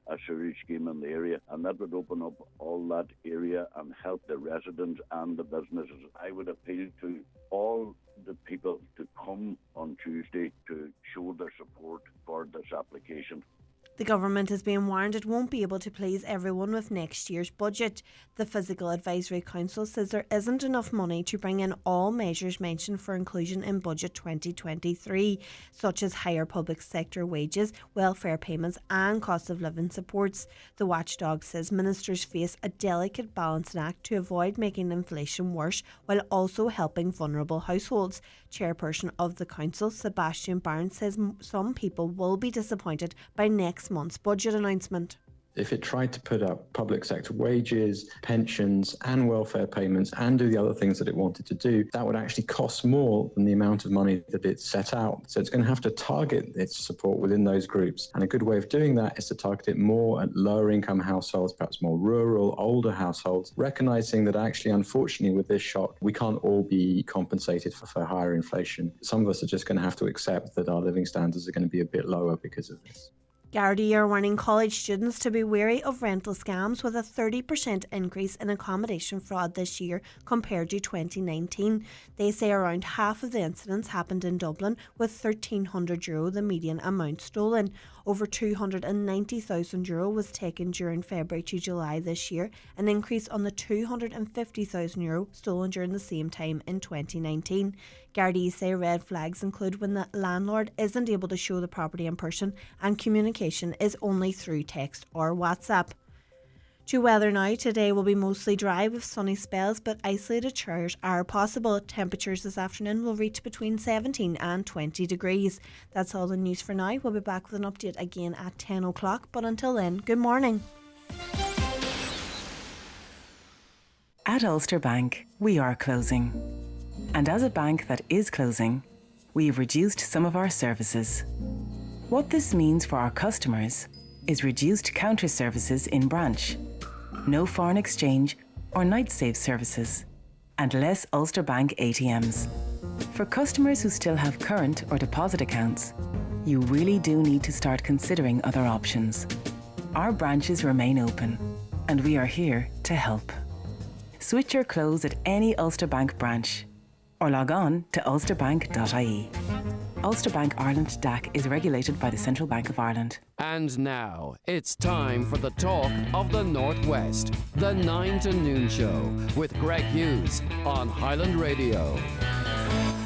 for a sewage scheme in the area, and that would open up all that area and help the residents and the businesses. I would appeal to all the people to come on Tuesday to show their support for this application. The government is being warned it won't be able to please everyone with next year's budget. The Physical Advisory Council says there isn't enough money to bring in all measures mentioned for inclusion in Budget 2023, such as higher public sector wages, welfare payments and cost of living supports. The watchdog says ministers face a delicate balancing act to avoid making inflation worse while also helping vulnerable households. Chairperson of the council, Sebastian Barnes, says some people will be disappointed by next month's budget announcement. If it tried to put up public sector wages, pensions and welfare payments and do the other things that it wanted to do, that would actually cost more than the amount of money that it's set out. So it's going to have to target its support within those groups. And a good way of doing that is to target it more at lower income households, perhaps more rural, older households, recognising that actually, unfortunately, with this shock, we can't all be compensated for higher inflation. Some of us are just going to have to accept that our living standards are going to be a bit lower because of this. Gardaí are warning college students to be wary of rental scams, with a 30% increase in accommodation fraud this year compared to 2019. They say around half of the incidents happened in Dublin, with €1,300 the median amount stolen. Over €290,000 was taken during February to July this year, an increase on the €250,000 stolen during the same time in 2019. Gardaí say red flags include when the landlord isn't able to show the property in person and communication is only through text or WhatsApp. To weather now, today will be mostly dry with sunny spells, but isolated showers are possible. Temperatures this afternoon will reach between 17 and 20 degrees. That's all the news for now. We'll be back with an update again at 10 o'clock, but until then, good morning. At Ulster Bank, we are closing. And as a bank that is closing, we've reduced some of our services. What this means for our customers is reduced counter services in branch, no foreign exchange or night save services, and less Ulster Bank ATMs. For customers who still have current or deposit accounts, you really do need to start considering other options. Our branches remain open, and we are here to help. Switch your clothes at any Ulster Bank branch, or log on to ulsterbank.ie. Ulster Bank Ireland DAC is regulated by the Central Bank of Ireland. And now, it's time for the talk of the Northwest, the 9 to noon show with Greg Hughes on Highland Radio.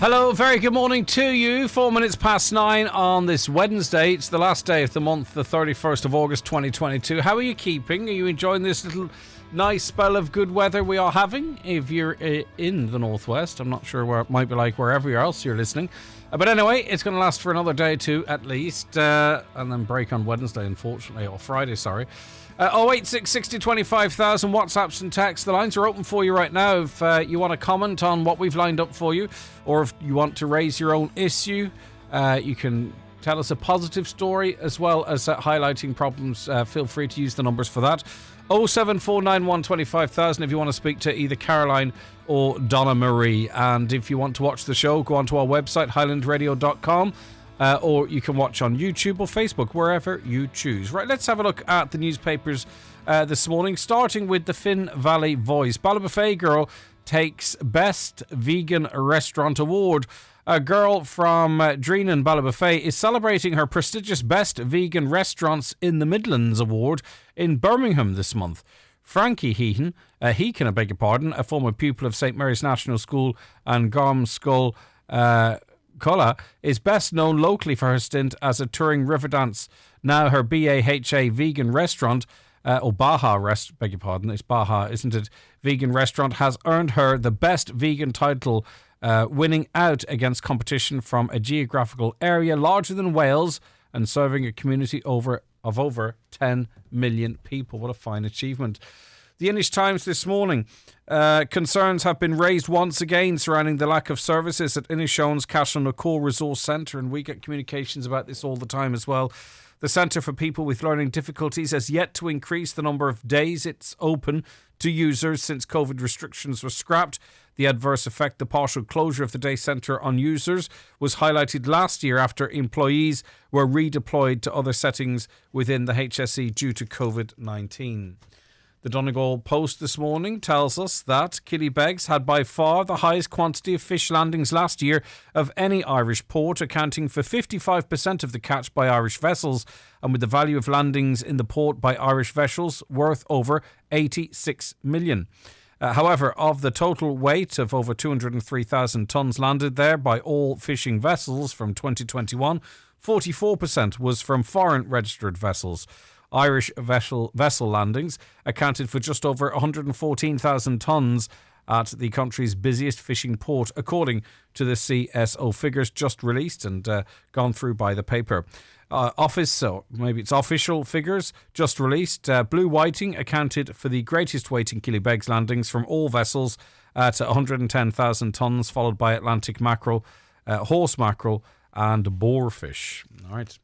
Hello, very good morning to you. 4 minutes past 9 on this Wednesday. It's the last day of the month, the 31st of August 2022. How are you keeping? Are you enjoying this little nice spell of good weather we are having? If you're in the Northwest, I'm not sure where it might be like wherever else you're listening. But anyway, it's going to last for another day or two at least, and then break on Wednesday, unfortunately, or Friday, sorry. 086 60 25,000 WhatsApps and texts. The lines are open for you right now if you want to comment on what we've lined up for you, or if you want to raise your own issue. You can tell us a positive story as well as highlighting problems. Feel free to use the numbers for that. 07491 25,000 if you want to speak to either Caroline or Donna Marie. And if you want to watch the show, go onto our website, highlandradio.com, or you can watch on YouTube or Facebook, wherever you choose. Right, let's have a look at the newspapers this morning, starting with the Finn Valley Voice. Ballybofey girl takes Best Vegan Restaurant Award. A girl from Dreenan, Ballybofey, is celebrating her prestigious Best Vegan Restaurants in the Midlands Award in Birmingham this month. Frankie Heacon, I beg your pardon, a former pupil of St Mary's National School and Gormskull Culla, is best known locally for her stint as a touring river dance. Now her BAHA vegan restaurant, beg your pardon, it's Baha, isn't it? Vegan restaurant has earned her the Best Vegan title, winning out against competition from a geographical area larger than Wales and serving a community of over 10 million people. What a fine achievement. The Inish Times this morning. Concerns have been raised once again surrounding the lack of services at Inishowen's Cashel Nicole Resource Centre, and we get communications about this all the time as well. The Centre for People with Learning Difficulties has yet to increase the number of days it's open to users since COVID restrictions were scrapped. The adverse effect the partial closure of the day centre on users was highlighted last year after employees were redeployed to other settings within the HSE due to COVID-19. The Donegal Post this morning tells us that Killybegs had by far the highest quantity of fish landings last year of any Irish port, accounting for 55% of the catch by Irish vessels, and with the value of landings in the port by Irish vessels worth over 86 million. However, of the total weight of over 203,000 tonnes landed there by all fishing vessels from 2021, 44% was from foreign registered vessels. Irish vessel landings accounted for just over 114,000 tonnes at the country's busiest fishing port, according to the CSO figures just released and gone through by the paper. Official figures just released. Blue whiting accounted for the greatest weight in Killybegs landings from all vessels at 110,000 tonnes, followed by Atlantic mackerel, horse mackerel and boarfish. All right.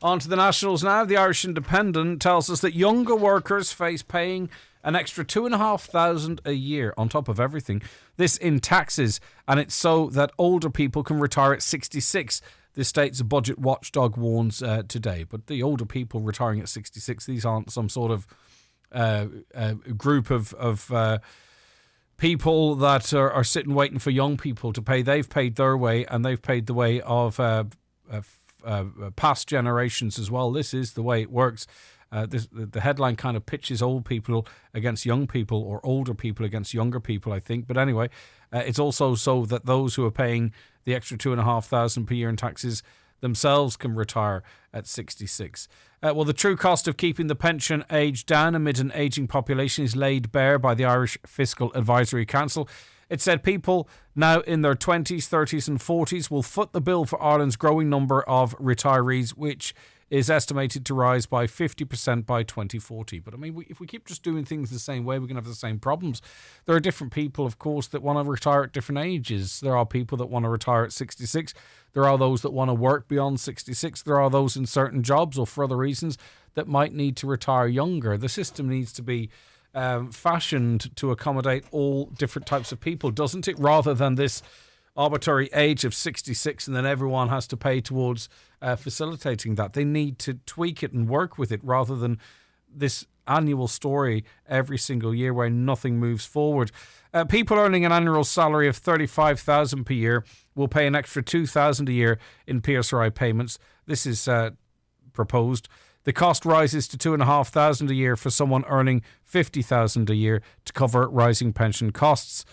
On to the Nationals now. The Irish Independent tells us that younger workers face paying an extra $2,500 a year on top of everything. This in taxes, and it's so that older people can retire at 66. The state's budget watchdog warns today. But the older people retiring at 66, these aren't some sort of group of people that are sitting waiting for young people to pay. They've paid their way, and they've paid the way of past generations as well. This is the way it works. The headline kind of pitches old people against young people, or older people against younger people, I think. But anyway, it's also so that those who are paying the extra $2,500 per year in taxes themselves can retire at 66. Well, the true cost of keeping the pension age down amid an ageing population is laid bare by the Irish Fiscal Advisory Council. It said people now in their 20s, 30s and 40s will foot the bill for Ireland's growing number of retirees, which is estimated to rise by 50% by 2040. But I mean, if we keep just doing things the same way, we're going to have the same problems. There are different people, of course, that want to retire at different ages. There are people that want to retire at 66. There are those that want to work beyond 66. There are those in certain jobs or for other reasons that might need to retire younger. The system needs to be fashioned to accommodate all different types of people, doesn't it? Rather than this arbitrary age of 66 and then everyone has to pay towards facilitating that. They need to tweak it and work with it rather than this annual story every single year where nothing moves forward. People earning an annual salary of $35,000 per year will pay an extra $2,000 a year in PSRI payments. This is proposed. The cost rises to $2,500 a year for someone earning $50,000 a year to cover rising pension costs.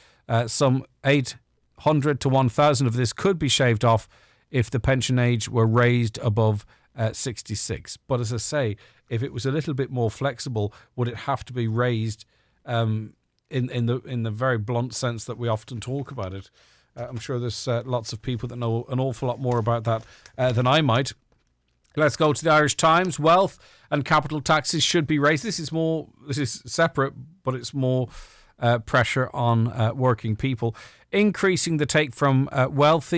Some 800 to 1,000 of this could be shaved off if the pension age were raised above 66. But as I say, if it was a little bit more flexible, would it have to be raised in the very blunt sense that we often talk about it? I'm sure there's lots of people that know an awful lot more about that than I might. Let's go to the Irish Times. Wealth and capital taxes should be raised. This is separate, but it's more pressure on working people. Increasing the take from wealth,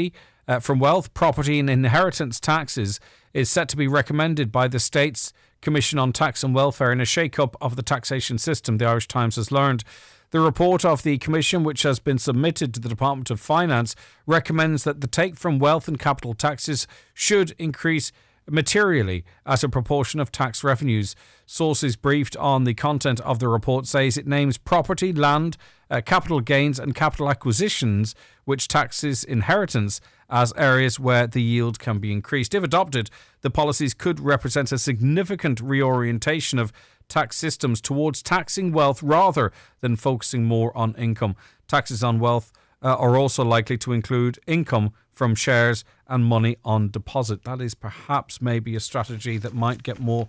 property and inheritance taxes is set to be recommended by the state's Commission on Tax and Welfare in a shake-up of the taxation system, the Irish Times has learned. The report of the Commission, which has been submitted to the Department of Finance, recommends that the take from wealth and capital taxes should increase materially as a proportion of tax revenues. Sources briefed on the content of the report says it names property, land, capital gains and capital acquisitions, which taxes inheritance, as areas where the yield can be increased. If adopted, the policies could represent a significant reorientation of tax systems towards taxing wealth rather than focusing more on income. Taxes on wealth are also likely to include income from shares and money on deposit. That is perhaps maybe a strategy that might get more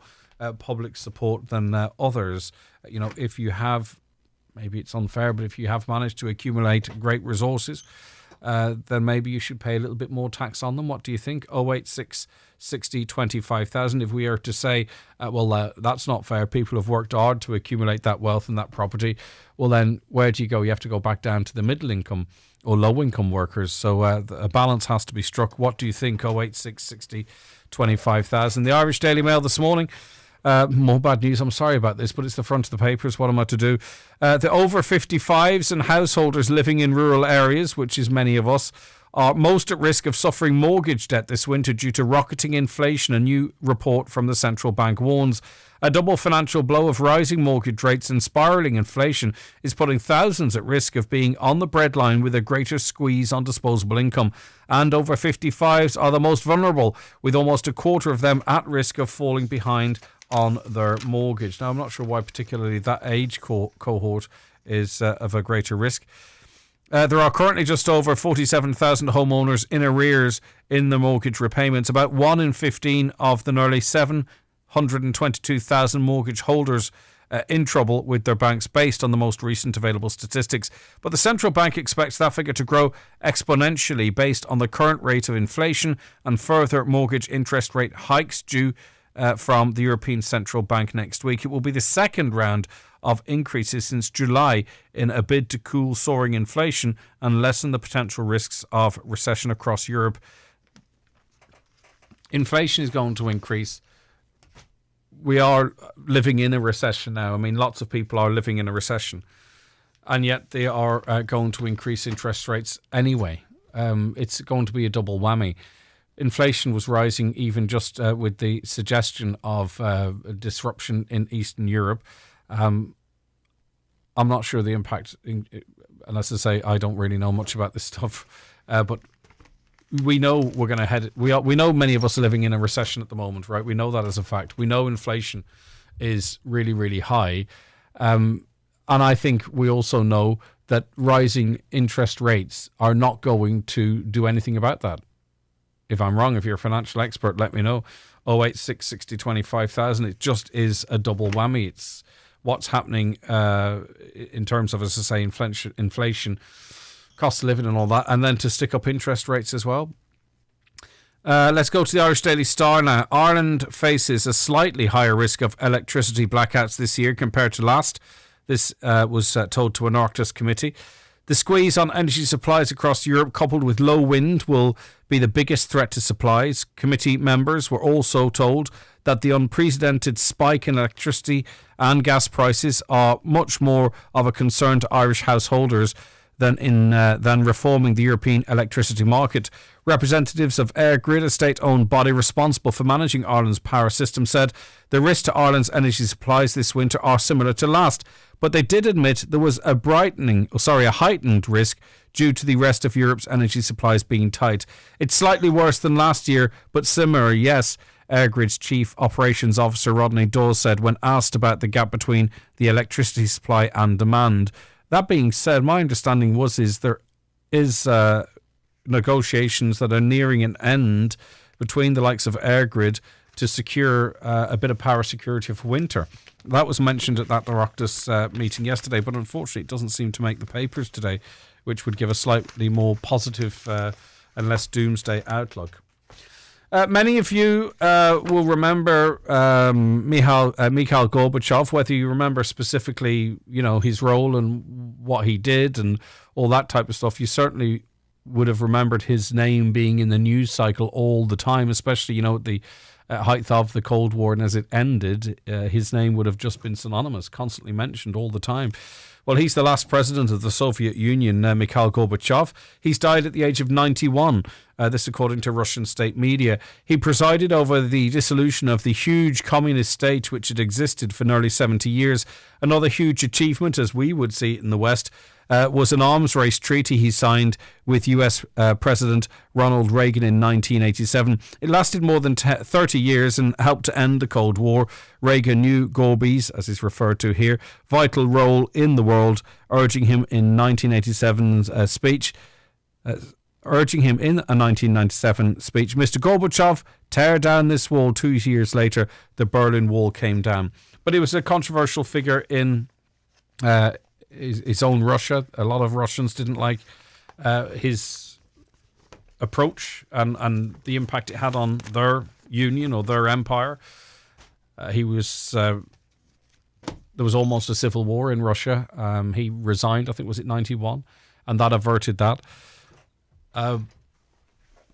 public support than others. You know, if you have, maybe it's unfair, but if you have managed to accumulate great resources, then maybe you should pay a little bit more tax on them. What do you think? 086 60 25,000. If we are to say, that's not fair, people have worked hard to accumulate that wealth and that property, well then where do you go? You have to go back down to the middle income or low income workers. So a balance has to be struck. What do you think? 086 60 25,000. The Irish Daily Mail this morning More bad news. I'm sorry about this, but it's the front of the papers. What am I to do? The over 55s and householders living in rural areas, which is many of us, are most at risk of suffering mortgage debt this winter due to rocketing inflation. A new report from the central bank warns a double financial blow of rising mortgage rates and spiralling inflation is putting thousands at risk of being on the breadline with a greater squeeze on disposable income. And over 55s are the most vulnerable, with almost a quarter of them at risk of falling behind on their mortgage. Now, I'm not sure why particularly that age cohort is of a greater risk. There are currently just over 47,000 homeowners in arrears in the mortgage repayments. About 1 in 15 of the nearly 722,000 mortgage holders in trouble with their banks based on the most recent available statistics. But the central bank expects that figure to grow exponentially based on the current rate of inflation and further mortgage interest rate hikes due from the European Central Bank next week. It will be the second round of increases since July in a bid to cool soaring inflation and lessen the potential risks of recession across Europe. Inflation is going to increase. We are living in a recession now. I mean, lots of people are living in a recession, and yet they are going to increase interest rates anyway. It's going to be a double whammy. Inflation was rising even just with the suggestion of disruption in Eastern Europe. I'm not sure the impact, and as I say, I don't really know much about this stuff, but we know we're going to head. We know many of us are living in a recession at the moment, right? We know that as a fact. We know inflation is really, really high, and I think we also know that rising interest rates are not going to do anything about that. If I'm wrong, if you're a financial expert, let me know. 086 60 25,000. It just is a double whammy. It's what's happening in terms of, as I say, inflation, cost of living and all that, and then to stick up interest rates as well. Let's go to the Irish Daily Star now. Ireland faces a slightly higher risk of electricity blackouts this year compared to last. This was told to an Oireachtas committee. The squeeze on energy supplies across Europe, coupled with low wind, will be the biggest threat to supplies. Committee members were also told that the unprecedented spike in electricity and gas prices are much more of a concern to Irish householders than reforming the European electricity market. Representatives of EirGrid, a state-owned body responsible for managing Ireland's power system, said the risks to Ireland's energy supplies this winter are similar to last, but they did admit there was a heightened risk due to the rest of Europe's energy supplies being tight. It's slightly worse than last year, but similar, yes, EirGrid's Chief Operations Officer Rodney Dawes said when asked about the gap between the electricity supply and demand. That being said, my understanding is there is negotiations that are nearing an end between the likes of EirGrid to secure a bit of power security for winter. That was mentioned at that Oireachtas meeting yesterday, but unfortunately it doesn't seem to make the papers today, which would give a slightly more positive and less doomsday outlook. Many of you will remember Mikhail Gorbachev, whether you remember specifically, his role and what he did and all that type of stuff. You certainly would have remembered his name being in the news cycle all the time, especially, at the height of the Cold War, and as it ended, his name would have just been synonymous, constantly mentioned all the time. Well, he's the last president of the Soviet Union, Mikhail Gorbachev. He's died at the age of 91, this according to Russian state media. He presided over the dissolution of the huge communist state which had existed for nearly 70 years. Another huge achievement, as we would see it in the West, was an arms race treaty he signed with US President Ronald Reagan in 1987. It lasted more than 30 years and helped to end the Cold War. Reagan knew Gorby's, as is referred to here, vital role in the world, urging him in 1997's speech, Mr. Gorbachev, tear down this wall. 2 years later, the Berlin Wall came down. But he was a controversial figure in his own Russia. A lot of Russians didn't like his approach and the impact it had on their union or their empire. There was almost a civil war in Russia. He resigned, I think, was it 91? And that averted that.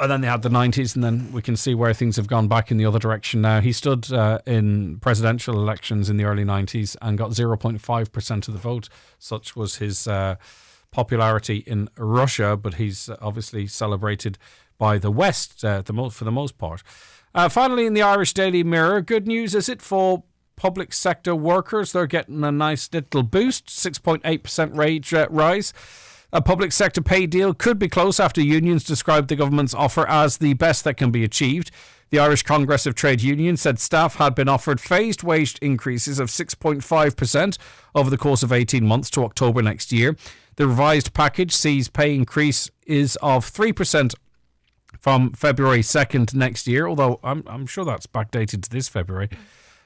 And then they had the 90s, and then we can see where things have gone back in the other direction now. He stood in presidential elections in the early 90s and got 0.5% of the vote. Such was his popularity in Russia, but he's obviously celebrated by the West for the most part. Finally, in the Irish Daily Mirror, good news is it for public sector workers? They're getting a nice little boost, 6.8% wage rise. A public sector pay deal could be close after unions described the government's offer as the best that can be achieved. The Irish Congress of Trade Unions said staff had been offered phased wage increases of 6.5% over the course of 18 months to October next year. The revised package sees pay increase is of 3% from February 2nd next year, although I'm sure that's backdated to this February.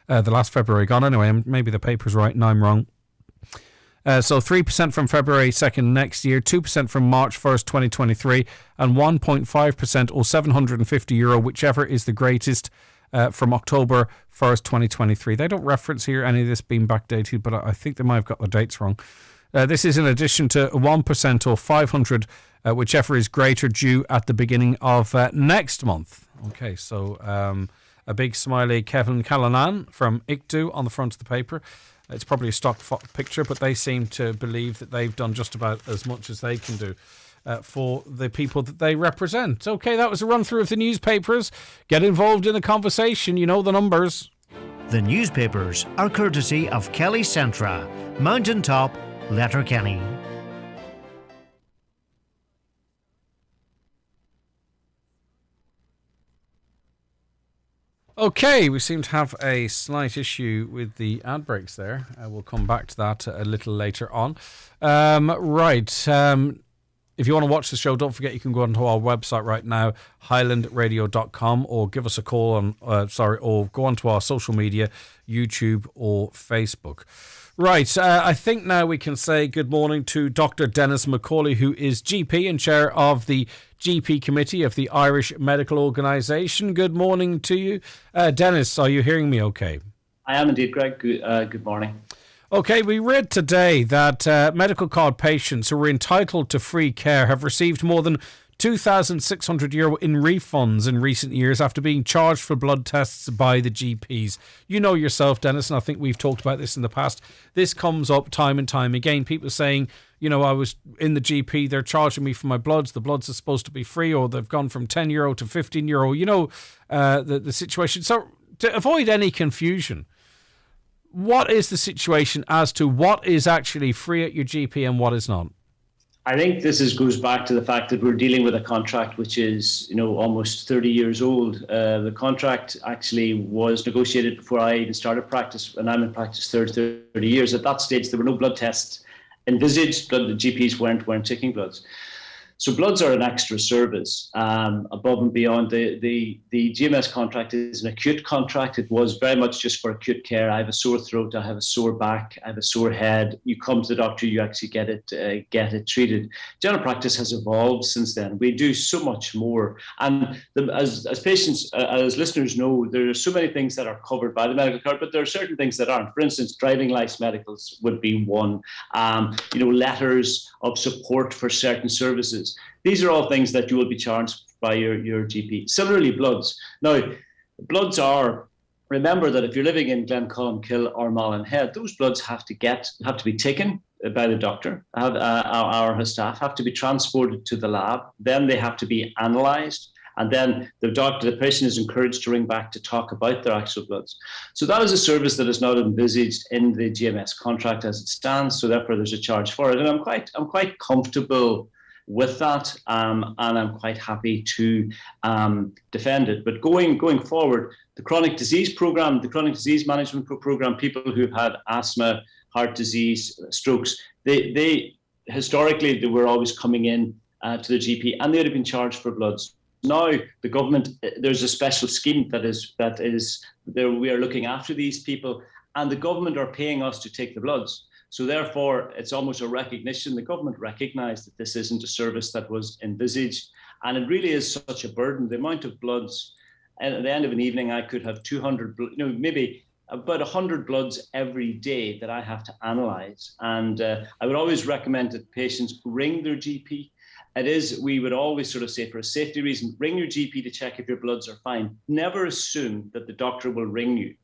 The last February gone anyway, maybe the paper's right and I'm wrong. So 3% from February 2nd next year, 2% from March 1st, 2023, and 1.5% or €750, whichever is the greatest, from October 1st, 2023. They don't reference here any of this being backdated, but I think they might have got the dates wrong. This is in addition to 1% or 500, whichever is greater, due at the beginning of next month. Okay, so a big smiley Kevin Callanan from ICTU on the front of the paper. It's probably a stock picture, but they seem to believe that they've done just about as much as they can do for the people that they represent. Okay, that was a run through of the newspapers. Get involved in the conversation. You know the numbers. The newspapers are courtesy of Kelly Centra, Mountaintop, Letterkenny. Okay, we seem to have a slight issue with the ad breaks there. We'll come back to that a little later on. If you want to watch the show, don't forget you can go onto our website right now, highlandradio.com, or give us a call on, or go onto our social media, YouTube or Facebook. Right, I think now we can say good morning to Dr. Dennis McCauley, who is GP and chair of the GP Committee of the Irish Medical Organisation. Good morning to you. Dennis, are you hearing me okay? I am indeed, Greg. Good morning. Okay, we read today that medical card patients who were entitled to free care have received more than €2,600 in refunds in recent years after being charged for blood tests by the GPs. You know yourself, Dennis, and I think we've talked about this in the past. This comes up time and time again. People saying, you know, I was in the GP, they're charging me for my bloods. The bloods are supposed to be free, or they've gone from €10 to €15. You know, the situation. So to avoid any confusion, what is the situation as to what is actually free at your GP and what is not? I think this goes back to the fact that we're dealing with a contract which is, almost 30 years old. The contract actually was negotiated before I even started practice, and I'm in practice 30 years. At that stage, there were no blood tests envisaged. The GPs weren't taking bloods. So bloods are an extra service above and beyond. The GMS contract is an acute contract. It was very much just for acute care. I have a sore throat, I have a sore back, I have a sore head. You come to the doctor, you actually get it treated. General practice has evolved since then. We do so much more. And as patients, as listeners know, there are so many things that are covered by the medical card, but there are certain things that aren't. For instance, driving license medicals would be one. Letters of support for certain services. These are all things that you will be charged by your GP. Similarly, bloods. Now, bloods are, remember that if you're living in Glencolmkill or Mallinhead, those bloods have to be taken by the doctor. Our staff have to be transported to the lab. Then they have to be analysed. And then the patient is encouraged to ring back to talk about their actual bloods. So that is a service that is not envisaged in the GMS contract as it stands. So therefore, there's a charge for it. And I'm quite comfortable with that, and I'm quite happy to defend it. But going forward, the chronic disease program, the chronic disease management program, people who've had asthma, heart disease, strokes, they historically they were always coming in to the GP, and they'd have been charged for bloods. Now the government, there's a special scheme that is there. We are looking after these people, and the government are paying us to take the bloods. So therefore, it's almost a recognition. The government recognised that this isn't a service that was envisaged, and it really is such a burden. The amount of bloods, and at the end of an evening, I could have 200, maybe about 100 bloods every day that I have to analyse. And I would always recommend that patients ring their GP. we would always sort of say, for a safety reason, ring your GP to check if your bloods are fine. Never assume that the doctor will ring you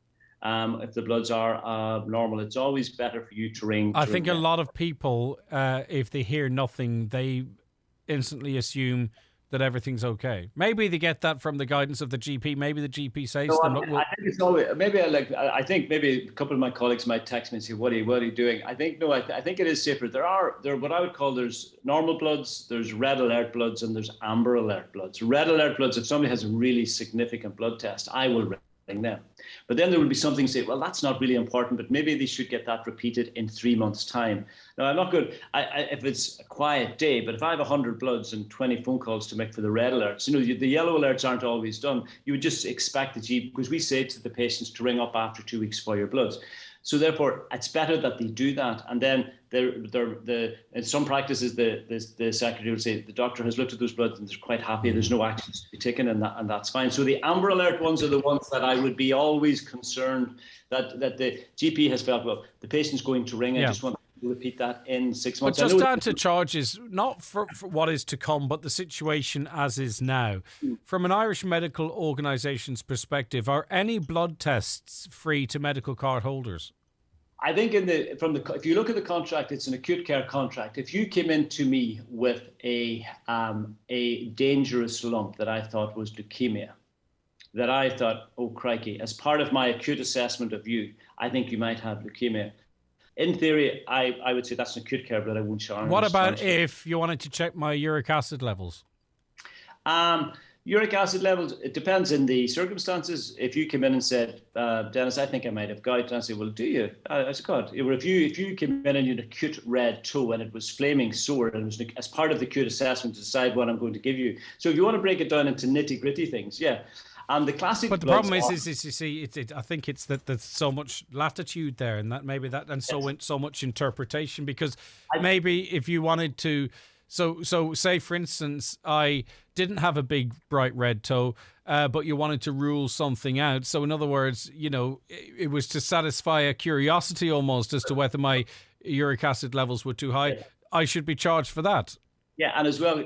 if the bloods are normal. It's always better for you to ring. I think a lot of people, if they hear nothing, they instantly assume that everything's okay. Maybe they get that from the guidance of the GP. Maybe the GP says to them, I think it's always, I think maybe a couple of my colleagues might text me and say, what are you doing? I think, no, I think it is safer. There what I would call, there's normal bloods, there's red alert bloods, and there's amber alert bloods. Red alert bloods, if somebody has a really significant blood test, I will ring them. But then there will be something say, well, that's not really important, but maybe they should get that repeated in 3 months' time. Now, I'm not good if it's a quiet day, but if I have 100 bloods and 20 phone calls to make for the red alerts, the yellow alerts aren't always done. You would just expect the GP, because we say to the patients to ring up after 2 weeks for your bloods. So therefore, it's better that they do that. And then in some practices, the secretary will say the doctor has looked at those bloods and they're quite happy. There's no action to be taken, and that's fine. So the amber alert ones are the ones that I would be always concerned that the GP has felt, well, the patient's going to ring. I just want to repeat that in 6 months. But just down to charges, not for what is to come, but the situation as is now. From an Irish medical organisation's perspective, are any blood tests free to medical card holders? I think if you look at the contract, it's an acute care contract. If you came into me with a dangerous lump that I thought was leukemia, that I thought, oh crikey, as part of my acute assessment of you, I think you might have leukemia. In theory, I would say that's an acute care, but I won't charge. What about if you wanted to check my uric acid levels? Uric acid levels, it depends in the circumstances. If you came in and said, Dennis, I think I might have gout, and I say, well, do you? I said, God, if you came in and you had acute red toe and it was flaming sore, and it was as part of the acute assessment to decide what I'm going to give you. So if you want to break it down into nitty gritty things, yeah. And the classic. But the problem is you see, I think it's that there's so much latitude there, and that maybe that, and so much interpretation, because maybe if you wanted to. So say, for instance, I didn't have a big bright red toe, but you wanted to rule something out. So in other words, it was to satisfy a curiosity almost as to whether my uric acid levels were too high. Yeah. I should be charged for that. Yeah, and as well,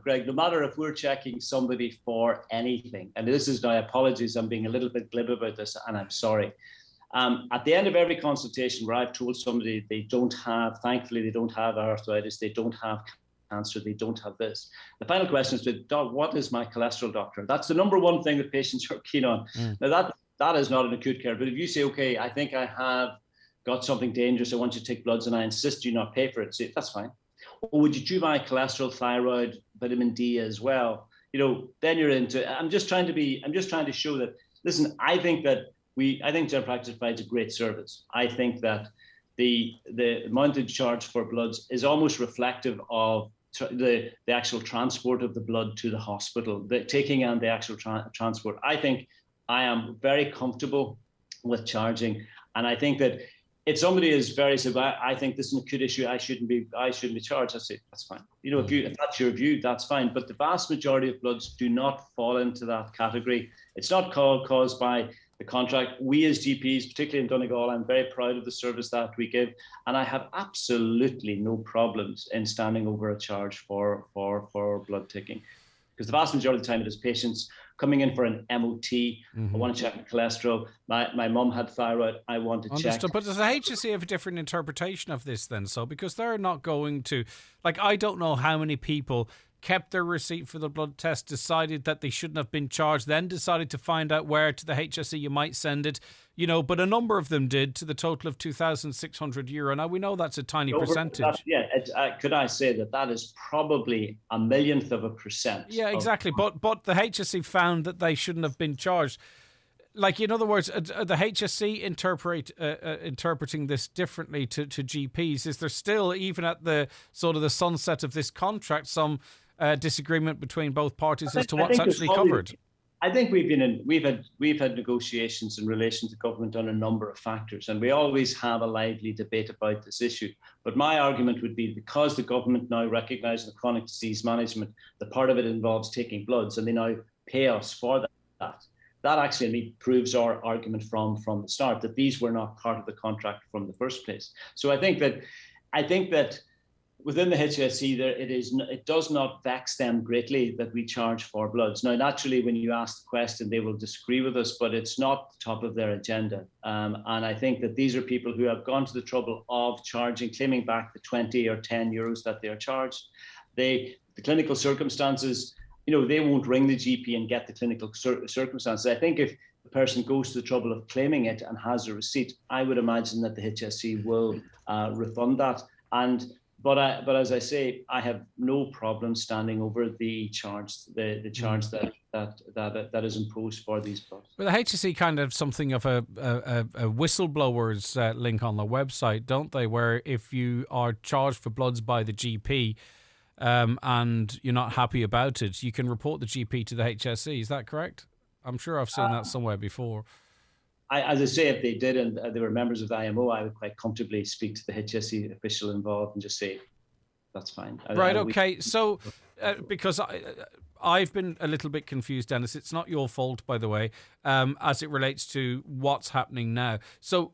Greg, no matter if we're checking somebody for anything, and this is my apologies, I'm being a little bit glib about this, and I'm sorry. At the end of every consultation where I've told somebody thankfully they don't have arthritis, they don't have cancer, they don't have this. The final question is, what is my cholesterol, doctor? That's the number one thing that patients are keen on. Now that is not an acute care, but if you say, okay, I think I have got something dangerous, I want you to take bloods and I insist you not pay for it, say, that's fine. Or would you do my cholesterol, thyroid, vitamin D as well? Then you're into, I'm just trying to show that, listen, I think general practice provides a great service. I think that the amount charge for bloods is almost reflective of the actual transport of the blood to the hospital, the taking and the actual transport. I think I am very comfortable with charging, and I think that if somebody is very I think this is an acute issue, I shouldn't be charged, I say that's fine. If that's your view, that's fine. But the vast majority of bloods do not fall into that category. It's not caused by the contract. We as GPs, particularly in Donegal, I'm very proud of the service that we give, and I have absolutely no problems in standing over a charge for blood taking, because the vast majority of the time it is patients coming in for an MOT. I want to check my cholesterol. My mum had thyroid. I want to check. But does the HSE have a different interpretation of this then? So because they're not going to, I don't know how many people kept their receipt for the blood test, decided that they shouldn't have been charged, then decided to find out where to the HSE you might send it, but a number of them did, to the total of €2,600. Now, we know that's a tiny percentage. Could I say that is probably a millionth of a percent. Yeah, exactly. But the HSE found that they shouldn't have been charged. In other words, the HSE interpreting this differently to GPs? Is there still, even at the sort of the sunset of this contract, some disagreement between both parties as to what's actually covered? I think we've had negotiations in relation to government on a number of factors, and we always have a lively debate about this issue. But my argument would be, because the government now recognises the chronic disease management, that part of it involves taking bloods, and they now pay us for that. That actually proves our argument from the start, that these were not part of the contract from the first place. So I think that within the HSE, it does not vex them greatly that we charge for bloods. Now, naturally, when you ask the question, they will disagree with us, but it's not top of their agenda. And I think that these are people who have gone to the trouble of claiming back the 20 or 10 euros that they are charged. The clinical circumstances, they won't ring the GP and get the clinical circumstances. I think if the person goes to the trouble of claiming it and has a receipt, I would imagine that the HSE will refund that. But as I say, I have no problem standing over the charge, the charge that is imposed for these bloods. But the HSE kind of something of a whistleblower's link on the website, don't they? Where if you are charged for bloods by the GP and you're not happy about it, you can report the GP to the HSE. Is that correct? I'm sure I've seen that somewhere before. As I say, if they did and they were members of the IMO, I would quite comfortably speak to the HSE official involved and just say, that's fine. Right, okay. So, because I've been a little bit confused, Dennis. It's not your fault, by the way, as it relates to what's happening now. So,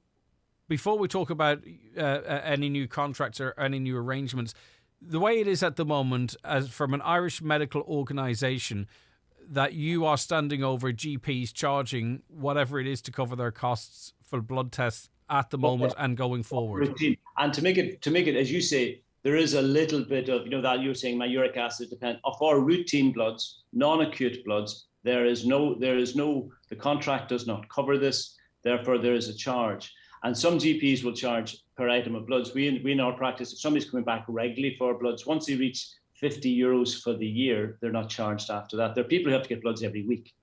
before we talk about any new contracts or any new arrangements, the way it is at the moment, as from an Irish medical organisation, that you are standing over GPs charging whatever it is to cover their costs for blood tests at the moment and going forward. And to make it, as you say, there is a little bit of, that you were saying, my uric acid depend. Of our routine bloods, non-acute bloods, the contract does not cover this. Therefore, there is a charge. And some GPs will charge per item of bloods. We in our practice, if somebody's coming back regularly for bloods, once they reach 50 euros for the year, they're not charged after that. There are people who have to get bloods every week.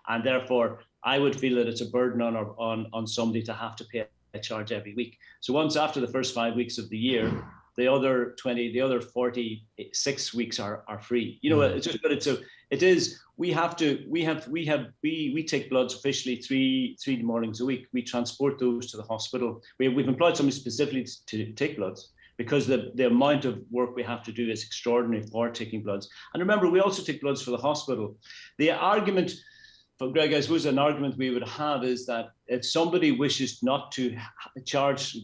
And therefore, I would feel that it's a burden on somebody to have to pay a charge every week. So once after the first 5 weeks of the year, the other 46 weeks are free. It's just, but we take bloods officially three mornings a week. We transport those to the hospital. We've employed somebody specifically to take bloods, because the amount of work we have to do is extraordinary for taking bloods. And remember, we also take bloods for the hospital. The argument, for Greg, I suppose an argument we would have is that if somebody wishes not to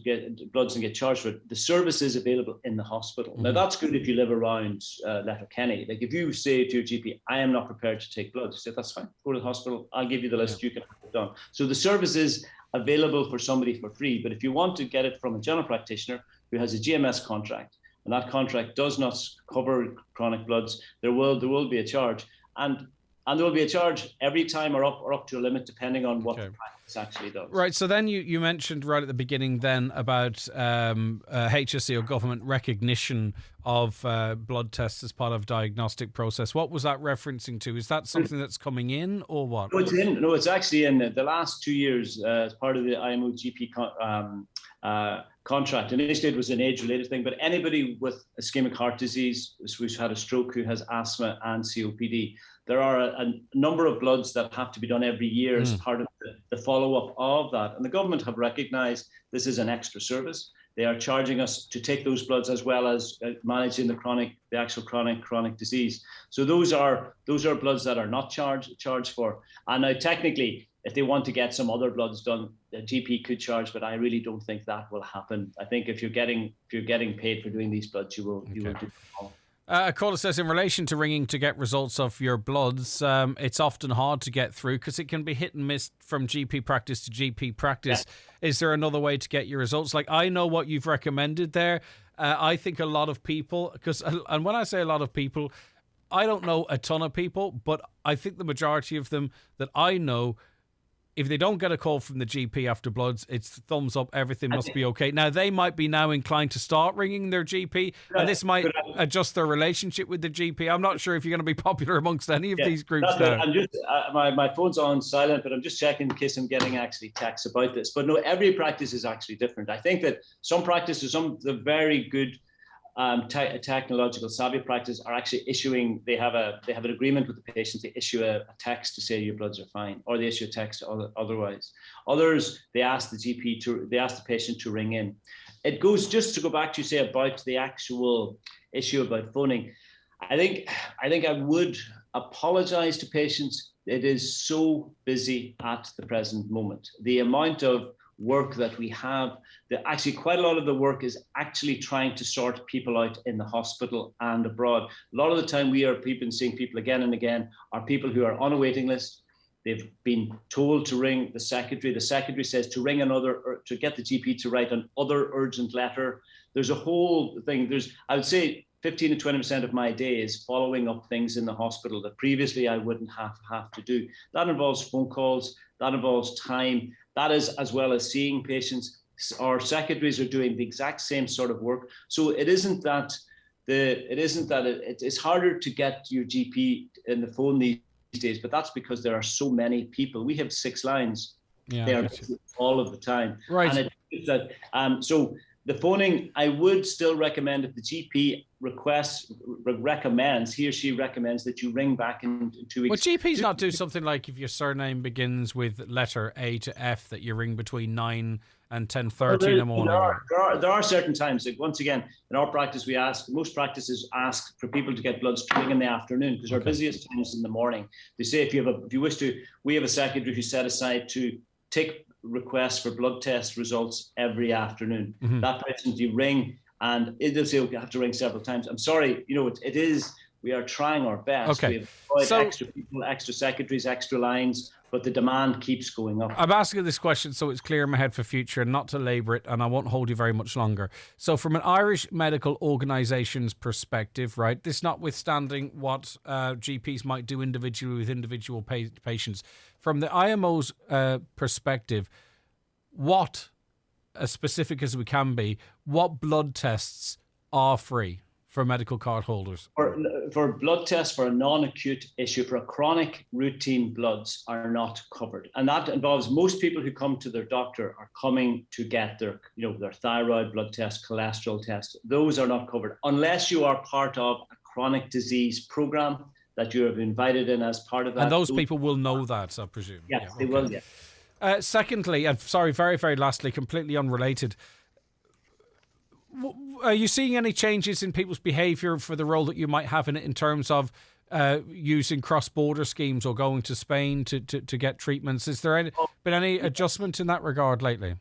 get bloods and get charged for it, the service is available in the hospital. Mm-hmm. Now, that's good if you live around Letterkenny. Like if you say to your GP, I am not prepared to take blood, you say, that's fine, go to the hospital, I'll give you the list, you can have it done. So the service is available for somebody for free. But if you want to get it from a general practitioner who has a GMS contract, and that contract does not cover chronic bloods, there will be a charge. And there will be a charge every time or up to a limit, depending on what the practice actually does. Right. So then you mentioned right at the beginning then about HSE or government recognition of blood tests as part of diagnostic process. What was that referencing to? Is that something that's coming in or what? No, it's actually in the last 2 years as part of the IMO GP contract. Initially, it was an age-related thing, but anybody with ischemic heart disease, who's had a stroke, who has asthma and COPD, there are a number of bloods that have to be done every year as part of the follow-up of that. And the government have recognised this is an extra service. They are charging us to take those bloods as well as managing the actual chronic disease. So those are bloods that are not charged for. And now technically, if they want to get some other bloods done, the GP could charge, but I really don't think that will happen. I think if you're getting paid for doing these bloods, you will do it all. A caller says, in relation to ringing to get results of your bloods, it's often hard to get through because it can be hit and miss from GP practice to GP practice. Yeah. Is there another way to get your results? Like, I know what you've recommended there. I think a lot of people, and when I say a lot of people, I don't know a ton of people, but I think the majority of them that I know, if they don't get a call from the GP after bloods, it's thumbs up, everything must be okay. Now, they might be now inclined to start ringing their GP, and this might adjust their relationship with the GP. I'm not sure if you're going to be popular amongst any of these groups now. I'm just, my phone's on silent, but I'm just checking in case I'm getting actually texts about this. But no, every practice is actually different. I think that some practices, some of the very good technological savvy practice are actually issuing, they have an agreement with the patients, they issue a text to say your bloods are fine, or they issue a text otherwise. Others, they ask the patient to ring in. It goes, just to go back to say about the actual issue about phoning, I think I would apologize to patients. It is so busy at the present moment. The amount of work that we have, actually quite a lot of the work is actually trying to sort people out in the hospital and abroad. A lot of the time we are seeing people again and again are people who are on a waiting list. They've been told to ring the secretary. The secretary says to ring to get the GP to write an other urgent letter. There's a whole thing. I would say 15 to 20% of my day is following up things in the hospital that previously I wouldn't have to do. That involves phone calls, that involves time, that is as well as seeing patients. Our secretaries are doing the exact same sort of work. So it isn't that it's harder to get your GP in the phone these days, but that's because there are so many people. We have 6 lines. Yeah, they are all of the time. Right. And it's that so the phoning, I would still recommend if the GP he or she recommends that you ring back in 2 weeks. Well, GPs not do something like if your surname begins with letter A to F that you ring between 9 and 10:30 in the morning. There are certain times. Like, once again, in our practice, most practices ask for people to get bloods to ring in the afternoon because our busiest time is in the morning. They say if you wish to, we have a secretary who's set aside to take requests for blood test results every afternoon. Mm-hmm. That person you ring, and it'll say you have to ring several times. I'm sorry, it is. We are trying our best. Okay. We have extra people, extra secretaries, extra lines, but the demand keeps going up. I'm asking this question so it's clear in my head for future and not to labour it, and I won't hold you very much longer. So from an Irish medical organisation's perspective, right, this notwithstanding what GPs might do individually with individual patients, from the IMO's perspective, what, as specific as we can be, what blood tests are free for medical card holders? For blood tests for a non-acute issue, for a chronic routine bloods are not covered. And that involves most people who come to their doctor are coming to get their thyroid blood test, cholesterol test. Those are not covered unless you are part of a chronic disease program that you have invited in as part of that. And those people will know that, I presume. Yes, they will, yeah. Secondly, and sorry, very, very lastly, completely unrelated, are you seeing any changes in people's behaviour for the role that you might have in it in terms of using cross-border schemes or going to Spain to get treatments? Has there been any adjustment in that regard lately?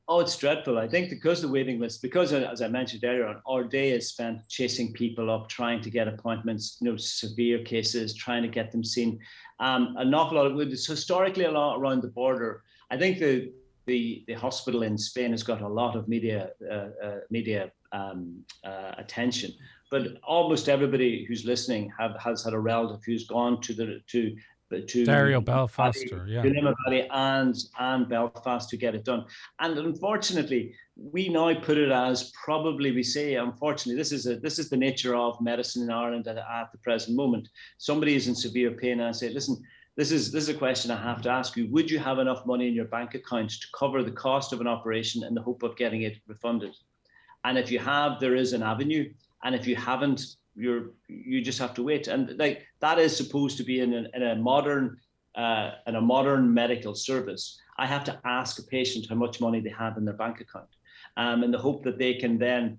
Oh, it's dreadful. I think because the waiting list, because as I mentioned earlier on, our day is spent chasing people up, trying to get appointments, severe cases, trying to get them seen. An awful lot of it's historically a lot around the border. I think the hospital in Spain has got a lot of media attention, but almost everybody who's listening has had a relative who's gone to Dario Belfast, and Belfast to get it done. And unfortunately, we now put it as unfortunately, this is the nature of medicine in Ireland at the present moment. Somebody is in severe pain, and I say, listen, this is a question I have to ask you. Would you have enough money in your bank account to cover the cost of an operation in the hope of getting it refunded? And if you have, there is an avenue. And if you haven't, you just have to wait. And that is supposed to be in a modern medical service. I have to ask a patient how much money they have in their bank account, in the hope that they can then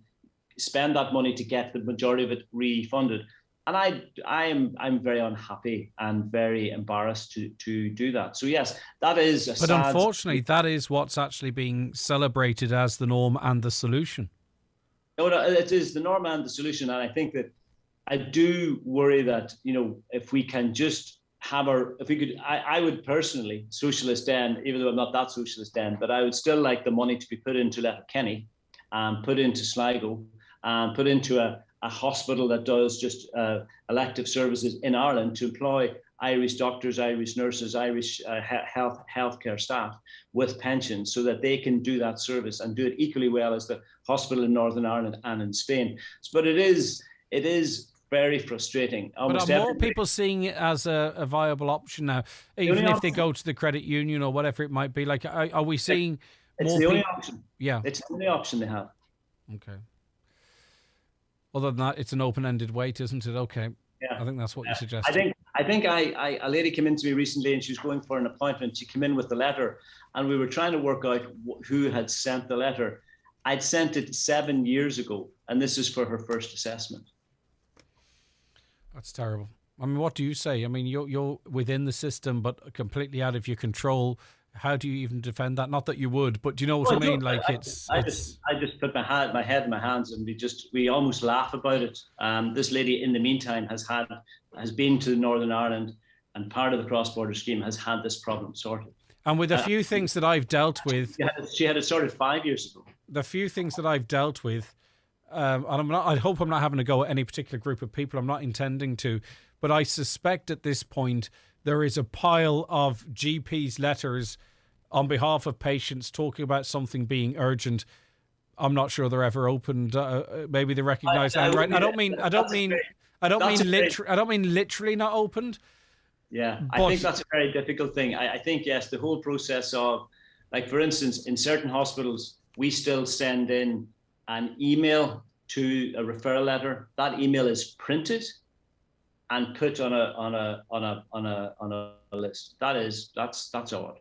spend that money to get the majority of it refunded. And I'm very unhappy and very embarrassed to do that. So yes, that is But unfortunately, that is what's actually being celebrated as the norm and the solution. No, it is the norm and the solution. And I think that I do worry that, if we can just I would personally, socialist then, even though I'm not that socialist then, but I would still like the money to be put into Letterkenny, put into Sligo, put into a hospital that does just elective services in Ireland to employ Irish doctors, Irish nurses, Irish healthcare staff with pensions so that they can do that service and do it equally well as the hospital in Northern Ireland and in Spain. But it is very frustrating. But are more people seeing it as a viable option now, even if they go to the credit union or whatever it might be? Like, are we seeing more people? It's the only option. Yeah. It's the only option they have. Okay. Other than that, it's an open-ended wait, isn't it? Okay. Yeah. I think that's what you suggested. I think a lady came in to me recently and she was going for an appointment. She came in with the letter and we were trying to work out who had sent the letter. I'd sent it 7 years ago and this is for her first assessment. That's terrible. I mean, what do you say? I mean, you're within the system, but completely out of your control. how do you even defend that? Not that you would, but do you know what I mean? Like I just put my head in my hands, and we almost laugh about it. This lady, in the meantime, has been to Northern Ireland, and part of the cross-border scheme has had this problem sorted. And with a few things that I've dealt with, she had it sorted 5 years ago. The few things that I've dealt with, and I hope I'm not having a go at any particular group of people. I'm not intending to, but I suspect at this point there is a pile of GPs' letters on behalf of patients talking about something being urgent. I'm not sure they're ever opened. Maybe they recognise handwriting. I don't mean literally not opened. Yeah, I think that's a very difficult thing. I think, yes, the whole process of, like, for instance, in certain hospitals, we still send in an email to a referral letter. That email is printed and put on a list. That's odd.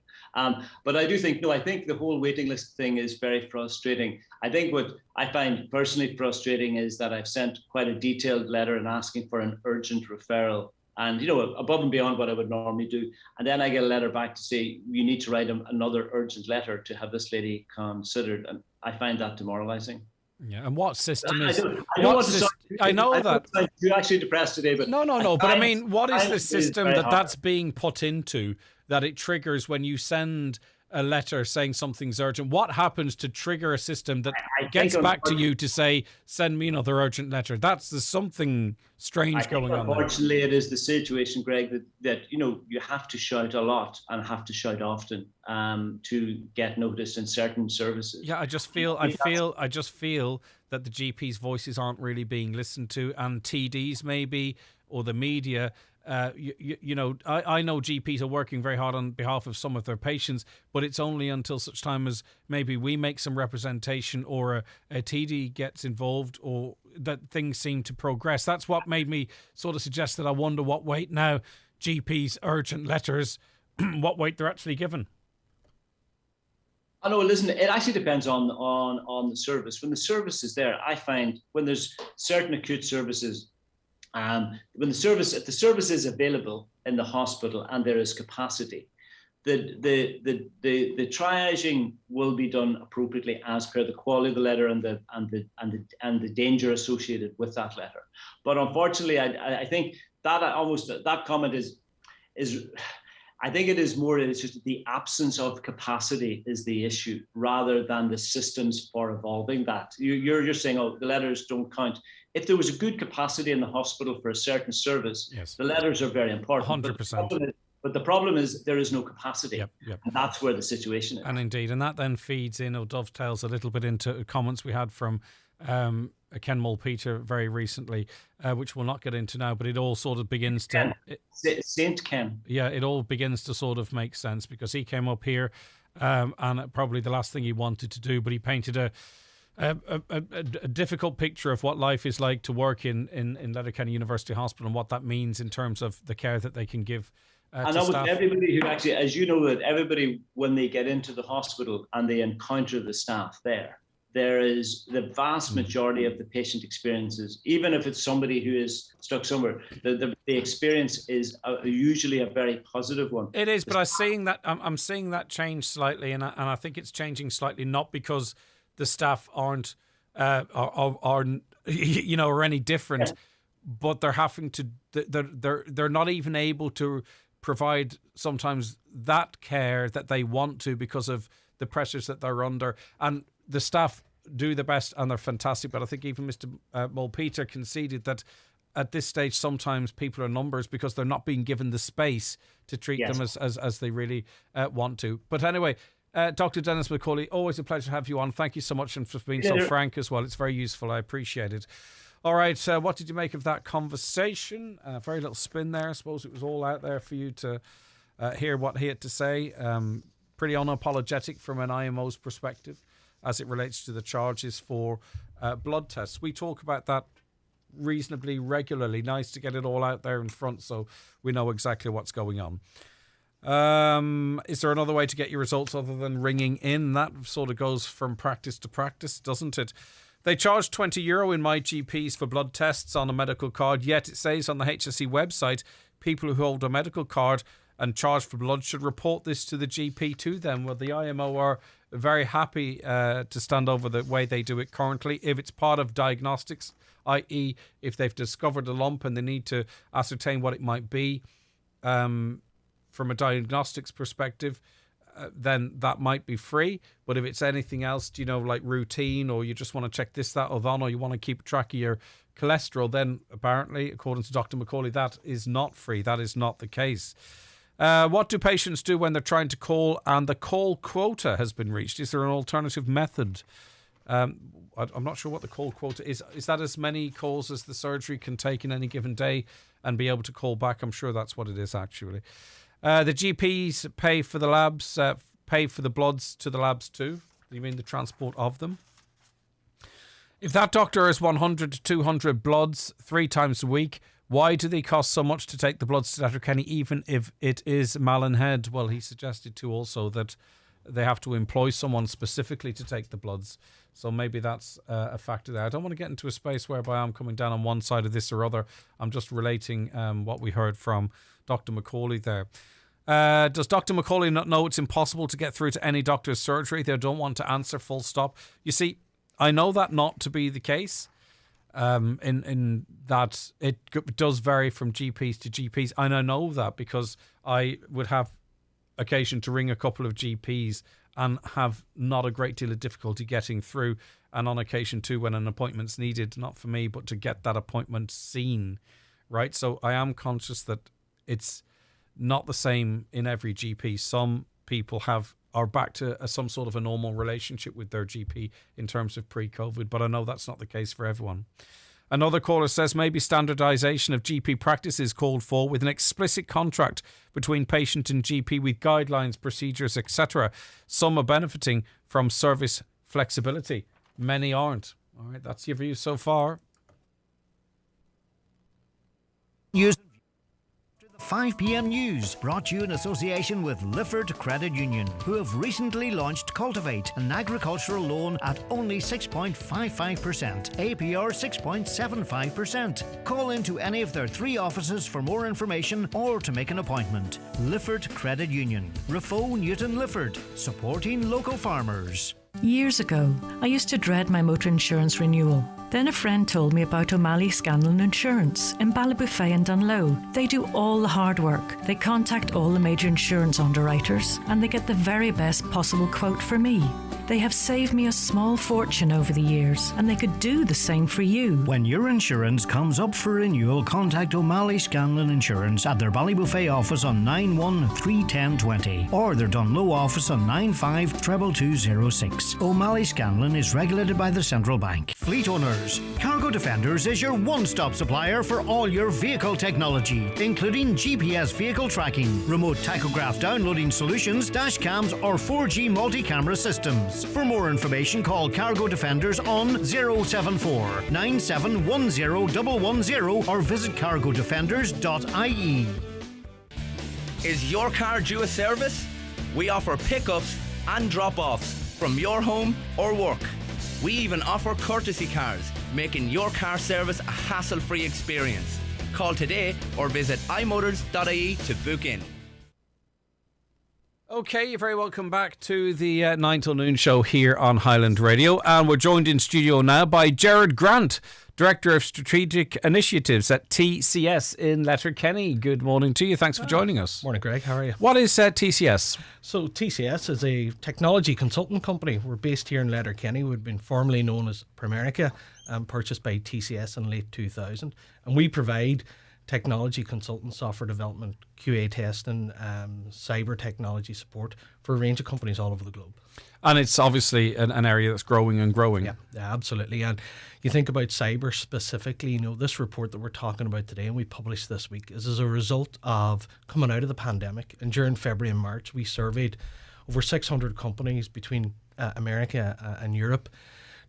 But I do think, I think the whole waiting list thing is very frustrating. I think what I find personally frustrating is that I've sent quite a detailed letter and asking for an urgent referral, and, above and beyond what I would normally do. And then I get a letter back to say, you need to write another urgent letter to have this lady considered. And I find that demoralizing. Yeah, and what system is? I know that you're actually depressed today, but no. But I mean, what is the system that's being put into that it triggers when you send a letter saying something's urgent? What happens to trigger a system that gets back to you to say, send me another urgent letter? There's something strange going on. Unfortunately, it is the situation, Greg, that you have to shout a lot and have to shout often to get noticed in certain services. Yeah, I just feel that the GPs' voices aren't really being listened to, and TDs maybe, or the media. I know GPs are working very hard on behalf of some of their patients, but it's only until such time as maybe we make some representation or a TD gets involved, or that things seem to progress. That's what made me sort of suggest that I wonder what weight now GPs' urgent letters, what weight they're actually given. I know. Listen, it actually depends on the service. When the service is there, I find when there's certain acute services, if the service is available in the hospital and there is capacity, the triaging will be done appropriately as per the quality of the letter and the danger associated with that letter. But unfortunately, I think that comment is. I think it is more, it's just the absence of capacity is the issue rather than the systems for evolving that. You're saying, the letters don't count. If there was a good capacity in the hospital for a certain service, yes, the letters are very important. 100%. But the problem is there is no capacity. Yep. And that's where the situation is. And indeed, and that then feeds in or dovetails a little bit into comments we had from Ken Mulpeter very recently, which we'll not get into now, but it all sort of begins to... Saint Ken. Yeah, it all begins to sort of make sense because he came up here and probably the last thing he wanted to do, but he painted a difficult picture of what life is like to work in Letterkenny University Hospital and what that means in terms of the care that they can give and I would everybody who actually, as you know, that everybody, when they get into the hospital and they encounter the staff there is the vast majority of the patient experiences, even if it's somebody who is stuck somewhere, the experience is usually a very positive one. It is, but I'm seeing that change slightly, and I think it's changing slightly not because the staff aren't are any different, but they're having to they're not even able to provide sometimes that care that they want to because of the pressures that they're under. And the staff do the best and they're fantastic, but I think even Mr. Mulpeter conceded that at this stage sometimes people are numbers because they're not being given the space to treat them as they really want to. But anyway, Dr. Dennis McCauley, always a pleasure to have you on. Thank you so much and for being so frank as well. It's very useful. I appreciate it. All right, what did you make of that conversation? Very little spin there. I suppose it was all out there for you to hear what he had to say. Pretty unapologetic from an IMO's perspective as it relates to the charges for blood tests. We talk about that reasonably regularly. Nice to get it all out there in front so we know exactly what's going on. Is there another way to get your results other than ringing in? That sort of goes from practice to practice, doesn't it? They charge €20 in my GPs for blood tests on a medical card, yet it says on the HSE website people who hold a medical card and charged for blood should report this to the GP to them. Well, the IMO are very happy to stand over the way they do it currently. If it's part of diagnostics, i.e. if they've discovered a lump and they need to ascertain what it might be from a diagnostics perspective, then that might be free. But if it's anything else, like routine, or you just want to check this, that, or that, or you want to keep track of your cholesterol, then apparently, according to Dr. Macaulay, that is not free. That is not the case. What do patients do when they're trying to call and the call quota has been reached? Is there an alternative method? I'm not sure what the call quota is. Is that as many calls as the surgery can take in any given day and be able to call back? I'm sure that's what it is, actually. The GPs pay for the labs, pay for the bloods to the labs too. You mean the transport of them? If that doctor has 100 to 200 bloods 3 times a week, why do they cost so much to take the bloods to Letterkenny, even if it is Malin Head? Well, he suggested too also that they have to employ someone specifically to take the bloods. So maybe that's a factor there. I don't want to get into a space whereby I'm coming down on one side of this or other. I'm just relating what we heard from Dr. Macaulay there. Does Dr. Macaulay not know it's impossible to get through to any doctor's surgery? They don't want to answer, full stop. You see, I know that not to be the case, in that it does vary from GPs to GPs. And I know that because I would have occasion to ring a couple of GPs and have not a great deal of difficulty getting through. And on occasion too, when an appointment's needed, not for me, but to get that appointment seen, right? So I am conscious that it's not the same in every GP. Some people are back to some sort of a normal relationship with their GP in terms of pre-COVID, but I know that's not the case for everyone. Another caller says maybe standardisation of GP practice is called for with an explicit contract between patient and GP with guidelines, procedures, etc. Some are benefiting from service flexibility. Many aren't. All right, that's your view so far. Use 5 p.m. news, brought to you in association with Lifford Credit Union, who have recently launched Cultivate, an agricultural loan at only 6.55%, APR 6.75%. Call into any of their 3 offices for more information or to make an appointment. Lifford Credit Union, Rafo Newton Lifford, supporting local farmers. Years ago, I used to dread my motor insurance renewal. Then a friend told me about O'Malley Scanlon Insurance in Ballybofey and Dunlow. They do all the hard work. They contact all the major insurance underwriters and they get the very best possible quote for me. They have saved me a small fortune over the years and they could do the same for you. When your insurance comes up for renewal, contact O'Malley Scanlon Insurance at their Ballybofey office on 9131020 or their Dunlow office on 952206. O'Malley Scanlon is regulated by the Central Bank. Fleet owners, Cargo Defenders is your one-stop supplier for all your vehicle technology, including GPS vehicle tracking, remote tachograph downloading solutions, dash cams or 4G multi-camera systems. For more information, call Cargo Defenders on 074 9710 110 or visit cargodefenders.ie. Is your car due a service? We offer pickups and drop-offs from your home or work. We even offer courtesy cars, making your car service a hassle-free experience. Call today or visit imotors.ie to book in. Okay, you're very welcome back to the 9 till noon show here on Highland Radio. And we're joined in studio now by Gerard Grant, Director of Strategic Initiatives at TCS in Letterkenny. Good morning to you. Thanks for joining us. Morning, Greg. How are you? What is TCS? So TCS is a technology consulting company. We're based here in Letterkenny. We've been formerly known as Primerica, purchased by TCS in late 2000. And we provide technology consultant, software development, QA testing, cyber technology support for a range of companies all over the globe. And it's obviously an area that's growing and growing. Yeah, absolutely. And you think about cyber specifically, this report that we're talking about today and we published this week is as a result of coming out of the pandemic. And during February and March, we surveyed over 600 companies between America and Europe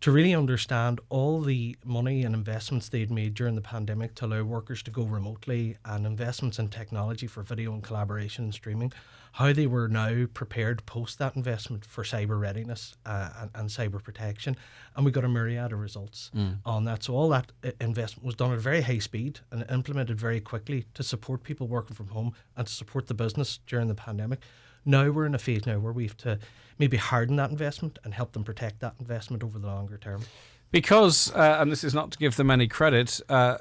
to really understand all the money and investments they'd made during the pandemic to allow workers to go remotely, and investments in technology for video and collaboration and streaming, how they were now prepared post that investment for cyber readiness and cyber protection. And we got a myriad of results on that. So all that investment was done at very high speed and implemented very quickly to support people working from home and to support the business during the pandemic. Now we're in a phase now where we have to maybe harden that investment and help them protect that investment over the longer term. Because, and this is not to give them any credit, I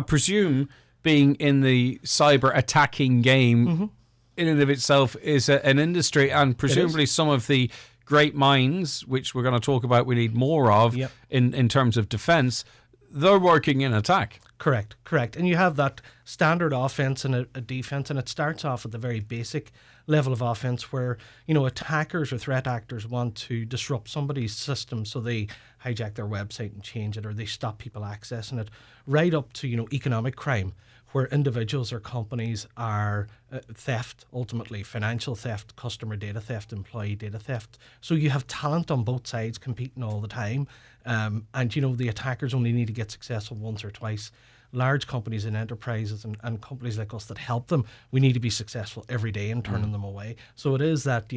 presume being in the cyber attacking game in and of itself is an industry, and presumably some of the great minds, which we're going to talk about we need more of in terms of defence, they're working in attack. Correct. And you have that standard offense and a defense, and it starts off at the very basic level of offense where, attackers or threat actors want to disrupt somebody's system, so they hijack their website and change it, or they stop people accessing it, right up to, economic crime, where individuals or companies are theft, ultimately financial theft, customer data theft, employee data theft. So you have talent on both sides competing all the time. And the attackers only need to get successful once or twice. Large companies and enterprises and companies like us that help them, we need to be successful every day in turning them away. So it is that,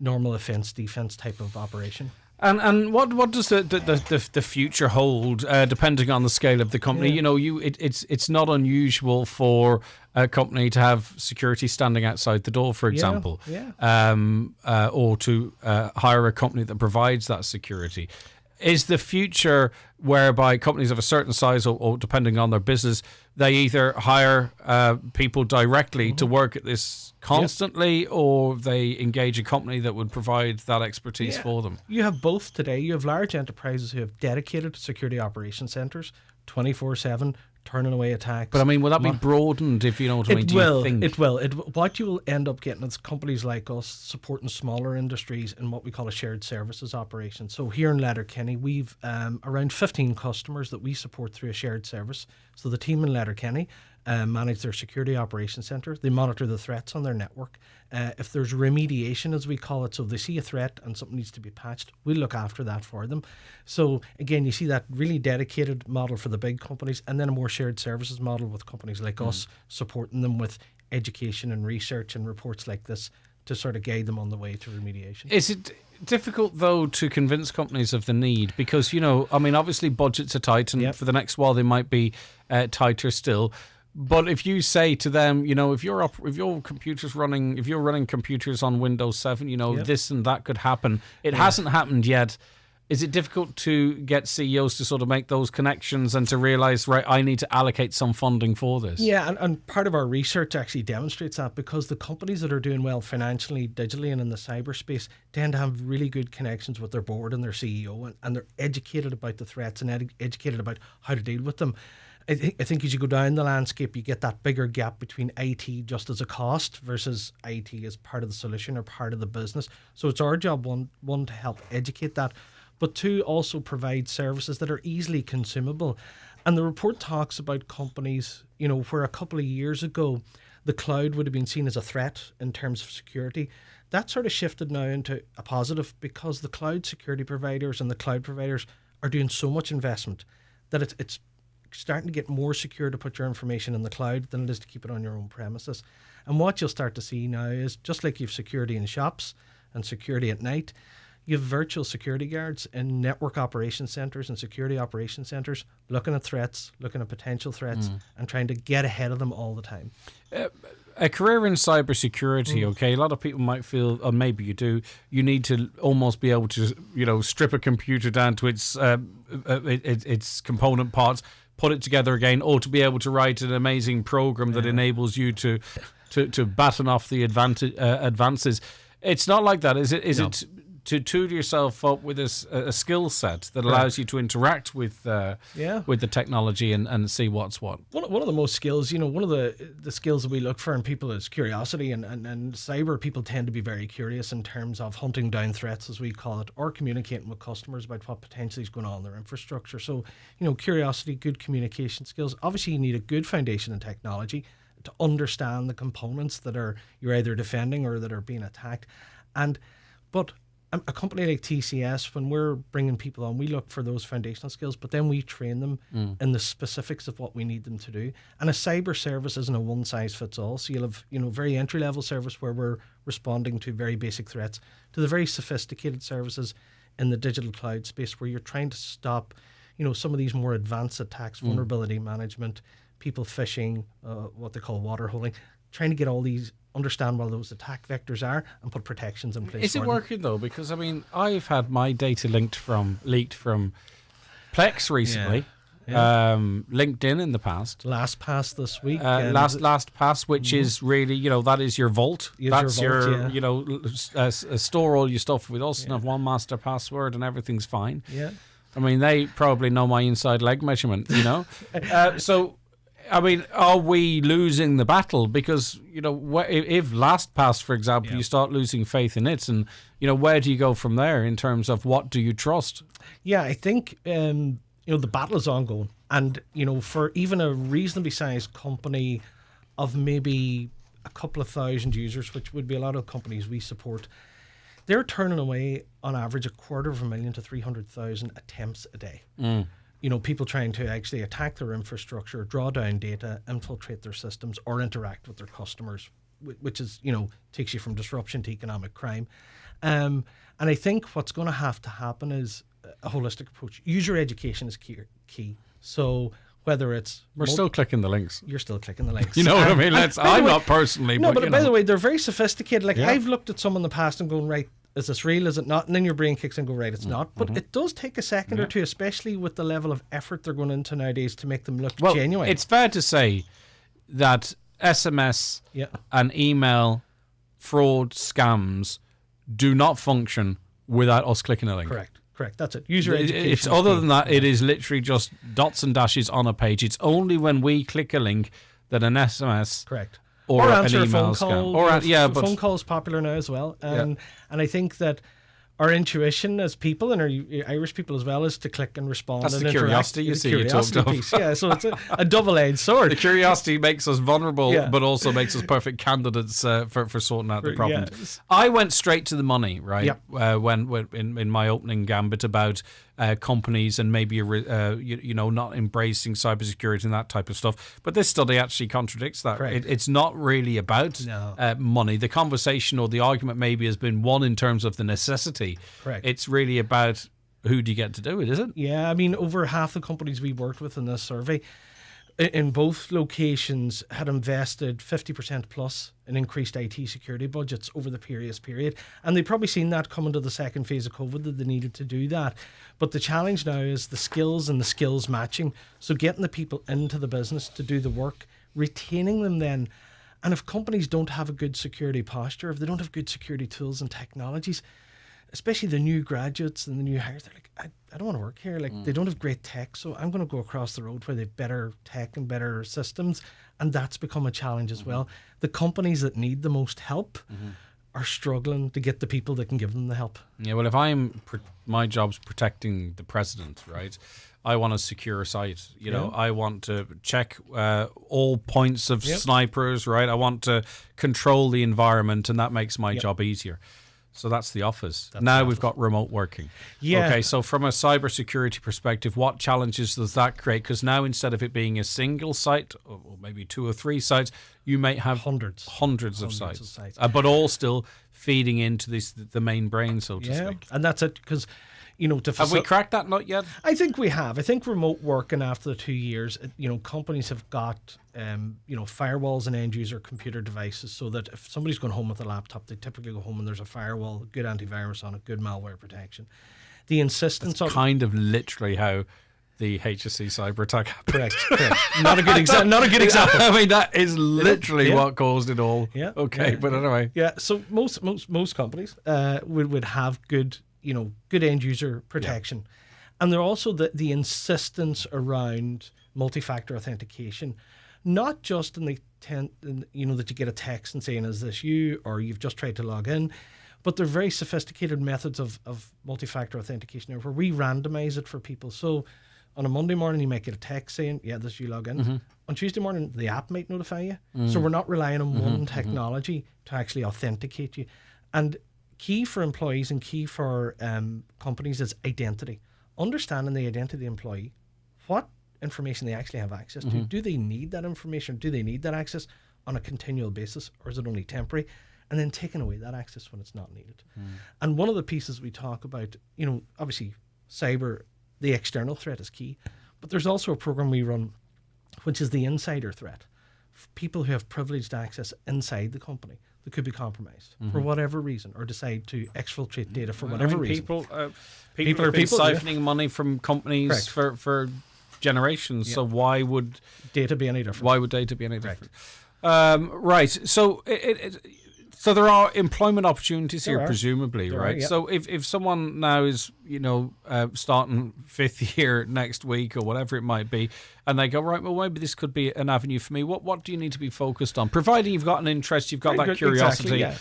normal offense defense type of operation. And what does the future hold, depending on the scale of the company? It's not unusual for a company to have security standing outside the door, for example, or to hire a company that provides that security. Is the future whereby companies of a certain size, or depending on their business, they either hire people directly to work at this constantly, or they engage a company that would provide that expertise for them? You have both today. You have large enterprises who have dedicated security operations centres 24/7, turning away attacks. But will that be broadened, if you know what I mean? It will. What you will end up getting is companies like us supporting smaller industries in what we call a shared services operation. So here in Letterkenny, we've around 15 customers that we support through a shared service. So the team in Letterkenny manage their security operations centre. They monitor the threats on their network. If there's remediation, as we call it, so if they see a threat and something needs to be patched, we'll look after that for them. So again, you see that really dedicated model for the big companies, and then a more shared services model with companies like us, supporting them with education and research and reports like this to sort of guide them on the way to remediation. Is it difficult, though, to convince companies of the need? Because, obviously budgets are tight, and for the next while they might be tighter still. But if you say to them, if you're running computers on Windows 7, this and that could happen. It hasn't happened yet. Is it difficult to get CEOs to sort of make those connections and to realise, right, I need to allocate some funding for this? Yeah, and part of our research actually demonstrates that, because the companies that are doing well financially, digitally, and in the cyberspace tend to have really good connections with their board and their CEO, and they're educated about the threats and educated about how to deal with them. I think as you go down the landscape, you get that bigger gap between IT just as a cost versus IT as part of the solution or part of the business. So it's our job, one to help educate that, but two, also provide services that are easily consumable. And the report talks about companies, where a couple of years ago, the cloud would have been seen as a threat in terms of security. That sort of shifted now into a positive, because the cloud security providers and the cloud providers are doing so much investment that it's starting to get more secure to put your information in the cloud than it is to keep it on your own premises. And what you'll start to see now is, just like you have security in shops and security at night, you have virtual security guards in network operation centres and security operation centres looking at threats, looking at potential threats, and trying to get ahead of them all the time. A career in cybersecurity, okay, a lot of people might feel, or maybe you do, you need to almost be able to, strip a computer down to its component parts, put it together again, or to be able to write an amazing program that enables you to batten off the advances. It's not like that, is it? Is it to tool yourself up with a skill set that allows you to interact with the technology and see what's what? One of the most skills, one of the skills that we look for in people is curiosity, and cyber people tend to be very curious in terms of hunting down threats, as we call it, or communicating with customers about what potentially is going on in their infrastructure. So, curiosity, good communication skills. Obviously, you need a good foundation in technology to understand the components that you're either defending or that are being attacked. But a company like TCS, when we're bringing people on, we look for those foundational skills, but then we train them in the specifics of what we need them to do. And a cyber service isn't a one size fits all. So you'll have, very entry level service where we're responding to very basic threats, to the very sophisticated services in the digital cloud space where you're trying to stop, some of these more advanced attacks, vulnerability management, people phishing, what they call water holing, trying to get all these, understand what those attack vectors are and put protections in place. Is it working though? Because I've had my data leaked from Plex recently, LinkedIn in the past, LastPass this week, LastPass, which is really that is your vault. That's your store all your stuff with us and have one master password and everything's fine. Yeah, they probably know my inside leg measurement. So. Are we losing the battle? Because, if LastPass, for example, you start losing faith in it, and, where do you go from there in terms of what do you trust? Yeah, I think, the battle is ongoing. And, for even a reasonably sized company of maybe a couple of thousand users, which would be a lot of companies we support, they're turning away, on average, 250,000 to 300,000 attempts a day. People trying to actually attack their infrastructure, draw down data, infiltrate their systems, or interact with their customers, which is, takes you from disruption to economic crime. And I think what's going to have to happen is a holistic approach. User education is key. So whether it's... We're still clicking the links. You're still clicking the links. You know what I mean? I'm not personally, no, but by the way, they're very sophisticated. I've looked at some in the past and going, right, is this real? Is it not? And then your brain kicks in and go, right, it's not. But it does take a second or two, especially with the level of effort they're going into nowadays to make them look genuine. It's fair to say that SMS and email fraud scams do not function without us clicking a link. Correct. That's it. User education. It's other than that, it is literally just dots and dashes on a page. It's only when we click a link that an SMS... Correct. Or answer an a phone email call. scam. Phone call is popular now as well. And I think that our intuition as people, and our Irish people as well, is to click and respond. That's and the curiosity you see you talked of. Yeah, so it's a double-edged sword. The curiosity makes us vulnerable, but also makes us perfect candidates for sorting out the problems. Yes. I went straight to the money, right? Yep. When in my opening gambit about companies and maybe not embracing cybersecurity and that type of stuff. But this study actually contradicts that. It's not really about money. The conversation or the argument maybe has been one in terms of the necessity. Correct. It's really about who do you get to do it, is it? Yeah, over half the companies we worked with in this survey in both locations had invested 50% plus in increased IT security budgets over the previous period. And they've probably seen that come into the second phase of COVID that they needed to do that. But the challenge now is the skills and the skills matching. So getting the people into the business to do the work, retaining them then. And if companies don't have a good security posture, if they don't have good security tools and technologies, especially the new graduates and the new hires, they're like, I don't want to work here. They don't have great tech, so I'm going to go across the road where they have better tech and better systems. And that's become a challenge as well. The companies that need the most help are struggling to get the people that can give them the help. Yeah, well, if my job's protecting the president, right? I want a secure site. I want to check all points of snipers, right? I want to control the environment, and that makes my job easier. So that's the office. We've got remote working. Yeah. Okay, so from a cybersecurity perspective, what challenges does that create? Because now instead of it being a single site, or maybe 2 or 3 sites, you may have hundreds of sites. But all still feeding into the main brain, so to speak. And that's it, because... have we cracked that nut yet? I think we have. I think remote working after the 2 years, companies have got, firewalls and end user computer devices so that if somebody's going home with a laptop, they typically go home and there's a firewall, good antivirus on it, good malware protection. The insistence That's kind of literally how the HSC cyber attack happened. Correct. Not a good example. I mean, that is literally what caused it all. Yeah. Okay, but anyway. Yeah. So most companies would have good end user protection. And they're also the insistence around multi-factor authentication, not just in the that you get a text and saying, is this you, or you've just tried to log in, but they're very sophisticated methods of multi-factor authentication where we randomize it for people. So on a Monday morning, you might get a text saying, yeah, this is you log in. On Tuesday morning, the app might notify you. So we're not relying on one technology to actually authenticate you. And key for employees and key for companies is identity. Understanding the identity of the employee, what information they actually have access to. Do they need that information? Do they need that access on a continual basis, or is it only temporary? And then taking away that access when it's not needed. And one of the pieces we talk about, obviously cyber, the external threat is key, but there's also a program we run which is the insider threat. People who have privileged access inside the company that could be compromised for whatever reason, or decide to exfiltrate data for whatever reason. People have been siphoning money from companies for generations. So why would data be any different? Why would data be any different? Right. So so there are employment opportunities here, presumably, right? So if someone now is, starting 5th year next week or whatever it might be, and they go, right, well, maybe this could be an avenue for me. What do you need to be focused on? Providing you've got an interest, you've got that curiosity. Exactly,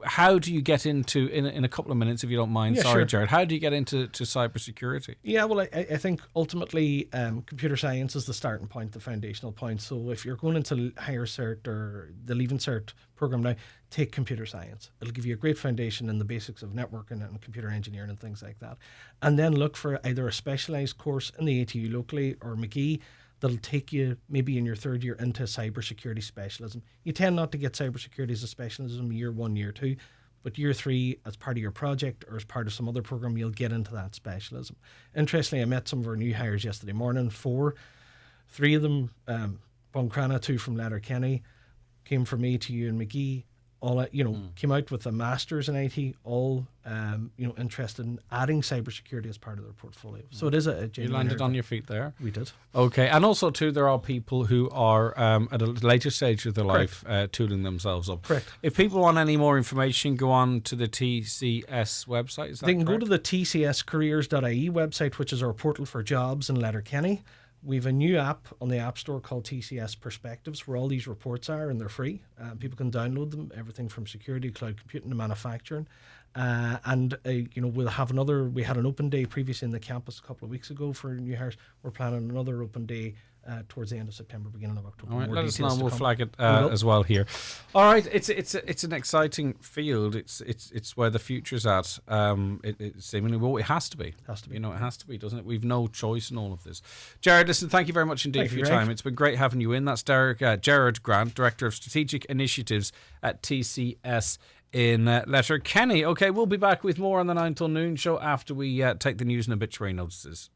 how do you get into, in a couple of minutes, if you don't mind, Jared, how do you get into cybersecurity? Yeah, well, I think ultimately computer science is the starting point, the foundational point. So if you're going into higher cert or the Leaving Cert program now, take computer science. It'll give you a great foundation in the basics of networking and computer engineering and things like that. And then look for either a specialised course in the ATU locally or McGee that'll take you maybe in your 3rd year into cybersecurity specialism. You tend not to get cybersecurity as a specialism year 1, year 2, but year 3, as part of your project or as part of some other program, you'll get into that specialism. Interestingly, I met some of our new hires yesterday morning, 4. 3 of them, Buncrana, 2 from Letterkenny, came from ATU and McGee, all came out with a master's in IT, all interested in adding cybersecurity as part of their portfolio. So it is a genuine. You landed on your feet there. We did. Okay, and also too, there are people who are at a later stage of their life tooling themselves up. Correct. If people want any more information, go on to the TCS website. Is that they can correct? go to the tcscareers.ie website, which is our portal for jobs in Letterkenny. We have a new app on the App Store called TCS Perspectives, where all these reports are, and they're free. People can download them, everything from security, cloud computing to manufacturing. We'll have another. We had an open day previously in the campus a couple of weeks ago for new hires. We're planning another open day towards the end of September, beginning of October. All right, More let us know. details to We'll come. flag it as well here. All right, it's an exciting field. It's where the future's at. It seemingly, well, it has to be. Has to be. It has to be, doesn't it? We've no choice in all of this. Jared, listen, thank you very much indeed for your time. It's been great having you in. That's Jared Grant, Director of Strategic Initiatives at TCS in Letterkenny. Okay, we'll be back with more on the 9 till noon show after we take the news and obituary notices.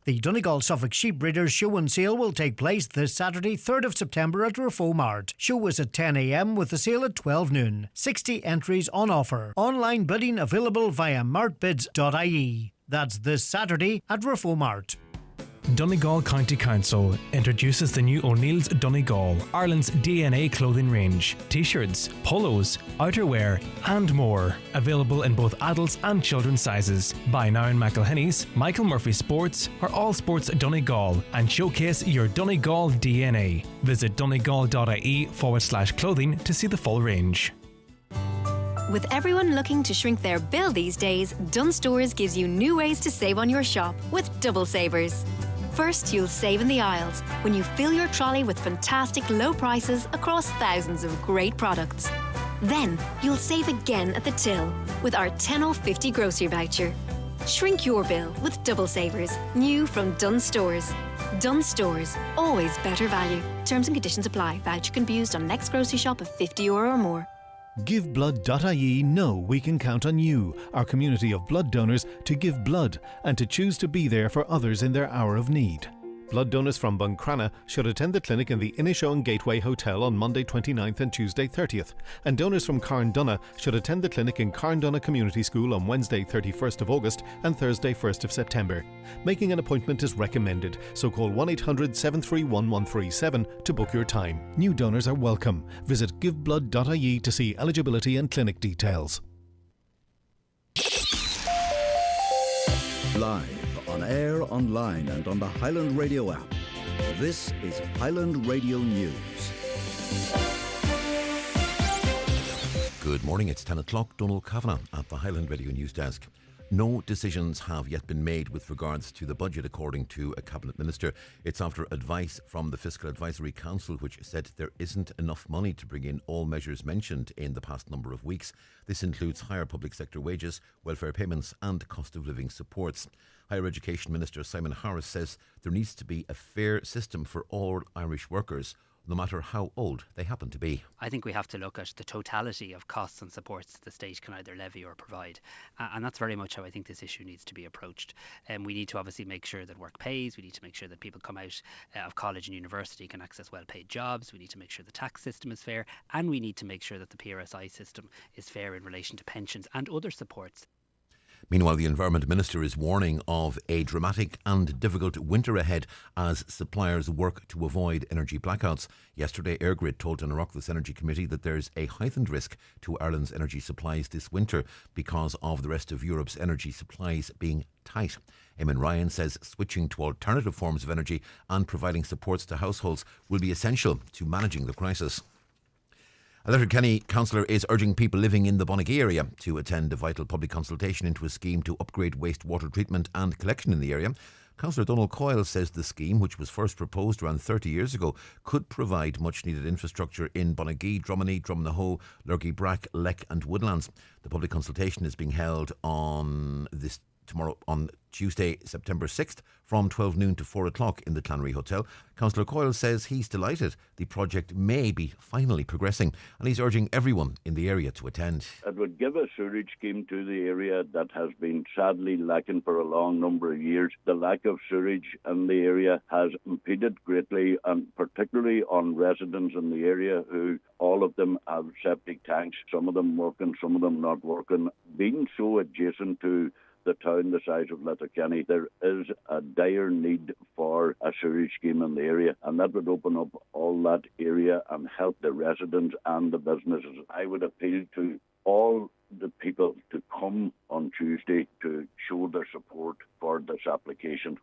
The Donegal Suffolk Sheep Breeders Show and Sale will take place this Saturday, 3rd of September at Rafo Mart. Show is at 10 a.m. with the sale at 12 noon. 60 entries on offer. Online bidding available via martbids.ie. That's this Saturday at Rafo Mart. Donegal County Council introduces the new O'Neill's Donegal, Ireland's DNA clothing range. T-shirts, polos, outerwear and more. Available in both adults and children's sizes. Buy now in McElhinney's, Michael Murphy Sports or All Sports Donegal and showcase your Donegal DNA. Visit donegal.ie/clothing to see the full range. With everyone looking to shrink their bill these days, Dunnes Stores gives you new ways to save on your shop with double savers. First, you'll save in the aisles when you fill your trolley with fantastic low prices across thousands of great products. Then, you'll save again at the till with our 10 off 50 grocery voucher. Shrink your bill with double savers, new from Dunnes Stores. Dunnes Stores, always better value. Terms and conditions apply. Voucher can be used on next grocery shop of €50 or more. GiveBlood.ie know we can count on you, our community of blood donors, to give blood and to choose to be there for others in their hour of need. Blood donors from Buncrana should attend the clinic in the Inishowen Gateway Hotel on Monday 29th and Tuesday 30th, and donors from Carndonagh should attend the clinic in Carndonagh Community School on Wednesday 31st of August and Thursday 1st of September. Making an appointment is recommended, so call 1-800-731-137 to book your time. New donors are welcome. Visit giveblood.ie to see eligibility and clinic details. Live on air, online and on the Highland Radio app. This is Highland Radio News. Good morning, it's 10 o'clock. Donald Kavanagh at the Highland Radio News Desk. No decisions have yet been made with regards to the budget, according to a cabinet minister. It's after advice from the Fiscal Advisory Council, which said there isn't enough money to bring in all measures mentioned in the past number of weeks. This includes higher public sector wages, welfare payments and cost of living supports. Higher Education Minister Simon Harris says there needs to be a fair system for all Irish workers, no matter how old they happen to be. I think we have to look at the totality of costs and supports the state can either levy or provide. And that's very much how I think this issue needs to be approached. And we need to obviously make sure that work pays. We need to make sure that people come out of college and university can access well-paid jobs. We need to make sure the tax system is fair. And we need to make sure that the PRSI system is fair in relation to pensions and other supports. Meanwhile, the Environment Minister is warning of a dramatic and difficult winter ahead as suppliers work to avoid energy blackouts. Yesterday, EirGrid told an Oireachtas Energy Committee that there's a heightened risk to Ireland's energy supplies this winter because of the rest of Europe's energy supplies being tight. Eamon Ryan says switching to alternative forms of energy and providing supports to households will be essential to managing the crisis. A Letterkenny councillor is urging people living in the Bonagee area to attend a vital public consultation into a scheme to upgrade wastewater treatment and collection in the area. Councillor Donald Coyle says the scheme, which was first proposed around 30 years ago, could provide much needed infrastructure in Bonagee, Drummond, Drumnahoe, Lurgy Brack, Leck and Woodlands. The public consultation is being held on Tuesday, September 6th from 12 noon to 4 o'clock in the Clannery Hotel. Councillor Coyle says he's delighted the project may be finally progressing and he's urging everyone in the area to attend. It would give a sewerage scheme to the area that has been sadly lacking for a long number of years. The lack of sewerage in the area has impeded greatly, and particularly on residents in the area who all of them have septic tanks, some of them working, some of them not working. Being so adjacent to the town the size of Letterkenny, there is a dire need for a sewerage scheme in the area, and that would open up all that area and help the residents and the businesses. I would appeal to all the people to come on Tuesday to show their support for this application.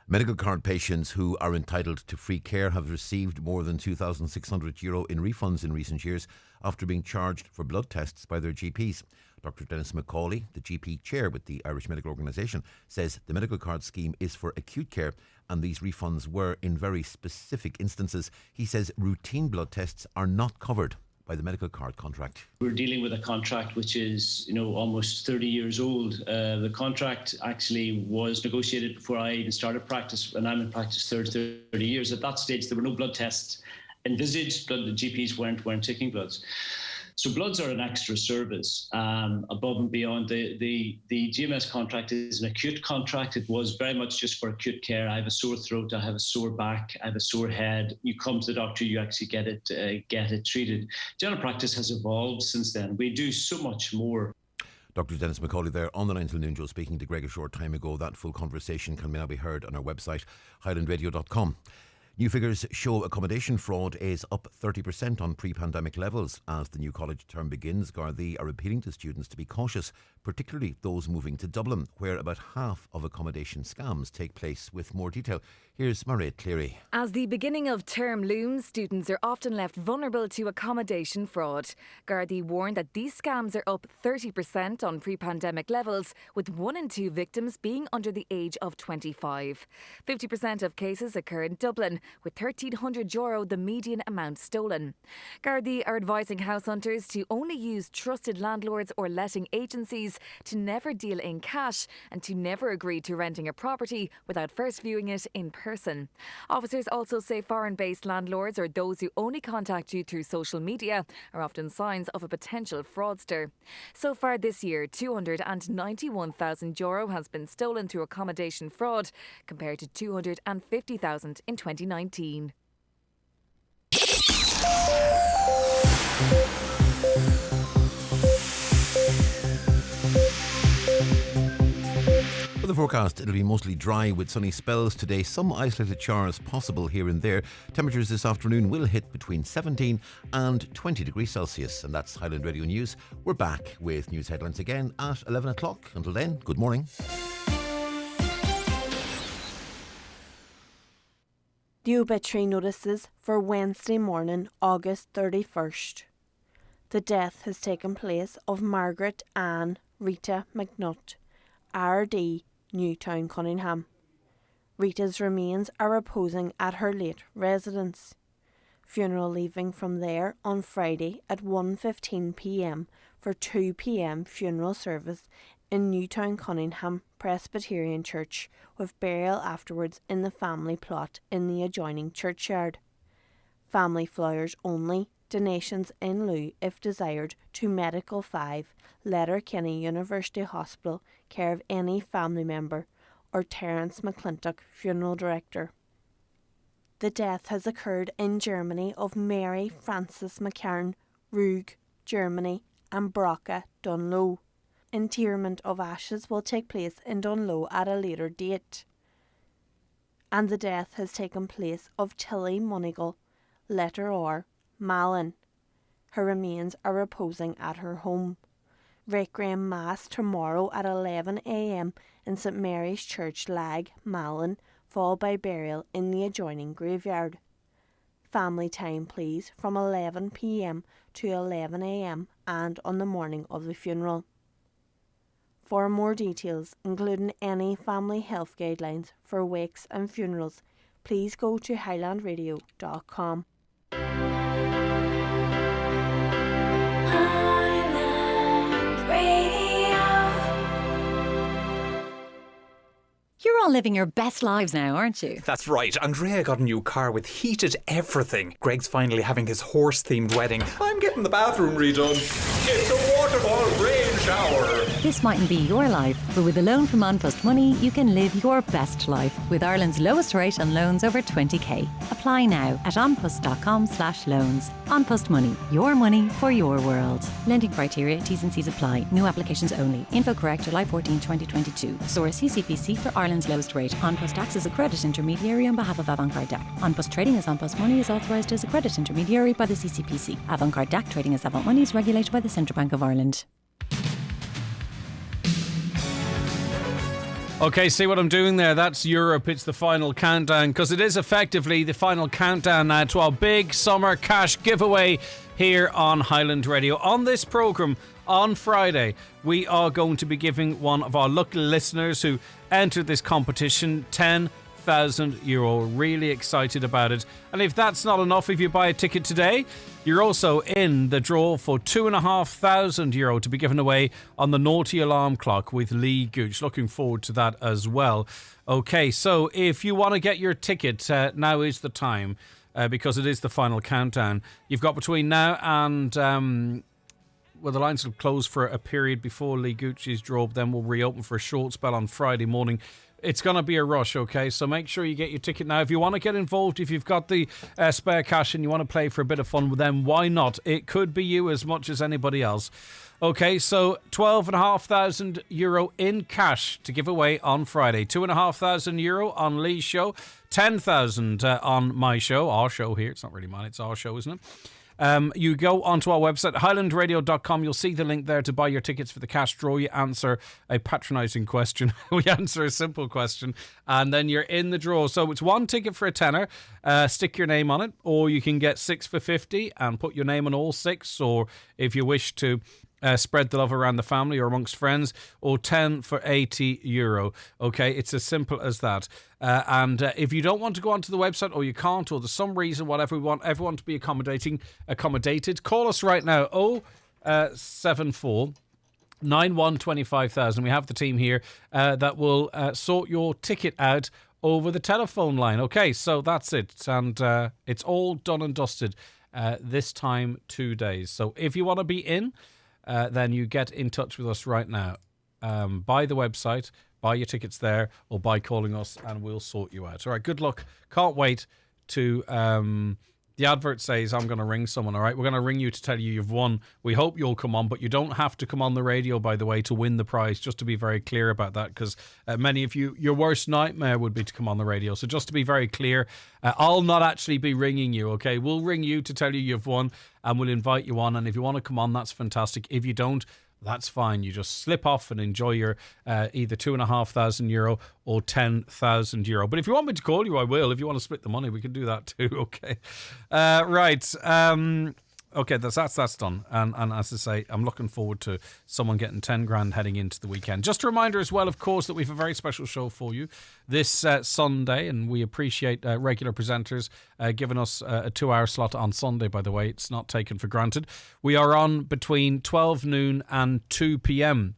Medical card patients who are entitled to free care have received more than €2,600 in refunds in recent years after being charged for blood tests by their GPs. Dr Dennis McCauley, the GP chair with the Irish Medical Organisation, says the medical card scheme is for acute care and these refunds were in very specific instances. He says routine blood tests are not covered by the medical card contract. We're dealing with a contract which is, almost 30 years old. The contract actually was negotiated before I even started practice, and I'm in practice 30 years. At that stage, there were no blood tests envisaged. The GPs weren't taking bloods. So bloods are an extra service above and beyond. The GMS contract is an acute contract. It was very much just for acute care. I have a sore throat, I have a sore back, I have a sore head. You come to the doctor, you actually get it treated. General practice has evolved since then. We do so much more. Dr Dennis McCauley there on the 9 till noon show speaking to Greg a short time ago. That full conversation can now be heard on our website, highlandradio.com. New figures show accommodation fraud is up 30% on pre-pandemic levels. As the new college term begins, Gardaí are appealing to students to be cautious, particularly those moving to Dublin, where about half of accommodation scams take place. With more detail, here's Mairead Cleary. As the beginning of term looms, students are often left vulnerable to accommodation fraud. Gardaí warn that these scams are up 30% on pre-pandemic levels, with 1 in 2 victims being under the age of 25. 50% of cases occur in Dublin, with €1,300 the median amount stolen. Gardaí are advising house hunters to only use trusted landlords or letting agencies, to never deal in cash and to never agree to renting a property without first viewing it in person. Officers also say foreign-based landlords or those who only contact you through social media are often signs of a potential fraudster. So far this year, €291,000 has been stolen through accommodation fraud, compared to €250,000 in 2019. For the forecast, it'll be mostly dry with sunny spells today. Some isolated showers possible here and there. Temperatures this afternoon will hit between 17 and 20 degrees Celsius. And that's Highland Radio News. We're back with news headlines again at 11 o'clock. Until then, good morning. The obituary notices for Wednesday morning, August 31st. The death has taken place of Margaret Ann Rita McNutt, RD, Newtown, Cunningham. Rita's remains are reposing at her late residence. Funeral leaving from there on Friday at 1:15 p.m. for 2 p.m. funeral service in Newtown Cunningham Presbyterian Church, with burial afterwards in the family plot in the adjoining churchyard. Family flowers only, donations in lieu if desired, to Medical 5, Letterkenny University Hospital, care of any family member, or Terence McClintock, Funeral Director. The death has occurred in Germany of Mary Frances McCarn, Rug, Germany, and Braca, Dunlow. Interment of ashes will take place in Dunlow at a later date. And the death has taken place of Tilly Moneagle, letter R, Malin. Her remains are reposing at her home. Requiem Mass tomorrow at 11 a.m. in St Mary's Church, Lag, Malin, followed by burial in the adjoining graveyard. Family time, please, from 11 p.m. to 11 a.m. and on the morning of the funeral. For more details, including any family health guidelines for wakes and funerals, please go to highlandradio.com. You're all living your best lives now, aren't you? That's right. Andrea got a new car with heated everything. Greg's finally having his horse-themed wedding. I'm getting the bathroom redone. It's a waterfall rain shower. This mightn't be your life, but with a loan from An Post Money, you can live your best life with Ireland's lowest rate on loans over 20k. Apply now at onpost.com/loans. An Post Money, your money for your world. Lending criteria, T's and C's apply. New applications only. Info correct July 14, 2022. Source CCPC for Ireland's lowest rate. An Post acts as a credit intermediary on behalf of Avantcard DAC. An Post trading as An Post Money is authorised as a credit intermediary by the CCPC. Avantcard DAC trading as Avant Money is regulated by the Central Bank of Ireland. Okay, see what I'm doing there? That's Europe. It's the final countdown, because it is effectively the final countdown now to our big summer cash giveaway here on Highland Radio. On this programme, on Friday, we are going to be giving one of our lucky listeners who entered this competition €10,000. Really excited about it. And if that's not enough, if you buy a ticket today, you're also in the draw for €2,500 to be given away on the Naughty Alarm Clock with Lee Gooch. Looking forward to that as well. Okay, so if you want to get your ticket, now is the time, because it is the final countdown. You've got between now and well, the lines will close for a period before Lee Gooch's draw, then we'll reopen for a short spell on Friday morning. It's going to be a rush, okay? So make sure you get your ticket now. If you want to get involved, if you've got the spare cash and you want to play for a bit of fun, then why not? It could be you as much as anybody else. Okay, so €12,500 in cash to give away on Friday. €2,500 on Lee's show. 10,000 on my show, our show here. It's not really mine, it's our show, isn't it? You go onto our website, highlandradio.com. You'll see the link there to buy your tickets for the cash draw. You answer a patronising question. We answer a simple question, and then you're in the draw. So it's one ticket for a tenner. Stick your name on it, or you can get 6 for 50 and put your name on all 6, or if you wish to spread the love around the family or amongst friends, or 10 for €80. Okay, it's as simple as that. And if you don't want to go onto the website, or you can't, or there's some reason, whatever, we want everyone to be accommodated, call us right now, 074 9125,000. We have the team here that will sort your ticket out over the telephone line. Okay, so that's it, and it's all done and dusted this time 2 days. So if you want to be in, then you get in touch with us right now. By the website, buy your tickets there, or by calling us, and we'll sort you out. All right, good luck. Can't wait to... the advert says I'm going to ring someone, all right? We're going to ring you to tell you you've won. We hope you'll come on, but you don't have to come on the radio, by the way, to win the prize, just to be very clear about that, because many of you, your worst nightmare would be to come on the radio. So just to be very clear, I'll not actually be ringing you, okay? We'll ring you to tell you you've won, and we'll invite you on, and if you want to come on, that's fantastic. If you don't, that's fine. You just slip off and enjoy your either €2,500 or €10,000. But if you want me to call you, I will. If you want to split the money, we can do that too. Okay. Right. Okay, that's done. And as I say, I'm looking forward to someone getting 10 grand heading into the weekend. Just a reminder as well, of course, that we have a very special show for you this Sunday, and we appreciate regular presenters giving us a 2-hour slot on Sunday, by the way. It's not taken for granted. We are on between 12 noon and 2 p.m.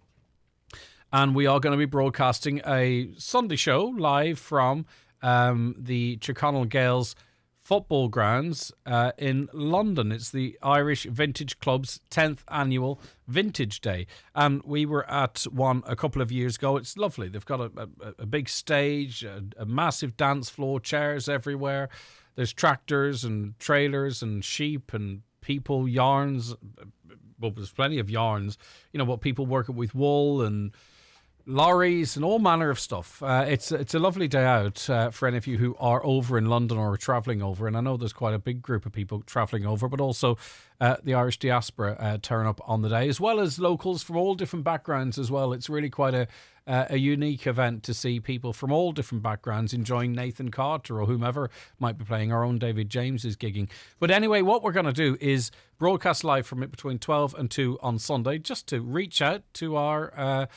And we are going to be broadcasting a Sunday show live from the Tyrconnell Gales football grounds in London. It's the Irish Vintage Club's 10th annual Vintage Day, and we were at one a couple of years ago. It's lovely. They've got a big stage, a massive dance floor, chairs everywhere. There's tractors and trailers and sheep and people, yarns. Well, there's plenty of yarns, but people working with wool and lorries and all manner of stuff. It's a lovely day out for any of you who are over in London or are travelling over. And I know there's quite a big group of people travelling over, but also the Irish diaspora turn up on the day, as well as locals from all different backgrounds as well. It's really quite a unique event to see people from all different backgrounds enjoying Nathan Carter or whomever might be playing. Our own David James is gigging. But anyway, what we're going to do is broadcast live from it between 12 and 2 on Sunday, just to reach out to our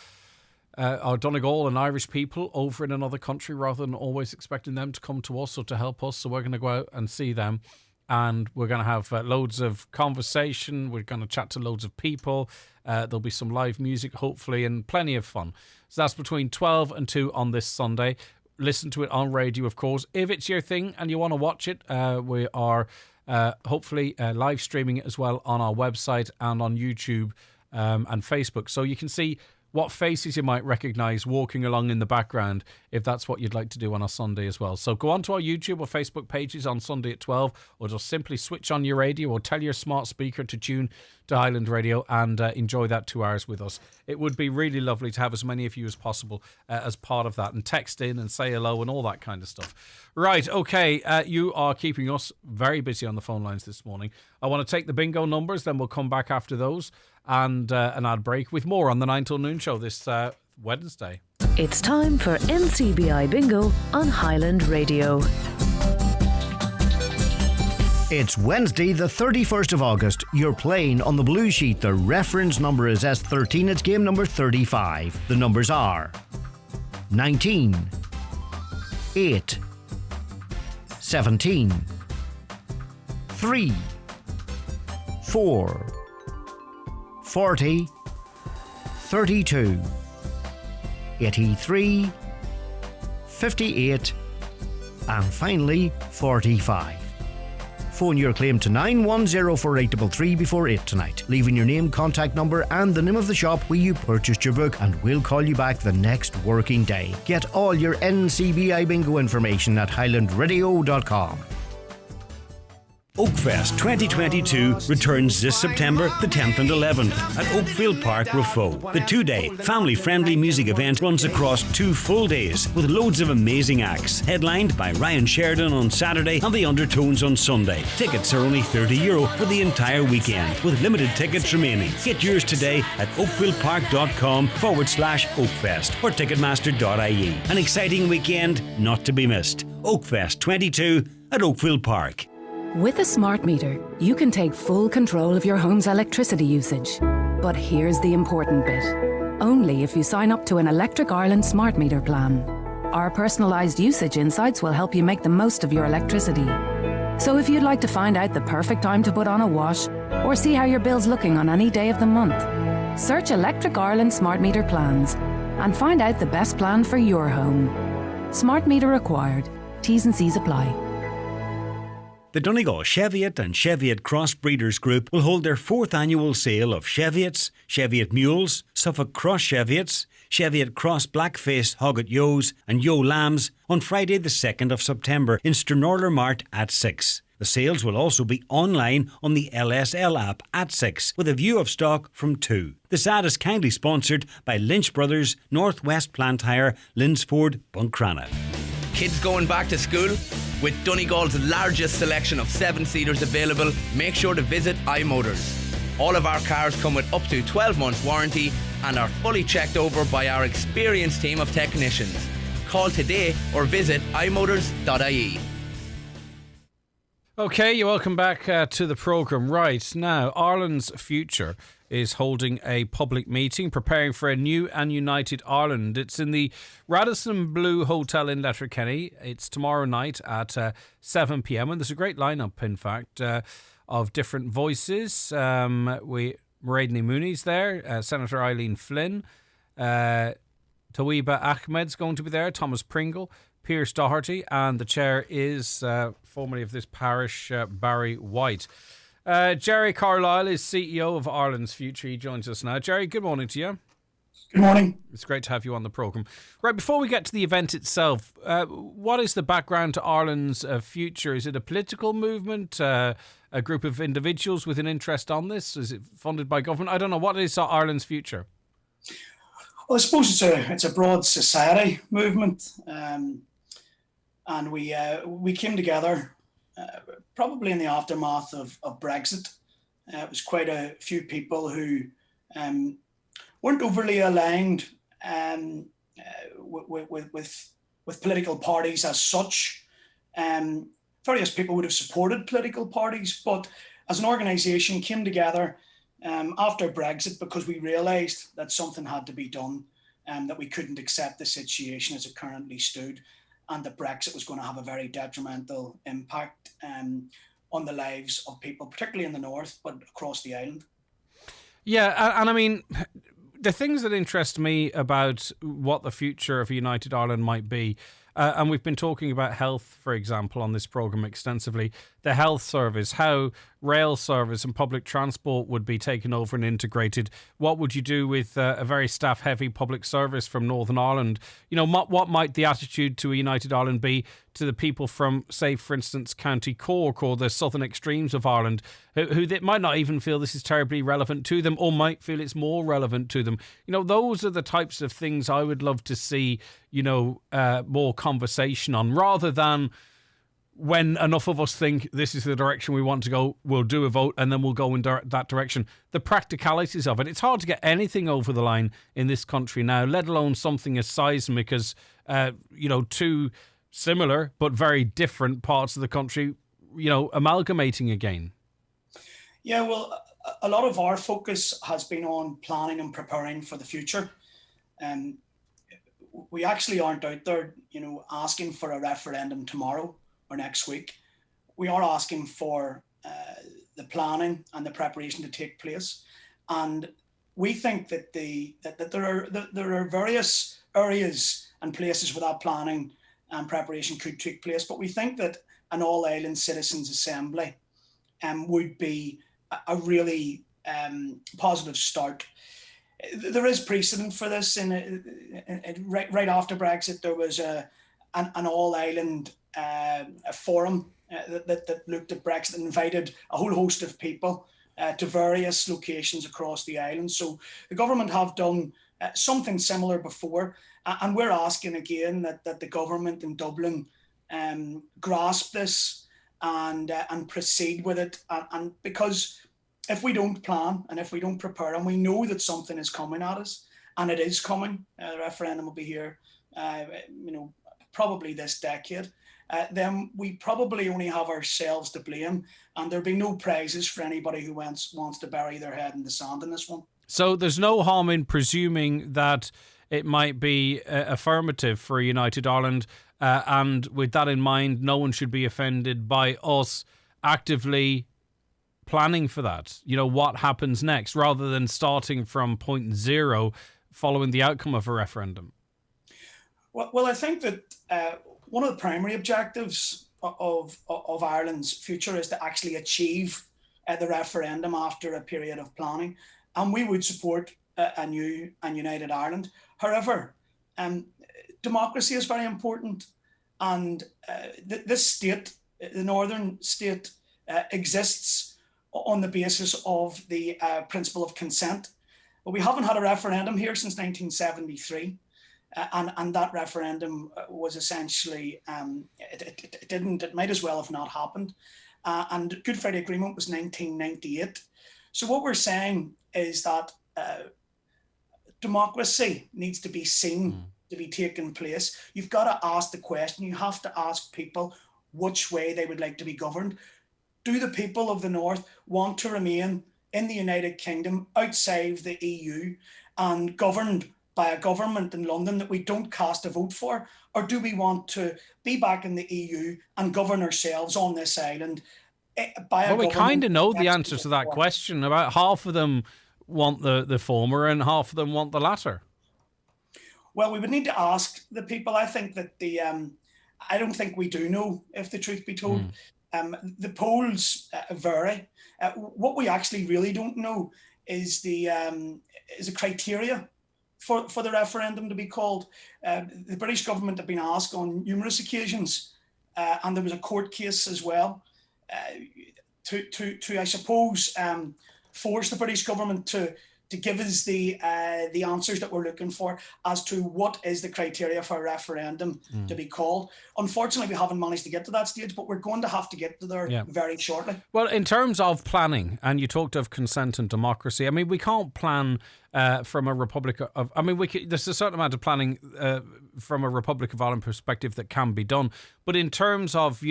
Donegal and Irish people over in another country, rather than always expecting them to come to us or to help us. So we're going to go out and see them, and we're going to have loads of conversation. We're going to chat to loads of people. There'll be some live music, hopefully, and plenty of fun. So that's between 12 and 2 on this Sunday. Listen to it on radio, of course. If it's your thing and you want to watch it, we are hopefully live streaming it as well on our website and on YouTube and Facebook. So you can see what faces you might recognise walking along in the background, if that's what you'd like to do on a Sunday as well. So go on to our YouTube or Facebook pages on Sunday at 12, or just simply switch on your radio or tell your smart speaker to tune to Highland Radio and enjoy that 2 hours with us. It would be really lovely to have as many of you as possible as part of that, and text in and say hello and all that kind of stuff. Right, okay, you are keeping us very busy on the phone lines this morning. I want to take the bingo numbers, then we'll come back after those and an ad break with more on the 9 till noon show this Wednesday. It's time for NCBI Bingo on Highland Radio. It's Wednesday, the 31st of August. You're playing on the blue sheet. The reference number is S13. It's game number 35. The numbers are 19, 8, 17, 3, 4, 40, 32, 83, 58, and finally 45. Phone your claim to 9104833 before 8 tonight, leaving your name, contact number and the name of the shop where you purchased your book, and we'll call you back the next working day. Get all your NCBI bingo information at highlandradio.com. Oakfest 2022 returns this September the 10th and 11th at Oakfield Park, Rafo. The 2-day family-friendly music event runs across 2 full days with loads of amazing acts, headlined by Ryan Sheridan on Saturday and the Undertones on Sunday. Tickets are only €30 for the entire weekend, with limited tickets remaining. Get yours today at oakfieldpark.com/Oakfest or ticketmaster.ie. An exciting weekend not to be missed. Oakfest 22 at Oakfield Park. With a smart meter, you can take full control of your home's electricity usage. But here's the important bit. Only if you sign up to an Electric Ireland smart meter plan. Our personalised usage insights will help you make the most of your electricity. So if you'd like to find out the perfect time to put on a wash, or see how your bill's looking on any day of the month, search Electric Ireland smart meter plans and find out the best plan for your home. Smart meter required. T's and C's apply. The Donegal Cheviot and Cheviot Cross Breeders Group will hold their 4th annual sale of Cheviots, Cheviot Mules, Suffolk Cross Cheviots, Cheviot Cross Blackface Hogget Yos and Yo Lambs on Friday the 2nd of September in Stranorlar Mart at 6. The sales will also be online on the LSL app at 6, with a view of stock from 2. This ad is kindly sponsored by Lynch Brothers, Northwest Plant Hire, Linsford, Buncrana. Kids going back to school? With Donegal's largest selection of 7-seaters available, make sure to visit iMotors. All of our cars come with up to 12 months warranty and are fully checked over by our experienced team of technicians. Call today or visit imotors.ie. Okay, you're welcome back to the programme. Right, now, Ireland's Future is holding a public meeting preparing for a new and united Ireland. It's in the Radisson Blu Hotel in Letterkenny. It's tomorrow night at 7 p.m. and there's a great lineup, in fact, of different voices. Mairead Ní Mooney's there, Senator Eileen Flynn, Tawiba Ahmed's going to be there, Thomas Pringle, Pierce Doherty, and the chair is formerly of this parish, Barry White. Jerry Carlisle is CEO of Ireland's Future. He joins us now. Jerry, good morning to you. Good morning. It's great to have you on the programme. Right, before we get to the event itself, what is the background to Ireland's Future? Is it a political movement, a group of individuals with an interest on this? Is it funded by government? I don't know. What is Ireland's Future? Well, I suppose it's a broad society movement, and we came together probably in the aftermath of Brexit. It was quite a few people who weren't overly aligned with political parties as such. Various people would have supported political parties, but as an organisation came together after Brexit because we realised that something had to be done, that we couldn't accept the situation as it currently stood, and that Brexit was going to have a very detrimental impact on the lives of people, particularly in the north, but across the island. Yeah, and I mean, the things that interest me about what the future of a united Ireland might be, and we've been talking about health, for example, on this programme extensively, the health service, how rail service and public transport would be taken over and integrated. What would you do with a very staff-heavy public service from Northern Ireland? You know, what might the attitude to a united Ireland be to the people from, say, for instance, County Cork or the southern extremes of Ireland, who they might not even feel this is terribly relevant to them or might feel it's more relevant to them? You know, those are the types of things I would love to see, you know, more conversation on, rather than when enough of us think this is the direction we want to go, we'll do a vote and then we'll go in that direction. The practicalities of it. It's hard to get anything over the line in this country now, let alone something as seismic as, you know, two similar but very different parts of the country, you know, amalgamating again. Yeah, well, a lot of our focus has been on planning and preparing for the future. We actually aren't out there, you know, asking for a referendum tomorrow or next week. We are asking for the planning and the preparation to take place, and we think that there are various areas and places where that planning and preparation could take place. But we think that an all-island citizens' assembly would be a really positive start. There is precedent for this. Right after Brexit, there was an all-island forum that looked at Brexit and invited a whole host of people to various locations across the island. So the government have done something similar before, and we're asking again that the government in Dublin grasp this and proceed with it. And because if we don't plan and if we don't prepare, and we know that something is coming at us, and it is coming, the referendum will be here, you know, probably this decade, then we probably only have ourselves to blame, and there'll be no prizes for anybody who wants to bury their head in the sand in this one. So there's no harm in presuming that it might be affirmative for a united Ireland, and with that in mind, no one should be offended by us actively planning for that. You know, what happens next, rather than starting from point zero following the outcome of a referendum. Well, I think that one of the primary objectives of Ireland's future is to actually achieve the referendum after a period of planning, and we would support a new and united Ireland. However, democracy is very important, and this state, the northern state, exists on the basis of the principle of consent. But we haven't had a referendum here since 1973. And that referendum was essentially, it might as well have not happened. And Good Friday Agreement was 1998. So what we're saying is that democracy needs to be seen to be taking place. You've got to ask the question, you have to ask people which way they would like to be governed. Do the people of the North want to remain in the United Kingdom, outside the EU, and governed by a government in London that we don't cast a vote for? Or do we want to be back in the EU and govern ourselves on this island by a Well, we government kind of know the that's answer to that question. About half of them want the former and half of them want the latter. Well, we would need to ask the people. I think that I don't think we do know, if the truth be told. The polls vary. What we actually really don't know is the criteria for the referendum to be called. The British government have been asked on numerous occasions, and there was a court case as well, to I suppose, force the British government to give us the answers that we're looking for as to what is the criteria for a referendum to be called. Unfortunately, we haven't managed to get to that stage, but we're going to have to get to there very shortly. Well, in terms of planning, and you talked of consent and democracy, I mean, we can't plan from a Republic of... I mean, there's a certain amount of planning from a Republic of Ireland perspective that can be done. But in terms of,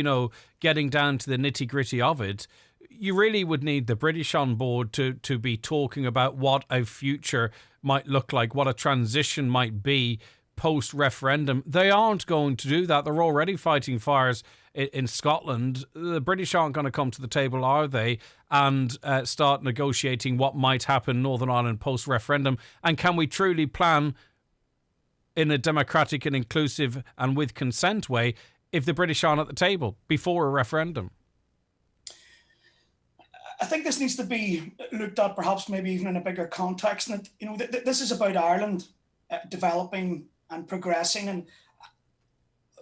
getting down to the nitty-gritty of it, you really would need the British on board to be talking about what a future might look like, what a transition might be post-referendum. They aren't going to do that. They're already fighting fires in Scotland. The British aren't going to come to the table, are they, and start negotiating what might happen in Northern Ireland post-referendum? And can we truly plan in a democratic and inclusive and with consent way if the British aren't at the table before a referendum? I think this needs to be looked at perhaps maybe even in a bigger context. And this is about Ireland developing and progressing. And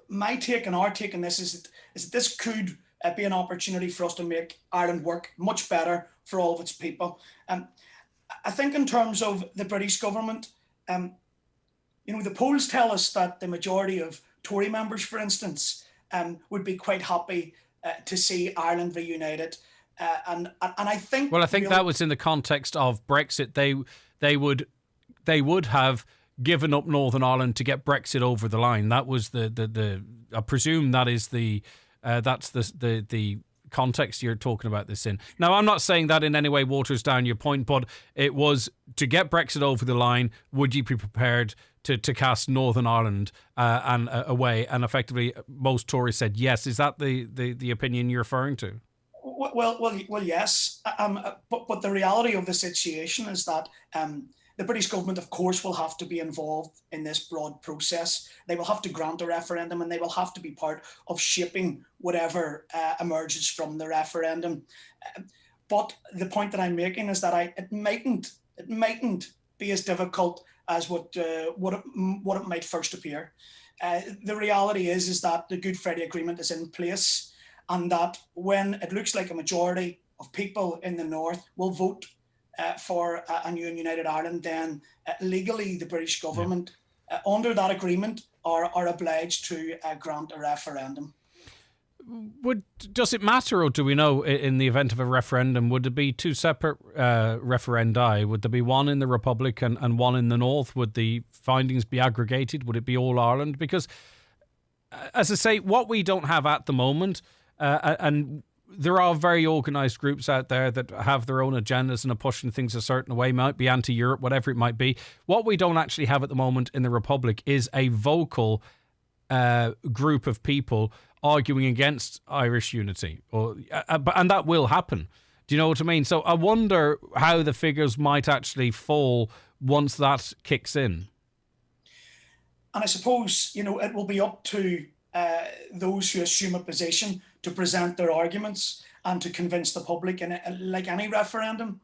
my take and our take on this is that this could be an opportunity for us to make Ireland work much better for all of its people. I think in terms of the British government, the polls tell us that the majority of Tory members, for instance, would be quite happy to see Ireland reunited. And I think... Well, I think that was in the context of Brexit. They would have given up Northern Ireland to get Brexit over the line. That was the I presume that is that's the context you're talking about this in. Now, I'm not saying that in any way waters down your point, but it was to get Brexit over the line. Would you be prepared to cast Northern Ireland and away? And effectively, most Tories said yes. Is that the opinion you're referring to? Well, yes. But the reality of the situation is that the British government, of course, will have to be involved in this broad process. They will have to grant a referendum, and they will have to be part of shaping whatever emerges from the referendum. But the point that I'm making is that it mightn't be as difficult as what it might first appear. The reality is that the Good Friday Agreement is in place, and that when it looks like a majority of people in the North will vote for a new and united Ireland, then legally the British government, under that agreement, are obliged to grant a referendum. Does it matter, or do we know in the event of a referendum, would there be two separate referendi? Would there be one in the Republic and one in the North? Would the findings be aggregated? Would it be all Ireland? Because, as I say, what we don't have at the moment, and there are very organised groups out there that have their own agendas and are pushing things a certain way, might be anti-Europe, whatever it might be. What we don't actually have at the moment in the Republic is a vocal group of people arguing against Irish unity, and that will happen. Do you know what I mean? So I wonder how the figures might actually fall once that kicks in. And I suppose, it will be up to those who assume a position to present their arguments and to convince the public, and like any referendum,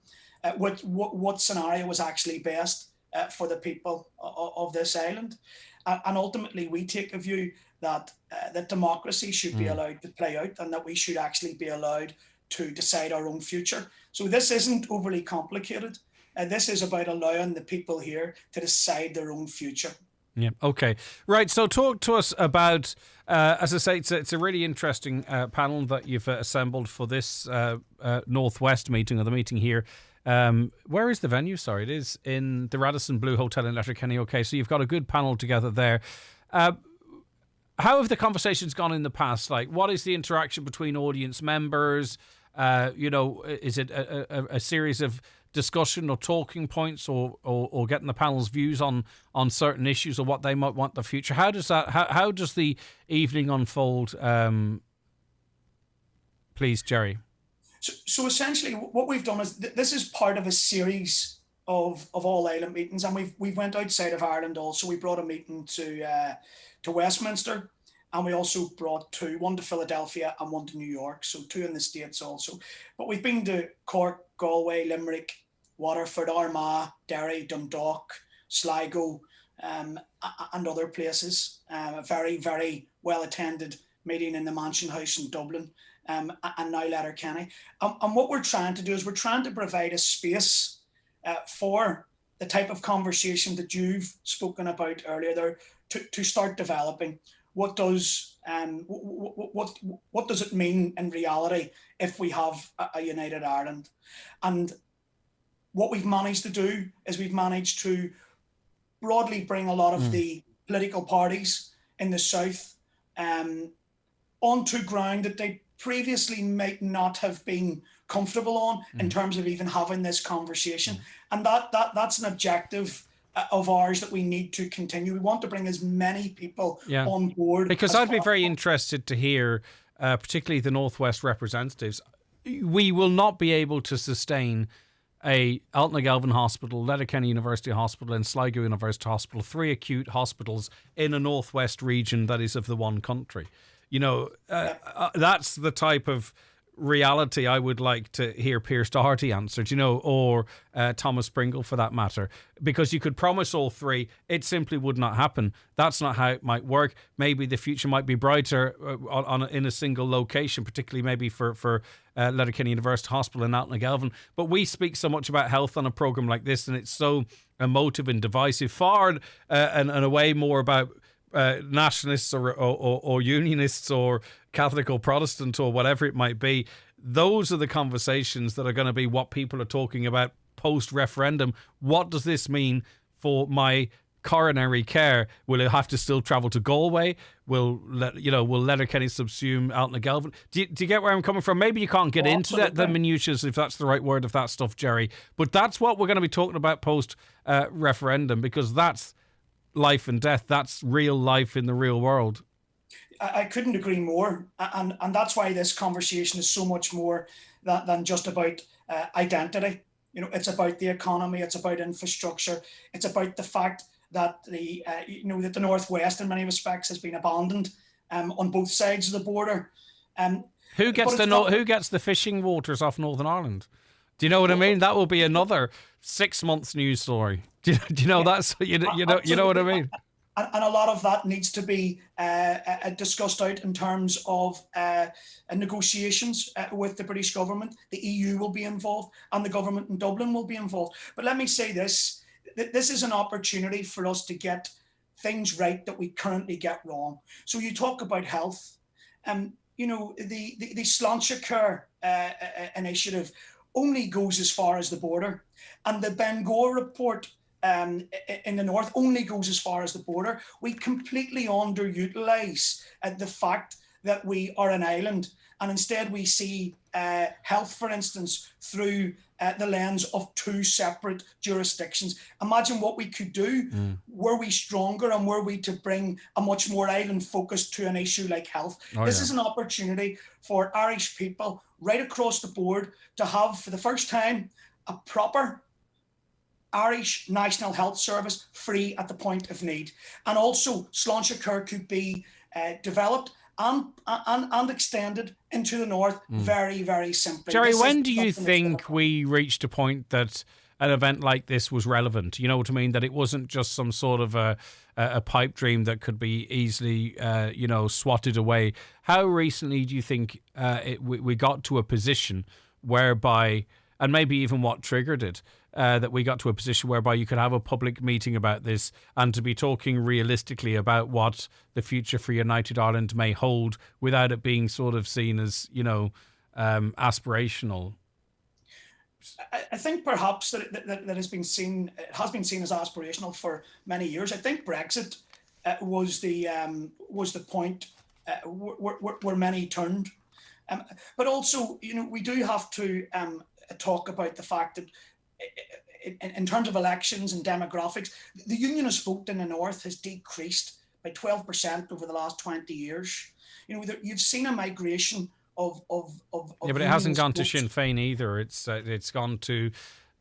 what scenario was actually best for the people of this island. And ultimately, we take a view that democracy should be allowed to play out, and that we should actually be allowed to decide our own future. So this isn't overly complicated. This is about allowing the people here to decide their own future. Yeah. Okay. Right. So talk to us about, as I say, it's a really interesting panel that you've assembled for this Northwest meeting, or the meeting here. Where is the venue? Sorry, it is in the Radisson Blu Hotel in Letterkenny. Okay, so you've got a good panel together there. How have the conversations gone in the past? Like, what is the interaction between audience members? Is it a series of discussion or talking points, or getting the panel's views on certain issues or what they might want in the future? How does the evening unfold? Please, Jerry. So essentially, what we've done is this is part of a series of all Island meetings, and we've went outside of Ireland also. We brought a meeting to Westminster, and we also brought two, one to Philadelphia and one to New York, so two in the States also. But we've been to Cork, Galway, Limerick, Waterford, Armagh, Derry, Dundalk, Sligo, and other places. A very, very well attended meeting in the Mansion House in Dublin, and now Letterkenny. And what we're trying to do is we're trying to provide a space for the type of conversation that you've spoken about earlier there to start developing. What does it mean in reality if we have a united Ireland? And what we've managed to do is we've managed to broadly bring a lot of the political parties in the South onto ground that they previously might not have been comfortable on in terms of even having this conversation. And that's an objective of ours that we need to continue. We want to bring as many people on board. Because I'd be very interested to hear, particularly the Northwest representatives, we will not be able to sustain a Altnagelvin Hospital, Letterkenny University Hospital and Sligo University Hospital, 3 acute hospitals in a Northwest region that is of the one country. That's the type of reality I would like to hear Pierce Doherty answer, or Thomas Pringle for that matter, because you could promise all three, it simply would not happen. That's not how it might work. Maybe the future might be brighter in a single location, particularly maybe for Letterkenny University Hospital in Altnagelvin. But we speak so much about health on a programme like this, and it's so emotive and divisive, far and away more about nationalists or unionists or Catholic or Protestant or whatever it might be. Those are the conversations that are going to be what people are talking about post-referendum. What does this mean for my coronary care? Will it have to still travel to Galway? Will Letterkenny subsume Altnagelvin? Do you get where I'm coming from? Maybe you can't get into the minutiae, if that's the right word, of that stuff, Jerry. But that's what we're going to be talking about post-referendum, because that's life and death. That's real life in the real world. I couldn't agree more. And that's why this conversation is so much more than just about identity. It's about the economy. It's about infrastructure. It's about the fact that that the Northwest in many respects has been abandoned on both sides of the border. Who gets the fishing waters off Northern Ireland? Do you know what I mean? That will be another 6 months news story. Do you know that's you know what I mean? And a lot of that needs to be discussed out in terms of negotiations with the British government. The EU will be involved, and the government in Dublin will be involved. But let me say this: this is an opportunity for us to get things right that we currently get wrong. So you talk about health, the Sláintseachar initiative only goes as far as the border, and the Bangor report in the north only goes as far as the border. We completely underutilise the fact that we are an island, and instead we see health, for instance, through the lens of 2 separate jurisdictions. Imagine what we could do were we stronger and were we to bring a much more island focus to an issue like health. This is an opportunity for Irish people right across the board to have, for the first time, a proper Irish National Health Service free at the point of need. And also, Sláintseachar could be developed and extended into the north very, very simply. Jerry, when do you think we reached a point that an event like this was relevant? You know what I mean? That it wasn't just some sort of a pipe dream that could be easily, swatted away. How recently do you think we got to a position whereby, and maybe even what triggered it, that we got to a position whereby you could have a public meeting about this and to be talking realistically about what the future for United Ireland may hold without it being sort of seen as, aspirational? I think perhaps that has been seen as aspirational for many years. I think Brexit was the point where many turned. But also, we do have to talk about the fact that in terms of elections and demographics, the unionist vote in the North has decreased by 12% over the last 20 years. You've seen a migration of yeah, but it hasn't gone to votes. Sinn Féin either. It's gone to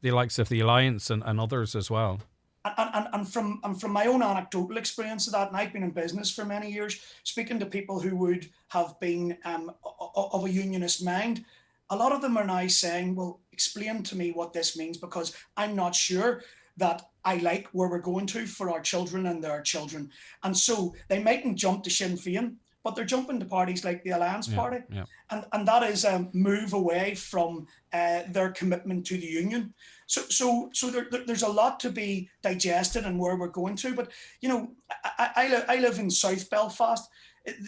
the likes of the Alliance and others as well. And from my own anecdotal experience of that, and I've been in business for many years, speaking to people who would have been of a unionist mind, a lot of them are now saying, well, explain to me what this means, because I'm not sure that I like where we're going to for our children and their children. And so they mightn't jump to Sinn Féin, but they're jumping to parties like the Alliance Party. Yeah. And that is a move away from their commitment to the union. So there's a lot to be digested and where we're going to. But, I live in South Belfast.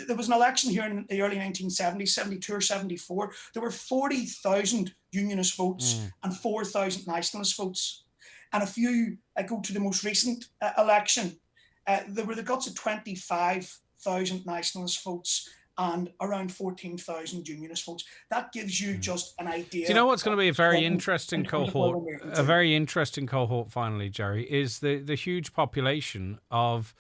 There was an election here in the early 1970s, 72 or 74. There were 40,000 unionist votes and 4,000 nationalist votes. And if you go to the most recent election, there were the guts of 25,000 nationalist votes and around 14,000 unionist votes. That gives you just an idea. Do you know what's going to be a very interesting cohort? A very interesting cohort, finally, Jerry, is the huge population of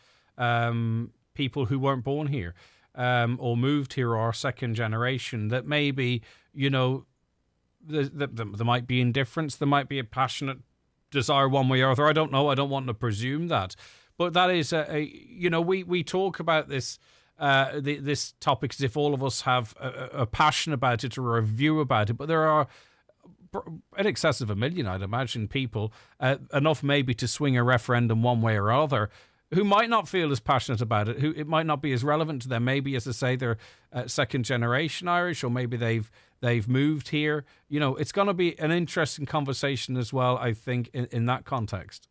people who weren't born here or moved here or are second generation that maybe, there might be indifference, there might be a passionate desire one way or other. I don't know. I don't want to presume that. But that is, we talk about this this topic as if all of us have a passion about it or a view about it. But there are in excess of 1 million, I'd imagine, people, enough maybe to swing a referendum one way or other, who might not feel as passionate about it, who it might not be as relevant to them. Maybe, as I say, they're second generation Irish, or maybe they've moved here. It's going to be an interesting conversation as well, I think, in that context.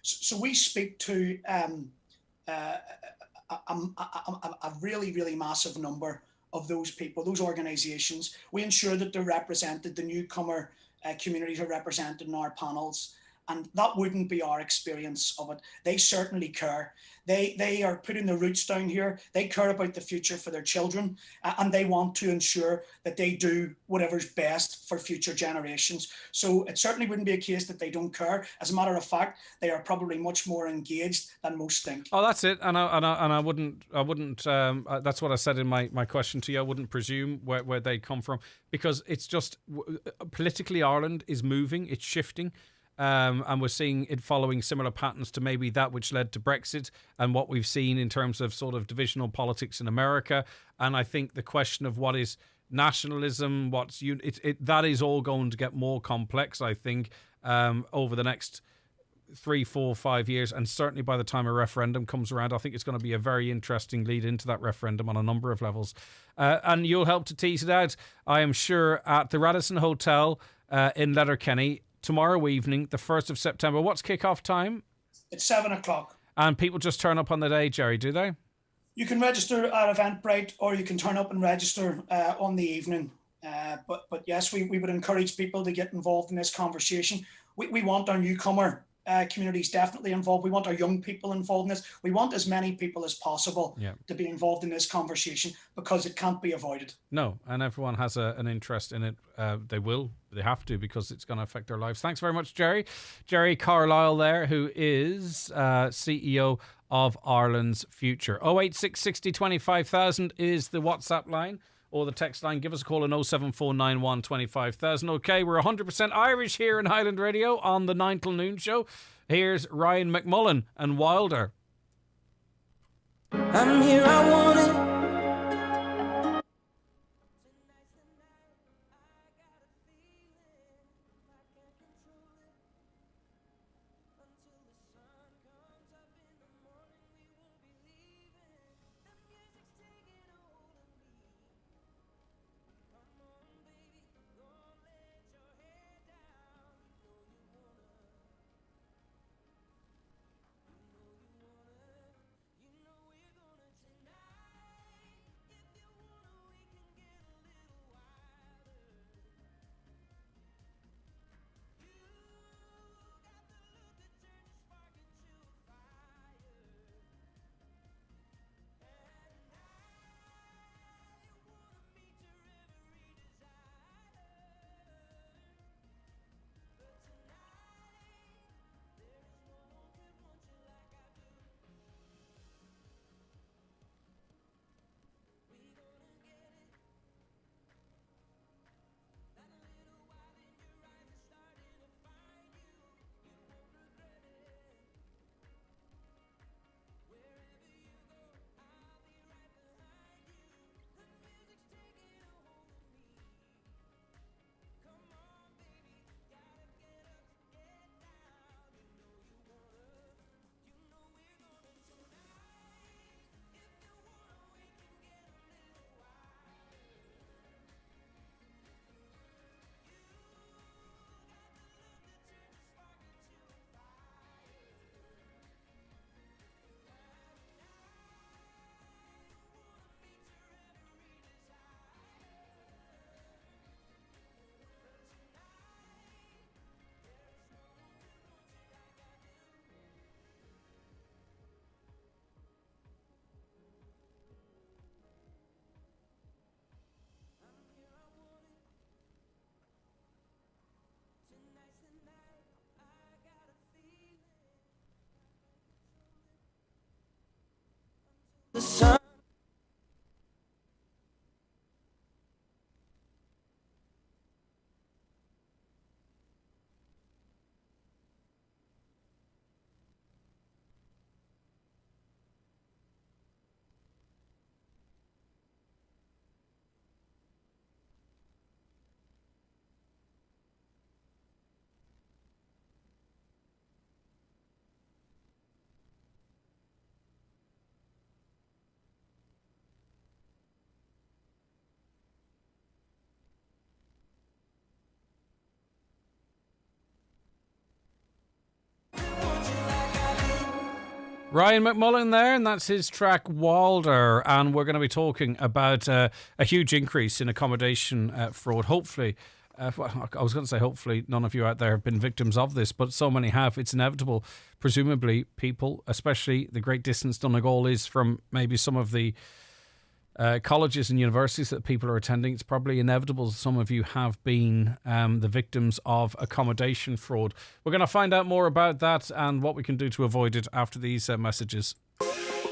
So we speak to a really, really massive number of those people, those organisations. We ensure that they're represented, the newcomer communities are represented in our panels. And that wouldn't be our experience of it. They certainly care. They are putting their roots down here. They care about the future for their children, and they want to ensure that they do whatever's best for future generations. So it certainly wouldn't be a case that they don't care. As a matter of fact, they are probably much more engaged than most think. Oh, that's it. And I wouldn't. That's what I said in my question to you. I wouldn't presume where they come from, because it's just politically Ireland is moving. It's shifting. And we're seeing it following similar patterns to maybe that which led to Brexit and what we've seen in terms of sort of divisional politics in America. And I think the question of what is nationalism, that is all going to get more complex, I think, over the next 3, 4, 5 years. And certainly by the time a referendum comes around, I think it's going to be a very interesting lead into that referendum on a number of levels. And you'll help to tease it out, I am sure, at the Radisson Hotel in Letterkenny tomorrow evening, the 1st of September. What's kick-off time? It's 7 o'clock. And people just turn up on the day, Jerry, do they? You can register at Eventbrite, or you can turn up and register on the evening. But yes, we would encourage people to get involved in this conversation. We want our newcomer communities definitely involved. We want our young people involved in this. We want as many people as possible to be involved in this conversation, because it can't be avoided. No, and everyone has an interest in it. They have to, because it's going to affect their lives. Thanks very much, Jerry. Jerry Carlisle there, who is CEO of Ireland's Future. 086 60 25,000 is the WhatsApp line, or the text line. Give us a call on 07491 25,000. Okay, we're 100% Irish here in Highland Radio on the 9 till noon show. Here's Ryan McMullen and Wilder. I'm here, I want it. Ryan McMullen there, and that's his track Wilder. And we're going to be talking about a huge increase in accommodation fraud. Hopefully, I was going to say hopefully none of you out there have been victims of this, but so many have. It's inevitable. Presumably people, especially the great distance Donegal is from maybe some of the colleges and universities that people are attending, it's probably inevitable some of you have been the victims of accommodation fraud. We're going to find out more about that and what we can do to avoid it after these messages.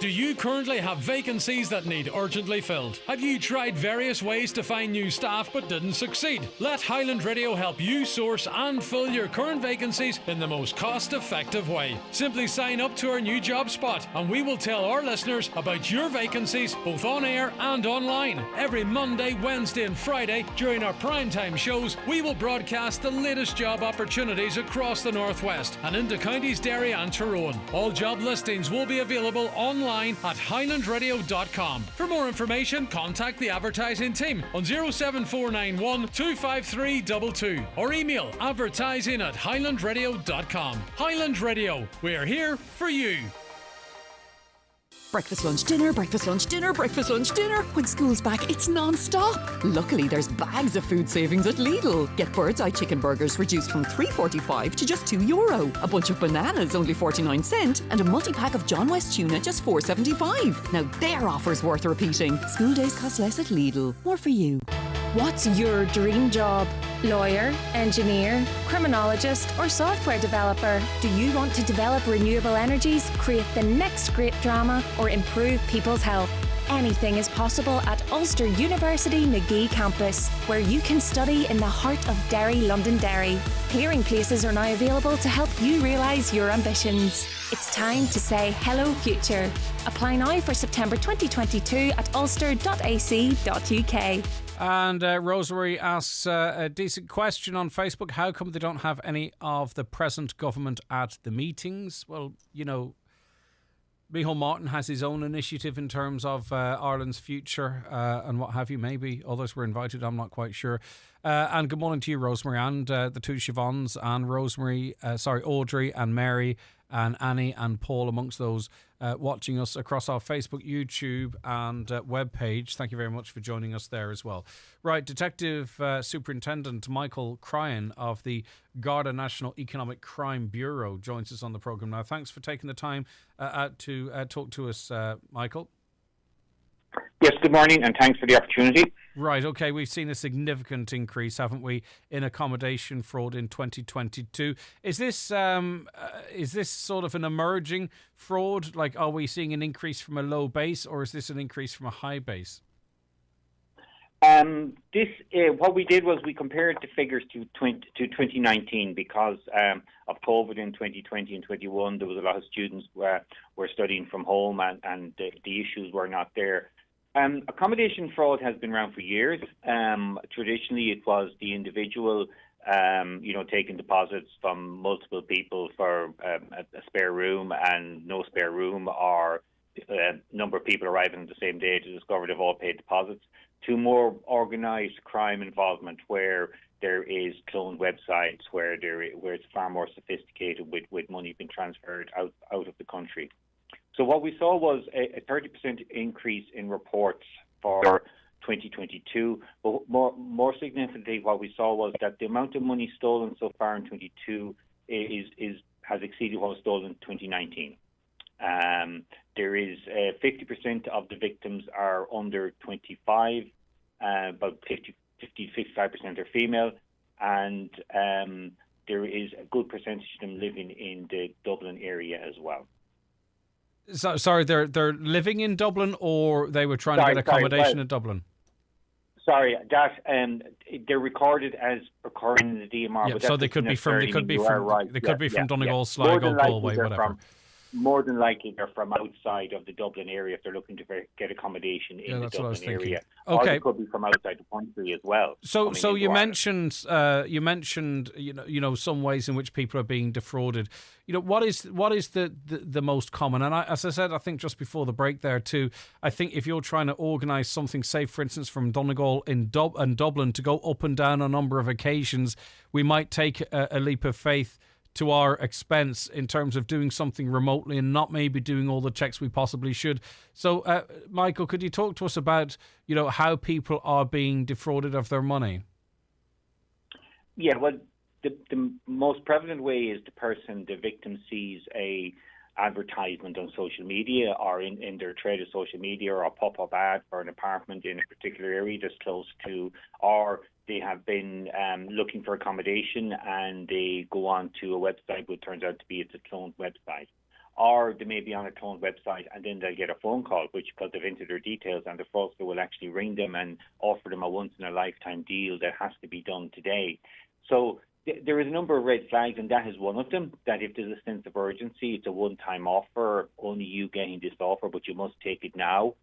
Do you currently have vacancies that need urgently filled? Have you tried various ways to find new staff but didn't succeed? Let Highland Radio help you source and fill your current vacancies in the most cost-effective way. Simply sign up to our new job spot and we will tell our listeners about your vacancies both on air and online. Every Monday, Wednesday and Friday during our primetime shows, we will broadcast the latest job opportunities across the Northwest and into counties Derry and Tyrone. All job listings will be available online at highlandradio.com. For more information, contact the advertising team on 07491 25322 or email advertising@highlandradio.com. Highland Radio, we're here for you. Breakfast, lunch, dinner, breakfast, lunch, dinner, breakfast, lunch, dinner. When school's back, it's non-stop. Luckily, there's bags of food savings at Lidl. Get bird's eye chicken burgers reduced from €3.45 to just €2. A bunch of bananas, only 49¢, and a multi-pack of John West tuna, just $4.75. Now their offer's worth repeating. School days cost less at Lidl. More for you. What's your dream job? Lawyer, engineer, criminologist or software developer? Do you want to develop renewable energies, create the next great drama or improve people's health? Anything is possible at Ulster University Magee campus, where you can study in the heart of Derry, Londonderry. Clearing places are now available to help you realise your ambitions. It's time to say hello future. Apply now for September 2022 at ulster.ac.uk. And Rosemary asks a decent question on Facebook. How come they don't have any of the present government at the meetings? Well, you know, Micheál Martin has his own initiative in terms of Ireland's future and what have you. Maybe others were invited, I'm not quite sure. And good morning to you, Rosemary, and the two Siobhans, and Audrey and Mary and Annie and Paul amongst those watching us across our Facebook, YouTube and webpage. Thank you very much for joining us there as well. Right, Detective Superintendent Michael Cryan of the Garda National Economic Crime Bureau joins us on the programme now. Thanks for taking the time to talk to us, Michael. Yes, good morning, and thanks for the opportunity. Right, okay, we've seen a significant increase, haven't we, in accommodation fraud in 2022. Is this sort of an emerging fraud? Like, are we seeing an increase from a low base, or is this an increase from a high base? What we did was we compared the figures to 2019 because of COVID in 2020 and 21. There was a lot of students were studying from home, and the issues were not there. Accommodation fraud has been around for years. Traditionally, it was the individual, taking deposits from multiple people for a spare room and no spare room, or a number of people arriving on the same day to discover they've all paid deposits, to more organised crime involvement where there is cloned websites, where it's far more sophisticated with money being transferred out of the country. So what we saw was a 30% increase in reports for 2022. But more significantly, what we saw was that the amount of money stolen so far in 2022 has exceeded what was stolen in 2019. There is 50% of the victims are under 25, about 55% are female, and there is a good percentage of them living in the Dublin area as well. So, sorry, they're living in Dublin, or they were trying to get accommodation in Dublin? Sorry, that they're recorded as occurring in the DMR. Yeah, but so they could be from Donegal, Sligo, Galway, whatever. More than likely, they're from outside of the Dublin area if they're looking to get accommodation in the Dublin area. Okay. Or they could be from outside the country as well. So you mentioned some ways in which people are being defrauded. What is the most common? And as I said, I think just before the break there too, I think if you're trying to organise something, say for instance from Donegal and Dublin to go up and down a number of occasions, we might take a leap of faith to our expense in terms of doing something remotely and not maybe doing all the checks we possibly should. So, Michael, could you talk to us about, how people are being defrauded of their money? Yeah, well, the most prevalent way is the victim sees a advertisement on social media or in their trade of social media, or a pop-up ad for an apartment in a particular area that's close to, or they have been looking for accommodation and they go on to a website which turns out to be it's a cloned website. Or they may be on a cloned website and then they'll get a phone call because they've entered their details, and the fraudster will actually ring them and offer them a once-in-a-lifetime deal that has to be done today. So there is a number of red flags, and that is one of them, that if there's a sense of urgency, it's a one-time offer, only you getting this offer, but you must take it now.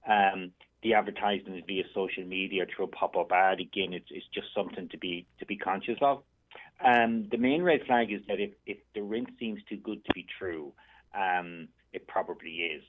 The advertisement is via social media through a pop-up ad. Again, it's just something to be conscious of. The main red flag is that if the rent seems too good to be true, it probably is.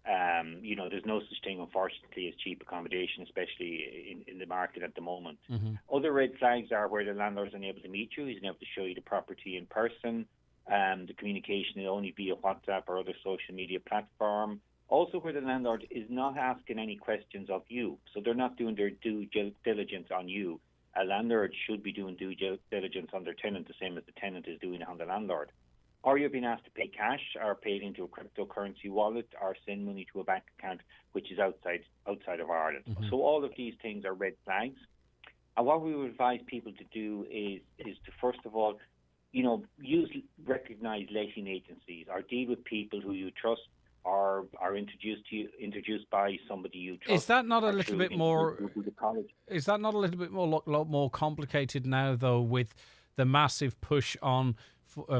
There's no such thing, unfortunately, as cheap accommodation, especially in the market at the moment. Mm-hmm. Other red flags are where the landlord's unable to meet you. He's unable to show you the property in person. The communication is only via WhatsApp or other social media platform. Also, where the landlord is not asking any questions of you. So they're not doing their due diligence on you. A landlord should be doing due diligence on their tenant, the same as the tenant is doing on the landlord. Or you're being asked to pay cash, or pay it into a cryptocurrency wallet, or send money to a bank account which is outside of Ireland. Mm-hmm. So all of these things are red flags. And what we would advise people to do is to, first of all, recognize letting agencies, or deal with people who you trust, or are introduced by somebody you trust. Is that not a little bit more? Is that not a little bit more complicated now, though, with the massive push on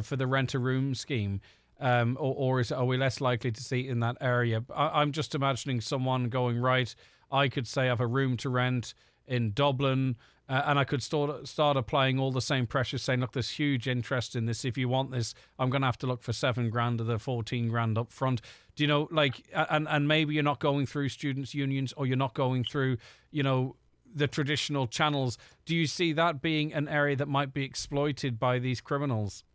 for the rent-a-room scheme, or are we less likely to see it in that area? I'm just imagining someone going, right, I could say I have a room to rent in Dublin, and I could start applying all the same pressures, saying, look, there's huge interest in this. If you want this, I'm going to have to look for $7,000 of the $14,000 up front. Do you know, and maybe you're not going through students' unions, or you're not going through, the traditional channels. Do you see that being an area that might be exploited by these criminals?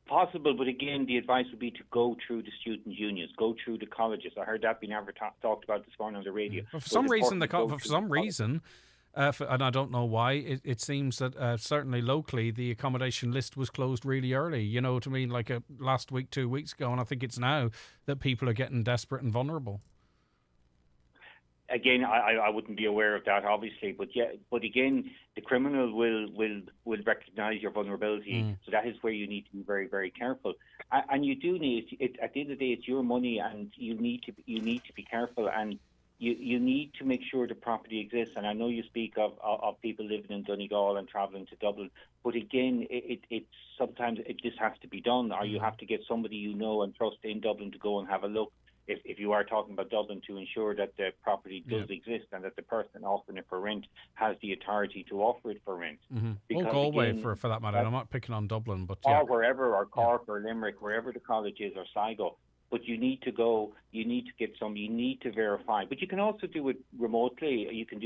Possible, but again, the advice would be to go through the student unions, go through the colleges. I heard that being talked about this morning on the radio. Well, for some reason, and I don't know why, it seems that certainly locally the accommodation list was closed really early. You know what I mean? Like last week, 2 weeks ago, and I think it's now that people are getting desperate and vulnerable. Again, I wouldn't be aware of that, obviously, but again, the criminal will recognise your vulnerability. So that is where you need to be very, very careful. And you do need it. At the end of the day, it's your money, and you need to be careful, and you need to make sure the property exists. And I know you speak of people living in Donegal and travelling to Dublin, but again, it sometimes this has to be done, or you have to get somebody you know and trust in Dublin to go and have a look. If you are talking about Dublin, to ensure that the property does exist and that the person offering it for rent has the authority to offer it for rent. Mm-hmm. Or Galway, for that matter. I'm not picking on Dublin, but yeah. Or wherever, or Cork or Limerick, wherever the college is, or Sligo. But you need to go. You need to get some. You need to verify. But you can also do it remotely. You can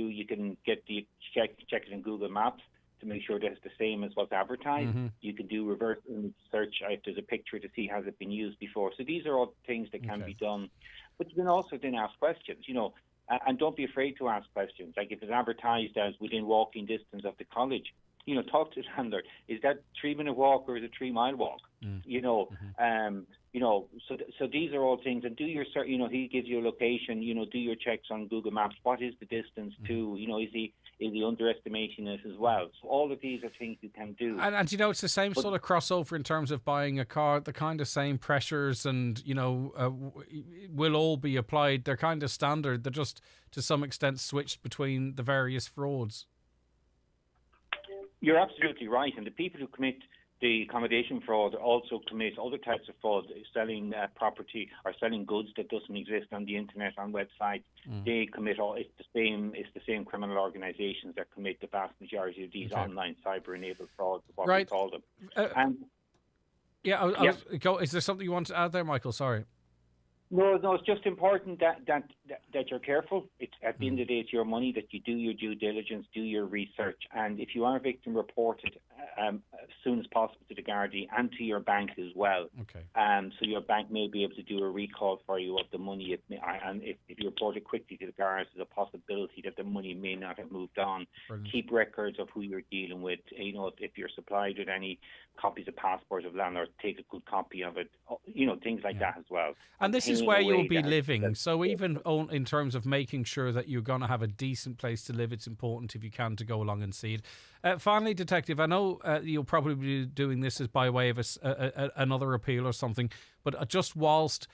get the check it in Google Maps to make sure that it's the same as what's advertised. Mm-hmm. You can do reverse image search if there's a picture to see has it been used before. So these are all things that can be done. But you can also then ask questions, and don't be afraid to ask questions. Like if it's advertised as within walking distance of the college, talk to the landlord. Is that 3-minute walk or is it 3-mile walk? So these are all things, and do your, he gives you a location, do your checks on Google Maps. What is the distance to, is he underestimating it as well? So all of these are things you can do. And it's the same sort of crossover in terms of buying a car. The kind of same pressures and, will all be applied. They're kind of standard. They're just, to some extent, switched between the various frauds. You're absolutely right. And the people who commit the accommodation fraud also commit other types of fraud, selling property or selling goods that doesn't exist on the internet, on websites. They commit it's the same criminal organisations that commit the vast majority of these online cyber-enabled frauds, what we call them. Is there something you want to add there, Michael? Sorry. No, it's just important that you're careful. It's at the end of the day, it's your money, that you do your due diligence, do your research, and if you are a victim, report it as soon as possible to the Gardaí and to your bank as well. Okay. So your bank may be able to do a recall for you of the money, and if you report it quickly to the Gardaí, there's a possibility that the money may not have moved on. Brilliant. Keep records of who you're dealing with. If you're supplied with any copies of passports of landlords, take a good copy of it. Things like that as well. And this is where you'll be living. So even in terms of making sure that you're going to have a decent place to live, it's important, if you can, to go along and see it. Finally, Detective, I know you'll probably be doing this as by way of another appeal or something, but just whilst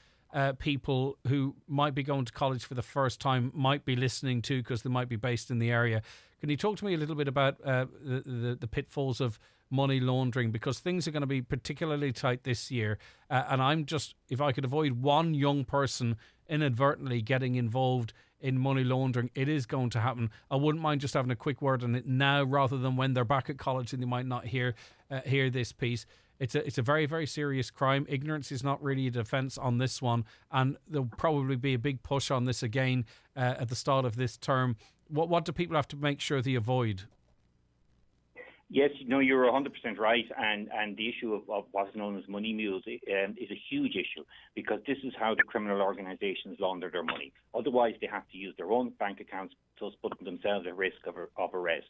people who might be going to college for the first time might be listening to, because they might be based in the area, can you talk to me a little bit about the pitfalls of money laundering, because things are going to be particularly tight this year, and I'm just, if I could avoid one young person inadvertently getting involved in money laundering, it is going to happen. I wouldn't mind just having a quick word on it now, rather than when they're back at college and they might not hear this piece. It's a very, very serious crime. Ignorance is not really a defence on this one, and there'll probably be a big push on this again at the start of this term. What do people have to make sure they avoid? Yes, you're 100% right, and the issue of what's known as money mules is a huge issue, because this is how the criminal organisations launder their money. Otherwise, they have to use their own bank accounts, thus putting themselves at risk of arrest.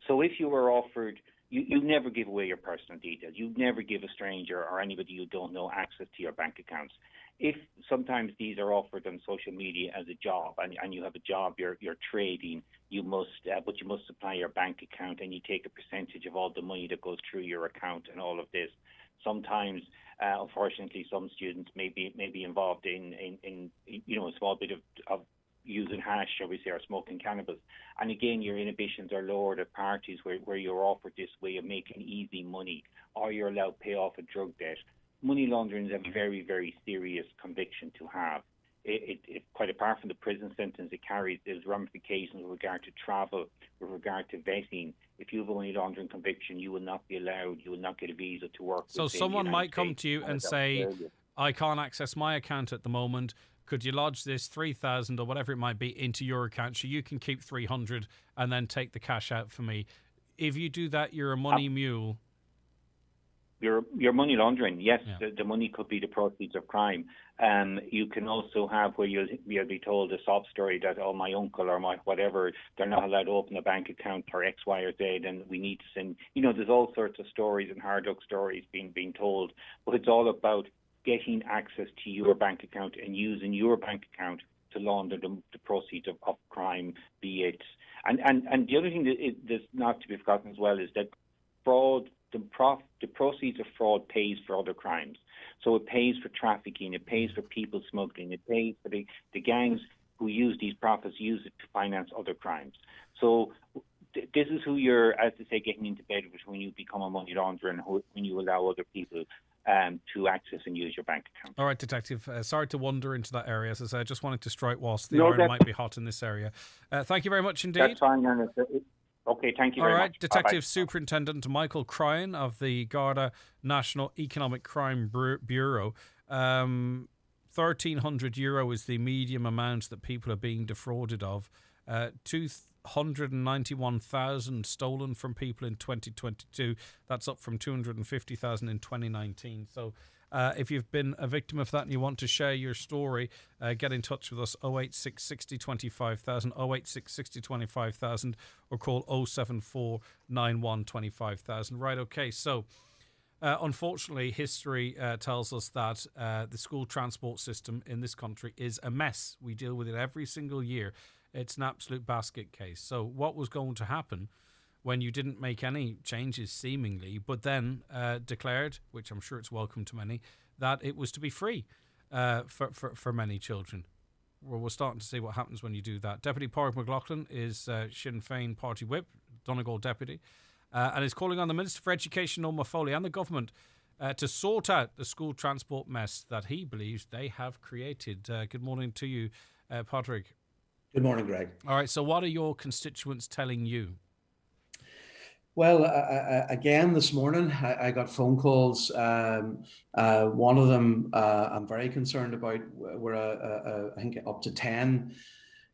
So if you were offered, you never give away your personal details. You never give a stranger or anybody you don't know access to your bank accounts. If sometimes these are offered on social media as a job, and you have a job, you're trading, but you must supply your bank account, and you take a percentage of all the money that goes through your account and all of this. Sometimes, unfortunately, some students may be involved in a small bit of using hash, shall we say, or smoking cannabis. And again, your inhibitions are lowered at parties where you're offered this way of making easy money, or you're allowed to pay off a drug debt. Money laundering is a very, very serious conviction to have. It quite apart from the prison sentence it carries, there's ramifications with regard to travel, with regard to vetting. If you have a money laundering conviction, you will not be allowed, you will not get a visa to work. So someone might come to you and say, I can't access my account at the moment. Could you lodge this 3,000 or whatever it might be into your account so you can keep 300 and then take the cash out for me? If you do that, you're a money mule. You're money laundering, yes. Yeah. The money could be the proceeds of crime. You can also have where you'll be told a sob story that, my uncle or my whatever, they're not allowed to open a bank account for X, Y, or Z, and we need to send. There's all sorts of stories and hard luck stories being told, but it's all about getting access to your bank account and using your bank account to launder the proceeds of crime, be it. And the other thing that's not to be forgotten as well is that fraud. The proceeds of fraud pays for other crimes. So it pays for trafficking, it pays for people smuggling, it pays for the gangs who use these profits, use it to finance other crimes. So this is who you're, as they say, getting into bed with when you become a money launderer and when you allow other people to access and use your bank account. All right, Detective, sorry to wander into that area. As I said, I just wanted to strike whilst the iron might be hot in this area. Thank you very much indeed. That's fine, and okay, thank you very much. All right, Detective Bye-bye. Superintendent Michael Cryan of the Garda National Economic Crime Bureau. €1,300 is the medium amount that people are being defrauded of. 291,000 stolen from people in 2022. That's up from 250,000 in 2019. So if you've been a victim of that and you want to share your story, get in touch with us, 086 60 25,000, 086 60 25,000, or call 074 91 25,000. Right, okay, so Unfortunately, history tells us that the school transport system in this country is a mess. We deal with it every single year. It's an absolute basket case. So what was going to happen when you didn't make any changes seemingly, but then declared, which I'm sure it's welcome to many, that it was to be free for many children? Well, we're starting to see what happens when you do that. Deputy Pádraig McLaughlin is Sinn Féin Party Whip, Donegal Deputy, and is calling on the Minister for Education, Noel Foley, and the government to sort out the school transport mess that he believes they have created. Good morning to you, Pádraig. Good morning, Greg. All right, so what are your constituents telling you? Well, again, this morning, I got phone calls. One of them I'm very concerned about, where I think up to 10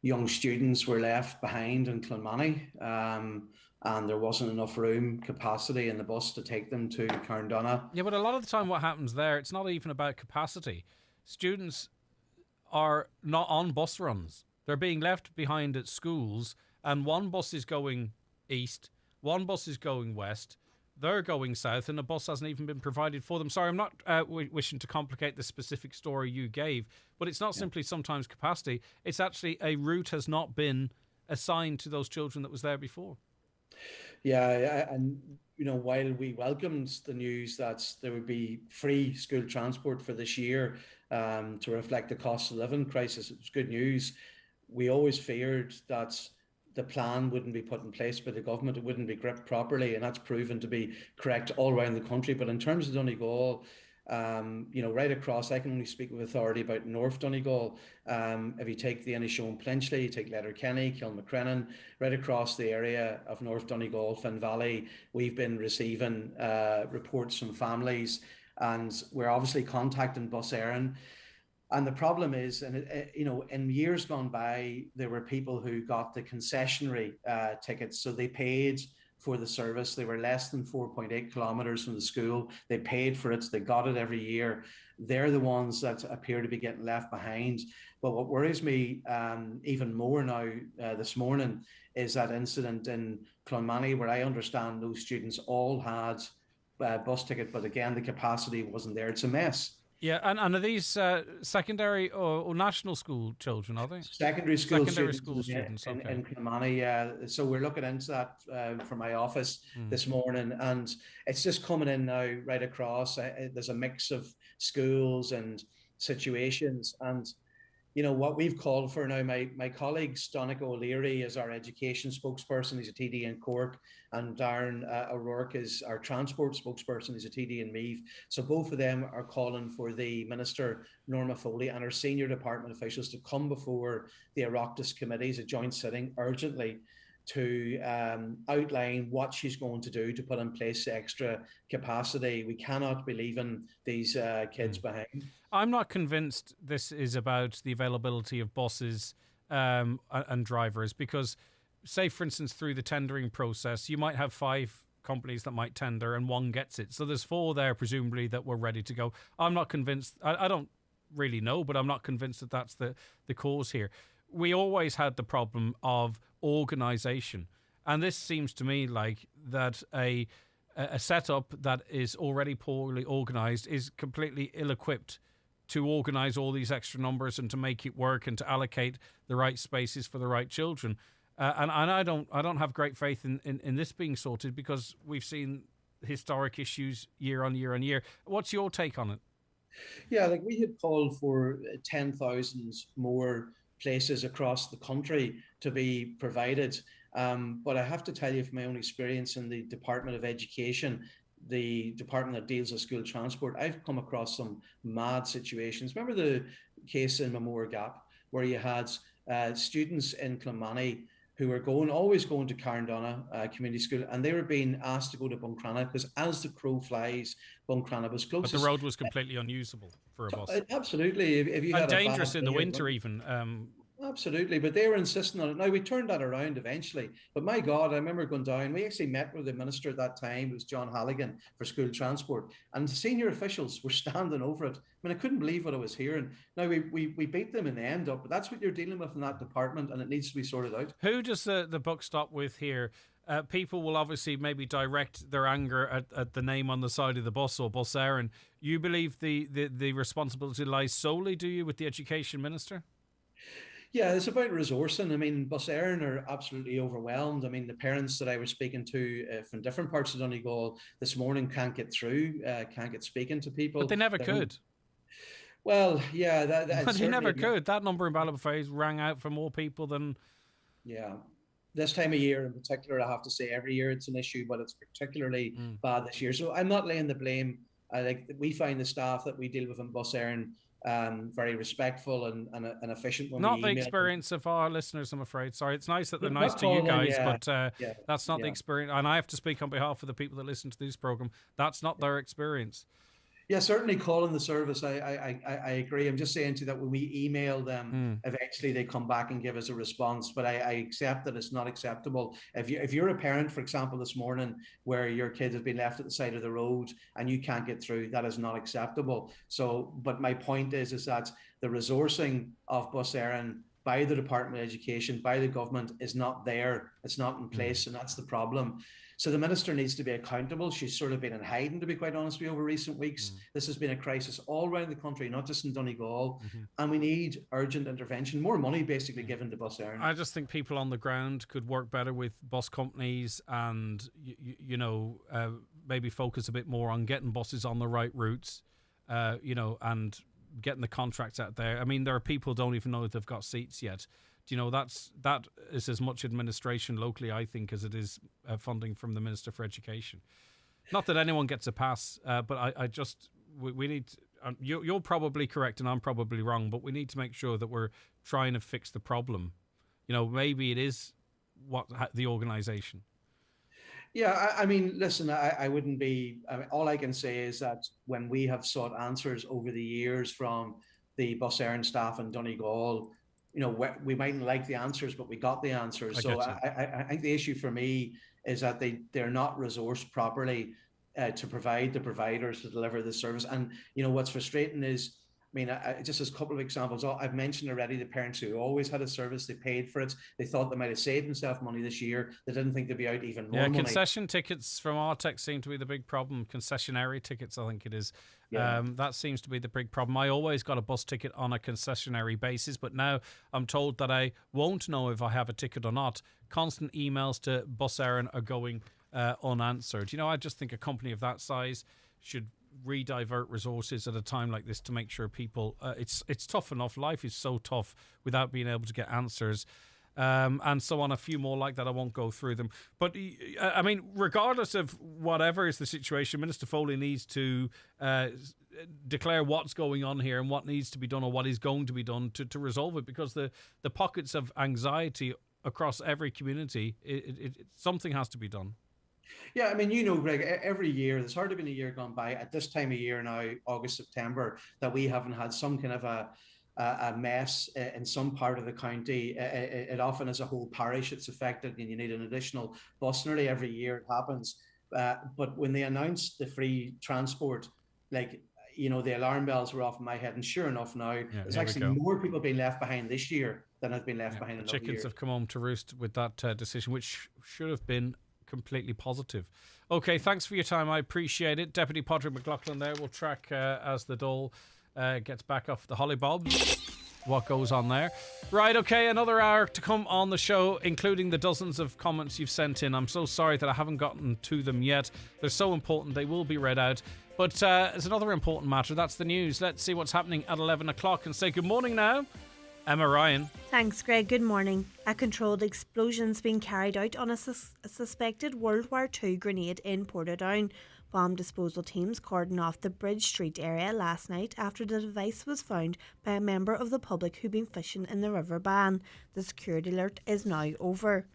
young students were left behind in Clonmany, and there wasn't enough room capacity in the bus to take them to Carndonagh. Yeah, but a lot of the time what happens there, it's not even about capacity. Students are not on bus runs. They're being left behind at schools, and one bus is going east, one bus is going west, they're going south, and a bus hasn't even been provided for them. Sorry, I'm not wishing to complicate the specific story you gave, but it's not simply sometimes capacity. It's actually a route has not been assigned to those children that was there before. Yeah, and while we welcomed the news that there would be free school transport for this year to reflect the cost of living crisis, it was good news. We always feared that the plan wouldn't be put in place by the government, it wouldn't be gripped properly, and that's proven to be correct all around the country. But in terms of Donegal, right across, I can only speak with authority about North Donegal. If you take the Inishowen Peninsula, you take Letterkenny, Kilmacrennan, right across the area of North Donegal, Finn Valley, we've been receiving reports from families, and we're obviously contacting Bus Éireann. And the problem is, in years gone by, there were people who got the concessionary tickets, so they paid for the service. They were less than 4.8 kilometres from the school. They paid for it. They got it every year. They're the ones that appear to be getting left behind. But what worries me even more now this morning is that incident in Clonmany, where I understand those students all had bus ticket, but again, the capacity wasn't there. It's a mess. Yeah, and are these secondary or national school children, are they? Secondary school students okay. in Clonmany, yeah. So we're looking into that from my office this morning, and it's just coming in now right across. There's a mix of schools and situations, and what we've called for now, my colleague Donegal O'Leary is our education spokesperson, he's a TD in Cork, and Darren O'Rourke is our transport spokesperson, he's a TD in Meath. So both of them are calling for the Minister, Norma Foley, and our senior department officials to come before the Oireachtas committees, a joint sitting, urgently to outline what she's going to do to put in place extra capacity. We cannot be leaving these kids behind. I'm not convinced this is about the availability of buses and drivers, because, say, for instance, through the tendering process, you might have 5 companies that might tender and one gets it. So there's 4 there, presumably, that were ready to go. I'm not convinced. I don't really know, but I'm not convinced that that's the cause here. We always had the problem of organisation, and this seems to me like that a setup that is already poorly organised is completely ill-equipped to organise all these extra numbers and to make it work and to allocate the right spaces for the right children. And I don't have great faith in this being sorted, because we've seen historic issues year on year on year. What's your take on it? Yeah, we had called for 10,000 more places across the country to be provided. But I have to tell you, from my own experience in the Department of Education, the department that deals with school transport, I've come across some mad situations. Remember the case in Memorial Gap, where you had students in Clonmany who were always going to Carndonagh Community School, and they were being asked to go to Buncrana, because as the crow flies, Buncrana was closest. But the road was completely unusable for a bus. Absolutely. If you had dangerous in the winter even. Absolutely, but they were insisting on it. Now, we turned that around eventually, but my God, I remember going down. We actually met with the minister at that time, it was John Halligan, for school transport, and the senior officials were standing over it. I mean, I couldn't believe what I was hearing. Now, we beat them in the end up, but that's what you're dealing with in that department, and it needs to be sorted out. Who does the buck stop with here? people will obviously maybe direct their anger at the name on the side of the bus or Bus Éireann. You believe the responsibility lies solely, do you, with the Education Minister? Yeah, it's about resourcing. I mean, Bus Éireann are absolutely overwhelmed. I mean, the parents that I was speaking to from different parts of Donegal this morning can't get through, can't get speaking to people. But they never could. Well, yeah, But they never could. That number in Ballybofey rang out for more people than... Yeah. This time of year in particular, I have to say every year it's an issue, but it's particularly bad this year. So I'm not laying the blame. We find the staff that we deal with in Bus Éireann very respectful and efficient when not we the email experience them. of our listeners, I'm afraid. Sorry, it's nice that they're Not nice to you calling, guys, but that's not the yeah. experience. And I have to speak on behalf of the people that listen to this program. That's not their experience. Yeah, certainly calling the service. I agree. I'm just saying to you that when we email them, eventually they come back and give us a response. But I accept that it's not acceptable. If you're a parent, for example, this morning where your kid has been left at the side of the road and you can't get through, that is not acceptable. So, but my point is that the resourcing of Bus Éireann by the Department of Education, by the government, is not there. It's not in place, and that's the problem. So the minister needs to be accountable. She's sort of been in hiding, to be quite honest with you, over recent weeks. This has been a crisis all around the country, not just in Donegal. And we need urgent intervention, more money basically given to Bus Éireann. I just think people on the ground could work better with bus companies and, maybe focus a bit more on getting buses on the right routes, and getting the contracts out there. I mean, there are people who don't even know if they've got seats yet. That is as much administration locally, I think, as it is funding from the Minister for Education. Not that anyone gets a pass, but we need... You're probably correct and I'm probably wrong, but we need to make sure that we're trying to fix the problem. Maybe it is the organisation. Yeah, I mean, listen, I wouldn't be... all I can say is that when we have sought answers over the years from the Bus Éireann staff in Donegal, we mightn't like the answers, but we got the answers. So I think the issue for me is that they're not resourced properly to provide the providers to deliver the service. And, what's frustrating is, just as a couple of examples, I've mentioned already the parents who always had a service, they paid for it. They thought they might have saved themselves money this year. They didn't think they'd be out even more money. Concession tickets from Artex seem to be the big problem. Concessionary tickets, I think it is. Yeah. That seems to be the big problem. I always got a bus ticket on a concessionary basis, but now I'm told that I won't know if I have a ticket or not. Constant emails to Bus Éireann are going unanswered. I just think a company of that size should redivert resources at a time like this to make sure people it's tough enough. Life is so tough without being able to get answers, and so on. A few more like that. I won't go through them, but regardless of whatever is the situation, Minister Foley needs to declare what's going on here and what needs to be done or what is going to be done to resolve it, because the pockets of anxiety across every community, something has to be done. Yeah, Greg, every year, there's hardly been a year gone by at this time of year now, August, September, that we haven't had some kind of a mess in some part of the county. It often is a whole parish that's affected and you need an additional bus. Nearly every year it happens. But when they announced the free transport, the alarm bells were off in my head. And sure enough now, there's actually more people being left behind this year than have been left behind another year. Chickens have come home to roost with that decision, which should have been completely positive. Okay, thanks for your time. I appreciate it. Deputy Padraig McLaughlin there. We'll track as the Dole gets back off the hollybobs what goes on there. Right, okay, another hour to come on the show, including the dozens of comments you've sent in. I'm so sorry that I haven't gotten to them yet. They're so important, they will be read out. But there's another important matter. That's the news. Let's see what's happening at 11 o'clock and say good morning now. Emma Ryan. Thanks, Greg. Good morning. A controlled explosion's been carried out on a suspected World War II grenade in Portadown. Bomb disposal teams cordoned off the Bridge Street area last night after the device was found by a member of the public who'd been fishing in the River Bann. The security alert is now over.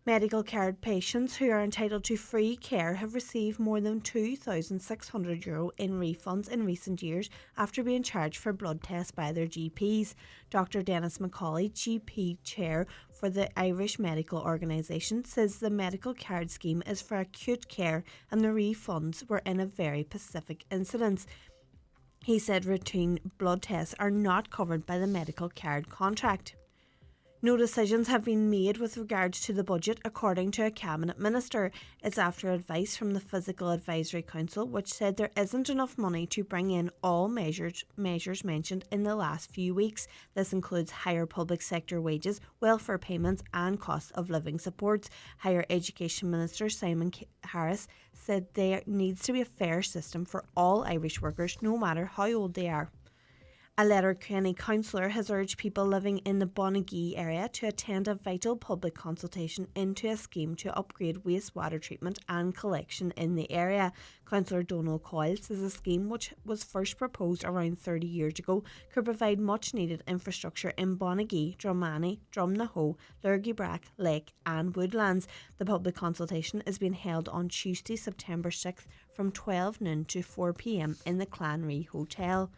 Medical care patients who are entitled to free care have received more than €2,600 in refunds in recent years after being charged for blood tests by their GPs. Dr Dennis McCauley, GP chair for the Irish Medical Organisation, says the medical card scheme is for acute care and the refunds were in a very specific incidence. He said routine blood tests are not covered by the medical card contract. No decisions have been made with regards to the budget, according to a Cabinet Minister. It's after advice from the Physical Advisory Council, which said there isn't enough money to bring in all measures mentioned in the last few weeks. This includes higher public sector wages, welfare payments and cost of living supports. Higher Education Minister Simon Harris said there needs to be a fair system for all Irish workers, no matter how old they are. A Letterkenny councillor has urged people living in the Bonnegee area to attend a vital public consultation into a scheme to upgrade wastewater treatment and collection in the area. Councillor Donald Coyle says a scheme, which was first proposed around 30 years ago, could provide much needed infrastructure in Bonnegee, Drummani, Drumnahoe, Lurgybrack, Lake and Woodlands. The public consultation is being held on Tuesday, September 6th from 12 noon to 4 p.m. in the Clanree Hotel.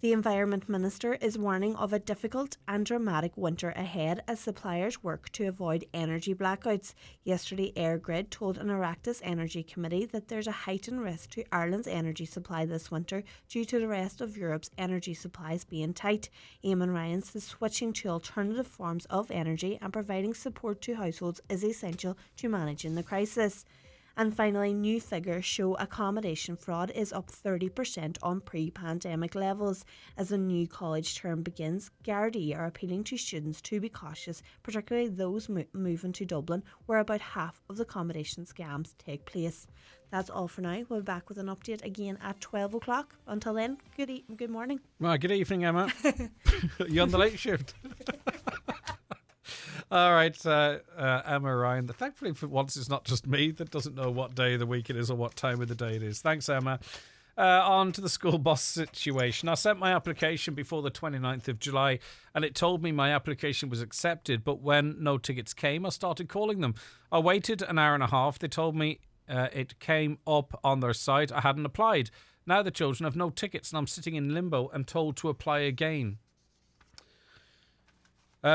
The Environment Minister is warning of a difficult and dramatic winter ahead as suppliers work to avoid energy blackouts. Yesterday, EirGrid told an Oireachtas Energy Committee that there's a heightened risk to Ireland's energy supply this winter due to the rest of Europe's energy supplies being tight. Eamon Ryan says switching to alternative forms of energy and providing support to households is essential to managing the crisis. And finally, new figures show accommodation fraud is up 30% on pre-pandemic levels. As a new college term begins, Gardaí are appealing to students to be cautious, particularly those moving to Dublin, where about half of the accommodation scams take place. That's all for now. We'll be back with an update again at 12 o'clock. Until then, good morning. Well, good evening, Emma. You on the late shift? All right, Emma Ryan. Thankfully, for once, it's not just me that doesn't know what day of the week it is or what time of the day it is. Thanks, Emma. On to the school bus situation. I sent my application before the 29th of July, and it told me my application was accepted. But when no tickets came, I started calling them. I waited an hour and a half. They told me it came up on their site. I hadn't applied. Now the children have no tickets, and I'm sitting in limbo and told to apply again.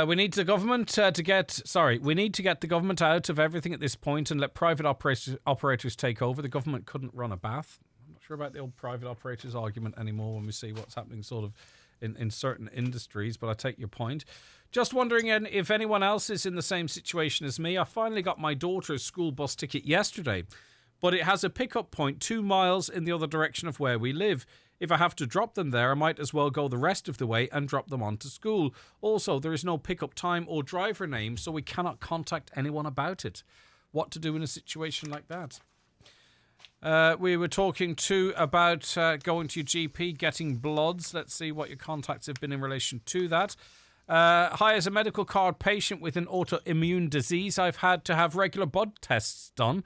We need the government we need to get the government out of everything at this point and let private operators take over. The government couldn't run a bath. I'm not sure about the old private operators argument anymore when we see what's happening sort of in certain industries, but I take your point. Just wondering if anyone else is in the same situation as me. I finally got my daughter's school bus ticket yesterday, but it has a pickup point 2 miles in the other direction of where we live. If I have to drop them there, I might as well go the rest of the way and drop them onto school. Also, there is no pickup time or driver name, so we cannot contact anyone about it. What to do in a situation like that? We were talking too about going to your GP, getting bloods. Let's see what your contacts have been in relation to that. Hi, as a medical card patient with an autoimmune disease, I've had to have regular blood tests done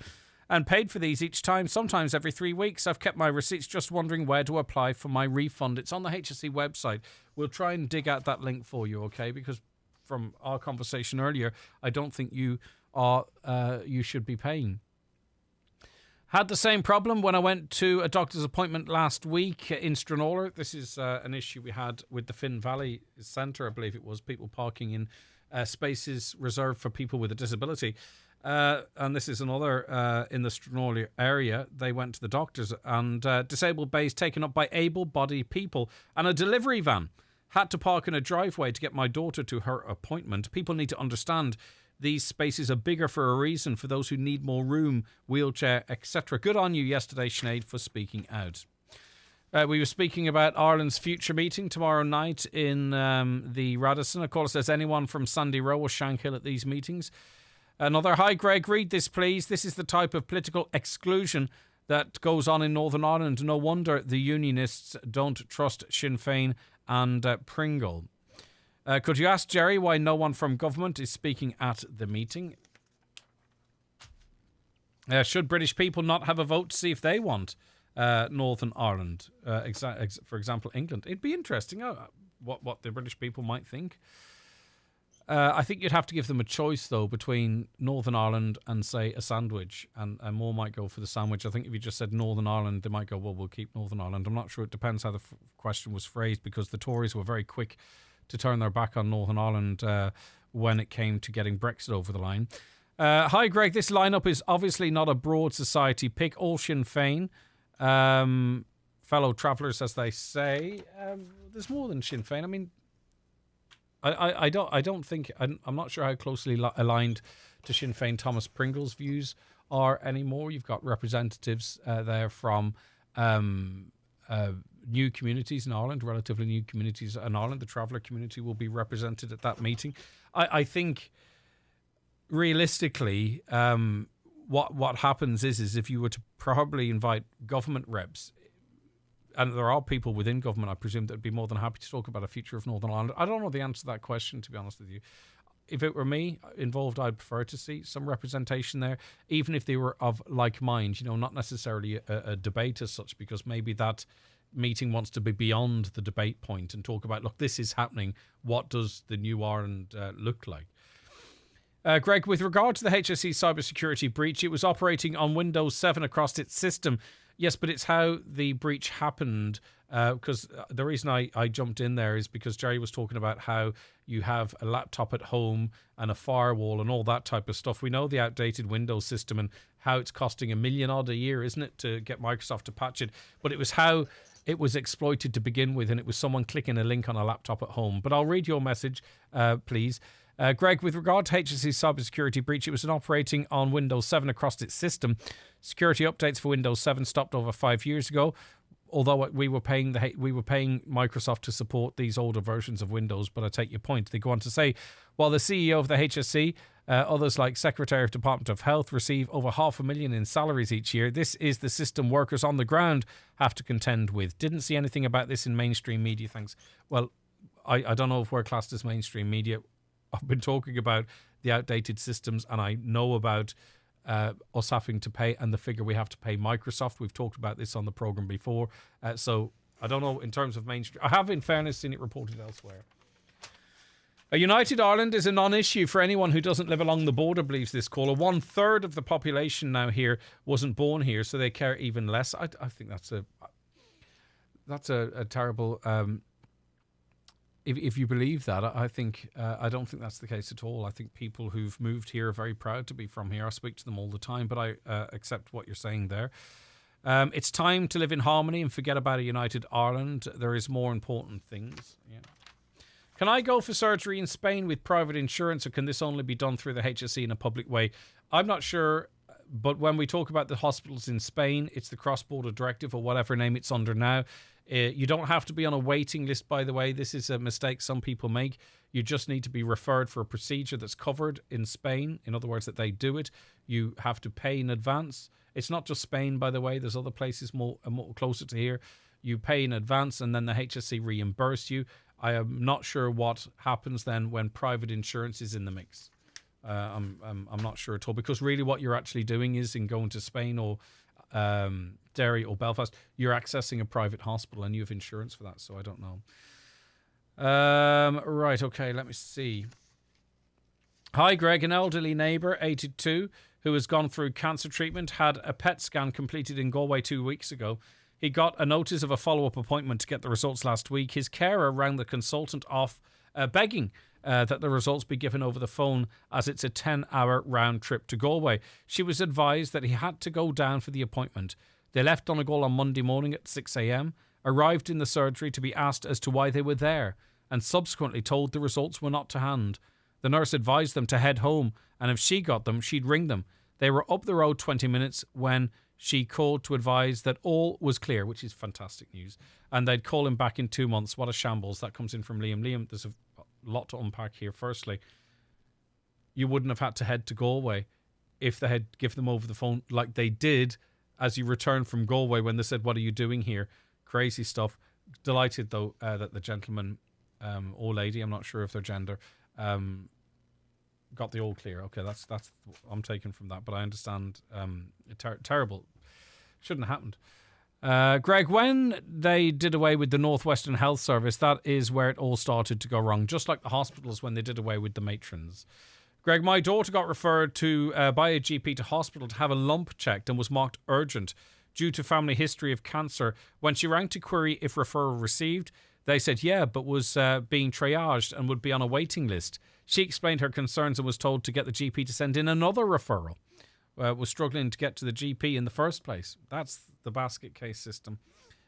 and paid for these each time, sometimes every 3 weeks. I've kept my receipts, just wondering where to apply for my refund. It's on the HSE website. We'll try and dig out that link for you, okay? Because from our conversation earlier, I don't think you should be paying. Had the same problem when I went to a doctor's appointment last week in Stranraer. This is an issue we had with the Finn Valley Centre, I believe it was, people parking in spaces reserved for people with a disability. And this is another in the Stranraer area. They went to the doctors and disabled bays taken up by able-bodied people and a delivery van. Had to park in a driveway to get my daughter to her appointment. People need to understand these spaces are bigger for a reason, for those who need more room, wheelchair, etc. Good on you yesterday, Sinead, for speaking out. We were speaking about Ireland's future meeting tomorrow night in the Radisson. Of course, there's anyone from Sandy Row or Shankill at these meetings. Another, hi Greg, read this please. This is the type of political exclusion that goes on in Northern Ireland. No wonder the Unionists don't trust Sinn Féin and Pringle. Could you ask Jerry why no one from government is speaking at the meeting? Should British people not have a vote to see if they want Northern Ireland, for example, England? It'd be interesting what the British people might think. I think you'd have to give them a choice, though, between Northern Ireland and, say, a sandwich. And more might go for the sandwich. I think if you just said Northern Ireland, they might go, well, we'll keep Northern Ireland. I'm not sure. It depends how the question was phrased, because the Tories were very quick to turn their back on Northern Ireland when it came to getting Brexit over the line. Hi, Greg. This lineup is obviously not a broad society pick. All Sinn Féin. Fellow travellers, as they say. There's more than Sinn Féin. I mean, I don't think I'm not sure how closely aligned to Sinn Féin Thomas Pringle's views are anymore. You've got representatives there from new communities in Ireland, relatively new communities in Ireland. The traveller community will be represented at that meeting. I think realistically, what happens is if you were to probably invite government reps, and there are people within government, I presume, that would be more than happy to talk about a future of Northern Ireland. I don't know the answer to that question, to be honest with you. If it were me involved, I'd prefer to see some representation there, even if they were of like mind, not necessarily a debate as such, because maybe that meeting wants to be beyond the debate point and talk about, look, this is happening. What does the new Ireland look like? Greg, with regard to the HSE cybersecurity breach, it was operating on Windows 7 across its system. Yes, but it's how the breach happened, because the reason I jumped in there is because Jerry was talking about how you have a laptop at home and a firewall and all that type of stuff. We know the outdated Windows system and how it's costing $1 million odd a year, isn't it, to get Microsoft to patch it? But it was how it was exploited to begin with, and it was someone clicking a link on a laptop at home. But I'll read your message, please. Greg, with regard to HSE's cybersecurity breach, it was operating on Windows 7 across its system. Security updates for Windows 7 stopped over 5 years ago, although we were paying Microsoft to support these older versions of Windows. But I take your point. They go on to say, while the CEO of the HSE, others like Secretary of Department of Health, receive over $500,000 in salaries each year, this is the system workers on the ground have to contend with. Didn't see anything about this in mainstream media, thanks. Well, I don't know if we're classed as mainstream media. I've been talking about the outdated systems, and I know about us having to pay and the figure we have to pay Microsoft. We've talked about this on the programme before. So I don't know in terms of mainstream. I have, in fairness, seen it reported elsewhere. A united Ireland is a non-issue for anyone who doesn't live along the border, believes this caller. 1/3 of the population now here wasn't born here, so they care even less. I think that's a terrible... If you believe that, I think I don't think that's the case at all. I think people who've moved here are very proud to be from here. I speak to them all the time, but I accept what you're saying there. It's time to live in harmony and forget about a united Ireland. There is more important things. Yeah. Can I go for surgery in Spain with private insurance, or can this only be done through the HSE in a public way? I'm not sure, but when we talk about the hospitals in Spain, it's the cross-border directive or whatever name it's under now. You don't have to be on a waiting list, by the way. This is a mistake some people make. You just need to be referred for a procedure that's covered in Spain. In other words, that they do it. You have to pay in advance. It's not just Spain, by the way. There's other places more closer to here. You pay in advance and then the HSE reimburse you. I am not sure what happens then when private insurance is in the mix. I'm not sure at all, because really what you're actually doing is, in going to Spain or Derry or Belfast, you're accessing a private hospital and you have insurance for that, so I don't know. Right, okay, let me see. Hi, Greg. An elderly neighbour, 82, who has gone through cancer treatment, had a PET scan completed in Galway 2 weeks ago. He got a notice of a follow-up appointment to get the results last week. His carer rang the consultant off, begging that the results be given over the phone, as it's a 10-hour round trip to Galway. She was advised that he had to go down for the appointment. They left Donegal on Monday morning at 6 a.m, arrived in the surgery to be asked as to why they were there, and subsequently told the results were not to hand. The nurse advised them to head home, and if she got them, she'd ring them. They were up the road 20 minutes when she called to advise that all was clear, which is fantastic news, and they'd call him back in 2 months. What a shambles. That comes in from Liam. Liam, there's a lot to unpack here. Firstly, you wouldn't have had to head to Galway if they had given them over the phone like they did as you returned from Galway, when they said, what are you doing here? Crazy stuff. Delighted, though, that the gentleman or lady, I'm not sure of their gender, got the all clear. Okay, that's I'm taken from that, but I understand. Terrible. Shouldn't have happened. Greg, when they did away with the Northwestern Health Service, that is where it all started to go wrong, just like the hospitals when they did away with the matrons. Greg, my daughter got referred to by a GP to hospital to have a lump checked and was marked urgent due to family history of cancer. When she rang to query if referral received, they said yeah, but was being triaged and would be on a waiting list. She explained her concerns and was told to get the GP to send in another referral. Was struggling to get to the GP in the first place. That's the basket case system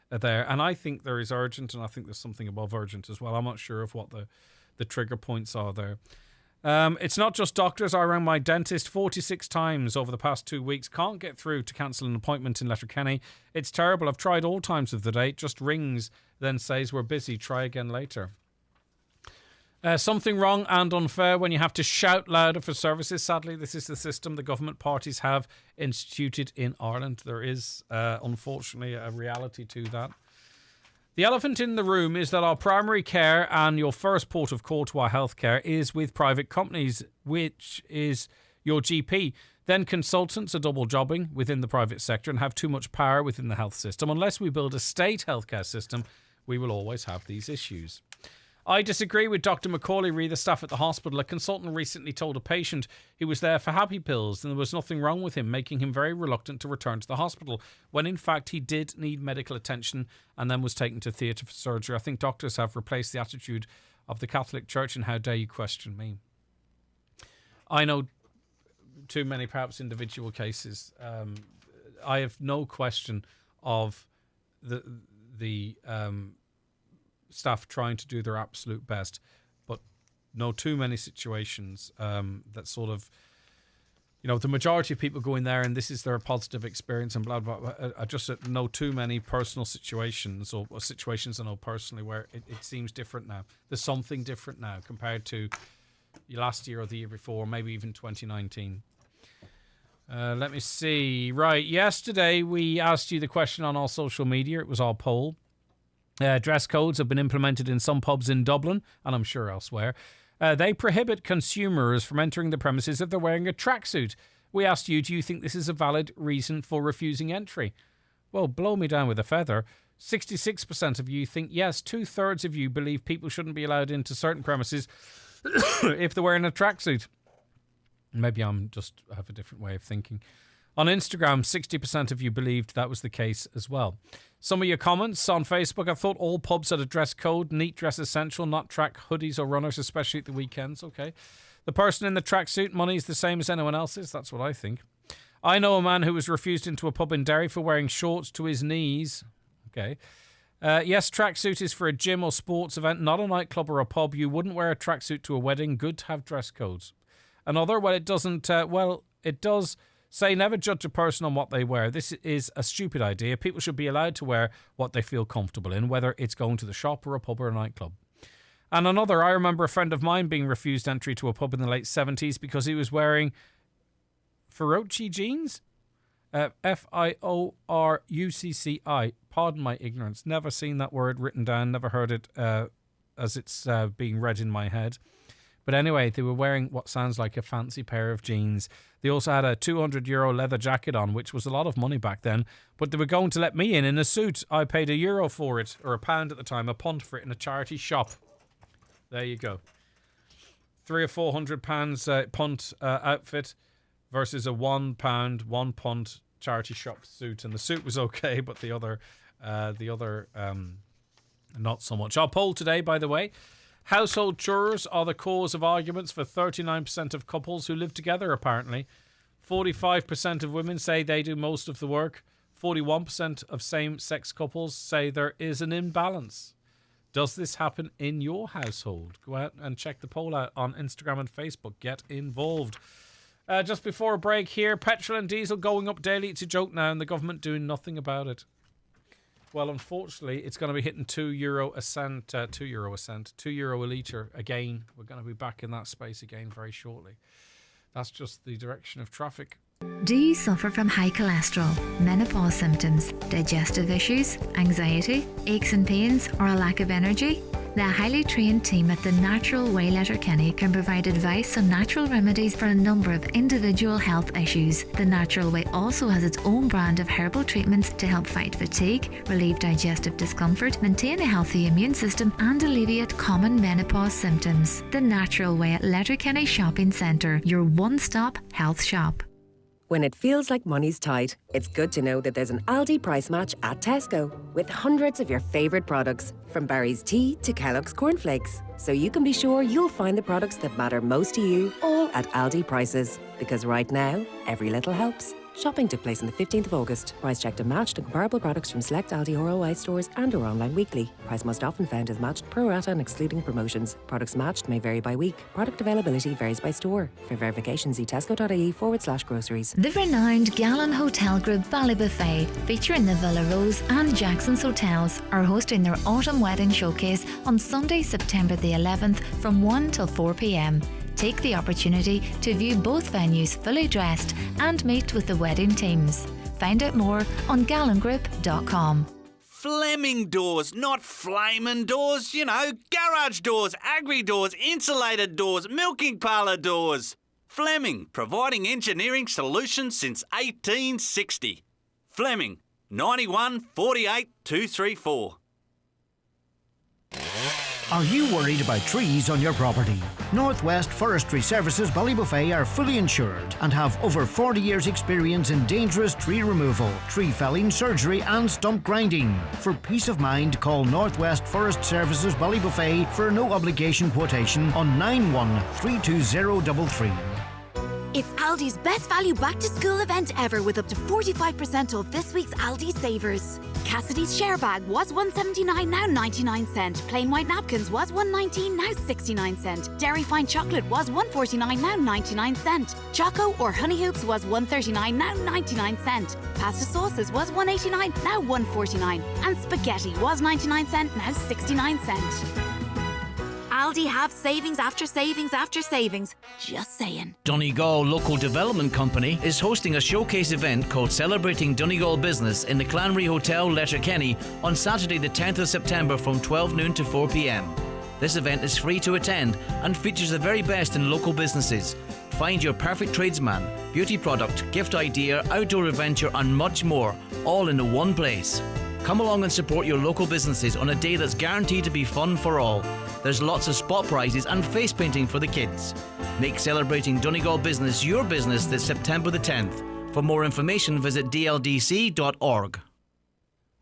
there. And I think there is urgent, and I think there's something above urgent as well. I'm not sure of what the trigger points are there. It's not just doctors. I rang my dentist 46 times over the past 2 weeks. Can't get through to cancel an appointment in Letterkenny. It's terrible. I've tried all times of the day. It just rings, then says we're busy. Try again later. Something wrong and unfair when you have to shout louder for services. Sadly, this is the system the government parties have instituted in Ireland. There is, unfortunately, a reality to that. The elephant in the room is that our primary care and your first port of call to our healthcare is with private companies, which is your GP. Then consultants are double jobbing within the private sector and have too much power within the health system. Unless we build a state healthcare system, we will always have these issues. I disagree with Dr. Macaulay Ree, the staff at the hospital. A consultant recently told a patient he was there for happy pills and there was nothing wrong with him, making him very reluctant to return to the hospital, when in fact he did need medical attention and then was taken to theatre for surgery. I think doctors have replaced the attitude of the Catholic Church, and how dare you question me. I know too many perhaps individual cases. I have no question of the staff trying to do their absolute best, but know too many situations that sort of, the majority of people go in there and this is their positive experience and blah, blah, blah. I just know too many personal situations or situations I know personally where it seems different now. There's something different now compared to last year or the year before, maybe even 2019. Let me see. Right, yesterday we asked you the question on our social media. It was our poll. Dress codes have been implemented in some pubs in Dublin, and I'm sure elsewhere. They prohibit consumers from entering the premises if they're wearing a tracksuit. We asked you, do you think this is a valid reason for refusing entry? Well, blow me down with a feather. 66% of you think yes. 2/3 of you believe people shouldn't be allowed into certain premises if they're wearing a tracksuit. Maybe I'm just have a different way of thinking. On Instagram, 60% of you believed that was the case as well. Some of your comments on Facebook: I thought all pubs had a dress code, neat dress essential, not track hoodies or runners, especially at the weekends. Okay. The person in the tracksuit, money is the same as anyone else's. That's what I think. I know a man who was refused into a pub in Derry for wearing shorts to his knees. Okay. Yes, tracksuit is for a gym or sports event, not a nightclub or a pub. You wouldn't wear a tracksuit to a wedding. Good to have dress codes. Another, well, it doesn't, it does say never judge a person on what they wear. This is a stupid idea. People should be allowed to wear what they feel comfortable in, whether it's going to the shop or a pub or a nightclub. And another, I remember a friend of mine being refused entry to a pub in the late 70s because he was wearing Fiorucci jeans? Fiorucci. Pardon my ignorance. Never seen that word written down, never heard it as it's being read in my head. But anyway, they were wearing what sounds like a fancy pair of jeans. They also had a €200 leather jacket on, which was a lot of money back then. But they were going to let me in a suit. I paid €1 for it, or £1 at the time, a punt for it in a charity shop. There you go. £300 or £400 punt outfit versus a £1, £1 punt charity shop suit. And the suit was okay, but the other not so much. Our poll today, by the way: household chores are the cause of arguments for 39% of couples who live together, apparently. 45% of women say they do most of the work. 41% of same-sex couples say there is an imbalance. Does this happen in your household? Go out and check the poll out on Instagram and Facebook. Get involved. Just before a break here, petrol and diesel going up daily. It's a joke now, and the government doing nothing about it. Well, unfortunately, it's going to be hitting €2 a cent, €2 a litre again. We're going to be back in that space again very shortly. That's just the direction of traffic. Do you suffer from high cholesterol, menopause symptoms, digestive issues, anxiety, aches and pains, or a lack of energy? The highly trained team at The Natural Way Letterkenny can provide advice on natural remedies for a number of individual health issues. The Natural Way also has its own brand of herbal treatments to help fight fatigue, relieve digestive discomfort, maintain a healthy immune system, and alleviate common menopause symptoms. The Natural Way at Letterkenny Shopping Centre, your one-stop health shop. When it feels like money's tight, it's good to know that there's an Aldi price match at Tesco with hundreds of your favourite products, from Barry's tea to Kellogg's cornflakes. So you can be sure you'll find the products that matter most to you, all at Aldi prices. Because right now, every little helps. Shopping took place on the 15th of August. Price checked and matched on comparable products from select Aldi ROI stores and or online weekly. Price most often found is matched pro rata and excluding promotions. Products matched may vary by week. Product availability varies by store. For verification, see tesco.ie/groceries. The renowned Gallon Hotel Group Ballybuffet, featuring the Villa Rose and Jackson's Hotels, are hosting their Autumn Wedding Showcase on Sunday, September the 11th from 1 till 4 p.m. Take the opportunity to view both venues fully dressed and meet with the wedding teams. Find out more on gallongroup.com. Fleming doors, not flaming doors. You know, garage doors, agri doors, insulated doors, milking parlour doors. Fleming, providing engineering solutions since 1860. Fleming, 91 48 234. Are you worried about trees on your property? Northwest Forestry Services Ballybuffet are fully insured and have over 40 years experience in dangerous tree removal, tree felling, surgery and stump grinding. For peace of mind, call Northwest Forest Services Ballybuffet for a no obligation quotation on 913233. It's Aldi's best value back to school event ever with up to 45% off this week's Aldi Savers. Cassidy's share bag was $1.79, now 99 cent. Plain white napkins was $1.19, now 69 cent. Dairy Fine chocolate was $1.49, now 99 cent. Choco or Honey Hoops was $1.39, now 99 cent. Pasta sauces was $1.89, now $1.49. And spaghetti was 99 cent, now 69 cent. Aldi have savings after savings after savings. Just saying. Donegal Local Development Company is hosting a showcase event called Celebrating Donegal Business in the Clanry Hotel, Letterkenny on Saturday the 10th of September from 12 noon to 4 p.m. This event is free to attend and features the very best in local businesses. Find your perfect tradesman, beauty product, gift idea, outdoor adventure and much more, all in the one place. Come along and support your local businesses on a day that's guaranteed to be fun for all. There's lots of spot prizes and face painting for the kids. Make Celebrating Donegal Business your business this September the 10th. For more information, visit dldc.org.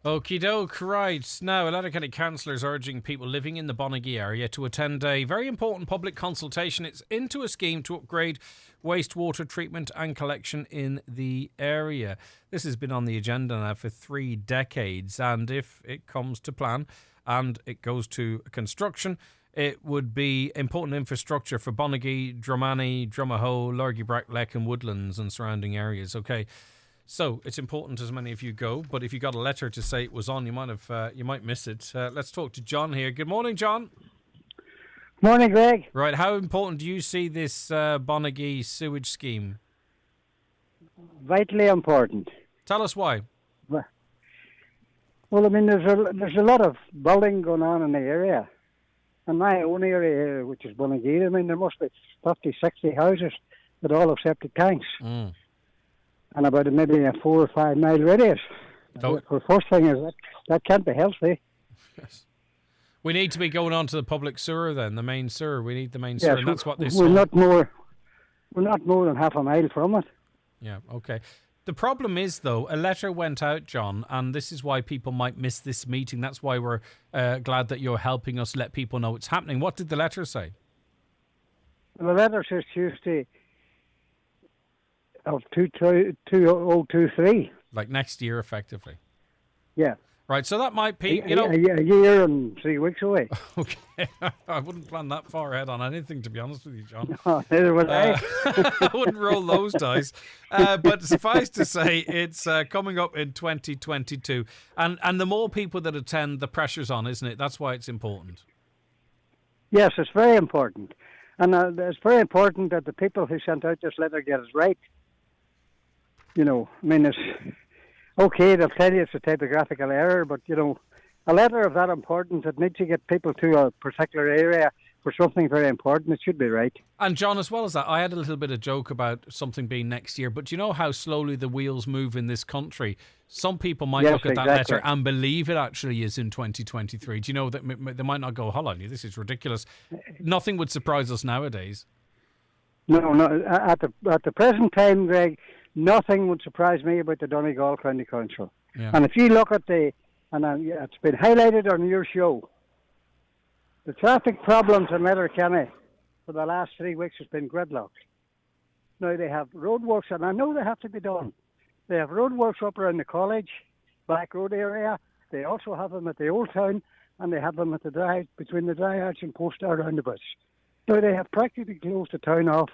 Okie doke, right. Now, Letterkenny councillors urging people living in the Bonagee area to attend a very important public consultation. It's into a scheme to upgrade wastewater treatment and collection in the area. This has been on the agenda now for 3 decades, and if it comes to plan and it goes to construction, it would be important infrastructure for Bonagee, Dromani, Drumahoe, Lurgy, Leck and Woodlands and surrounding areas. Okay, so it's important as many of you go, but if you got a letter to say it was on, you might miss it. Let's talk to John here. Good morning, John. Morning, Greg. Right, how important do you see this Bonagee sewage scheme? Vitally important. Tell us why. Well, I mean, there's a lot of building going on in the area. In my own area here, which is Bonagee, I mean, there must be 50, 60 houses that all have septic tanks. Mm. And about maybe a 4 or 5 mile radius. So, the first thing is that can't be healthy. Yes. We need to be going on to the public sewer then, the main sewer. We need the main sewer, and that's what this. We're not more than half a mile from it. Yeah, okay. The problem is, though, a letter went out, John, and this is why people might miss this meeting. That's why we're glad that you're helping us let people know it's happening. What did the letter say? The letter says Tuesday of 2023. Like next year, effectively. Yeah. Right, so that might be, a year and 3 weeks away. Okay, I wouldn't plan that far ahead on anything, to be honest with you, John. No, neither would I. I wouldn't roll those dice. But suffice to say, it's coming up in 2022. And the more people that attend, the pressure's on, isn't it? That's why it's important. Yes, it's very important. And it's very important that the people who sent out this letter get it right. You know, I mean, it's okay, they'll tell you it's a typographical error, but, you know, a letter of that importance, it needs to get people to a particular area for something very important. It should be right. And, John, as well as that, I had a little bit of joke about something being next year, but you know how slowly the wheels move in this country? Some people might look at that letter and believe it actually is in 2023. Do you know that they might not go, hold on, this is ridiculous. Nothing would surprise us nowadays. No, at the present time, Greg, nothing would surprise me about the Donegal County Council. Yeah. And if you look at it's been highlighted on your show, the traffic problems in Letterkenny for the last 3 weeks has been gridlock. Now they have roadworks, and I know they have to be done, They have roadworks up around the college, back road area. They also have them at the Old Town, and they have them at the between the Dry Arch and Postar roundabouts. So they have practically closed the town off.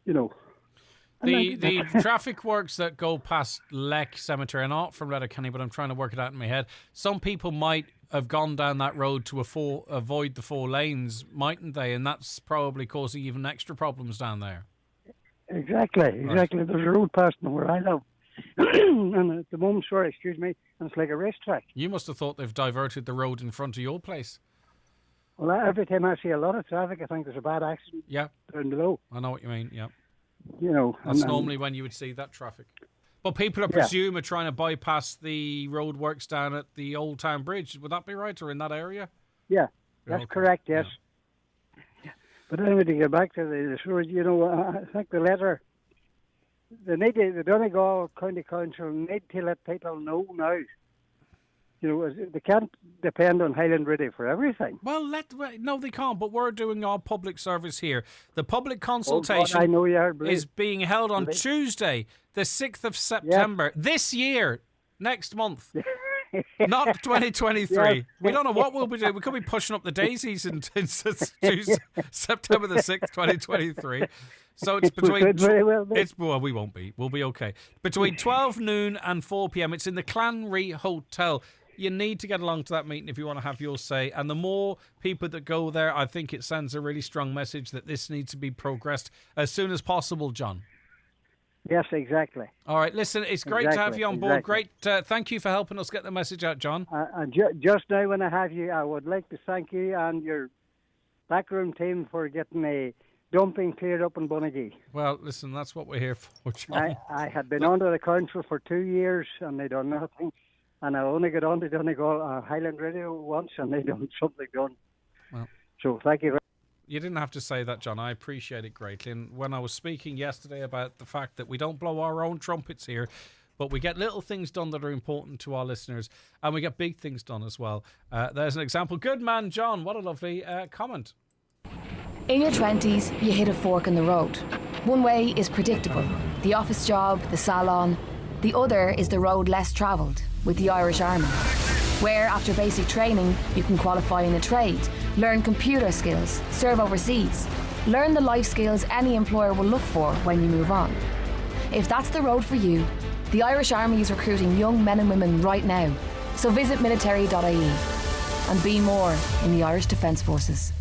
You know. The traffic works that go past Leck Cemetery, and not from Letterkenny, but I'm trying to work it out in my head. Some people might have gone down that road to avoid the 4 lanes, mightn't they? And that's probably causing even extra problems down there. Exactly. Right. There's a road past where I live. And at the moment, excuse me, and it's like a racetrack. You must have thought they've diverted the road in front of your place. Well, every time I see a lot of traffic, I think there's a bad accident down below. I know what you mean, yeah. You know. That's and normally when you would see that traffic. But people, I presume, are trying to bypass the road works down at the Old Town Bridge. Would that be right, or in that area? Yeah, that's correct, yes. Yeah. But anyway, to get back to the storage, you know, I think the letter, the Donegal County Council need to let people know now. You know, they can't depend on Highland Radio for everything. Well, no, they can't, but we're doing our public service here. The public consultation I know you are, is being held on Tuesday, the 6th of September, this year, next month. Not 2023. Yes. We don't know what we'll be doing. We could be pushing up the daisies in Tuesday, September the 6th, 2023. So it's between... Well, we won't be. We'll be okay. Between 12 noon and 4 p.m. It's in the Clanry Hotel. You need to get along to that meeting if you want to have your say. And the more people that go there, I think it sends a really strong message that this needs to be progressed as soon as possible, John. Yes, exactly. All right, listen, it's great to have you on board. Great. Thank you for helping us get the message out, John. And just now when I have you, I would like to thank you and your backroom team for getting a dumping cleared up in Bunagee. Well, listen, that's what we're here for, John. I had been under the council for 2 years and they done nothing. And I only got on to Donegal Highland Radio once, and they done something done. Well, so thank you. You didn't have to say that, John. I appreciate it greatly. And when I was speaking yesterday about the fact that we don't blow our own trumpets here, but we get little things done that are important to our listeners, and we get big things done as well. There's an example. Good man, John. What a lovely comment. In your 20s, you hit a fork in the road. One way is predictable, the office job, the salon. The other is the road less travelled, with the Irish Army, where after basic training you can qualify in a trade, learn computer skills, serve overseas, learn the life skills any employer will look for when you move on. If that's the road for you, the Irish Army is recruiting young men and women right now, so visit military.ie and be more in the Irish Defence Forces.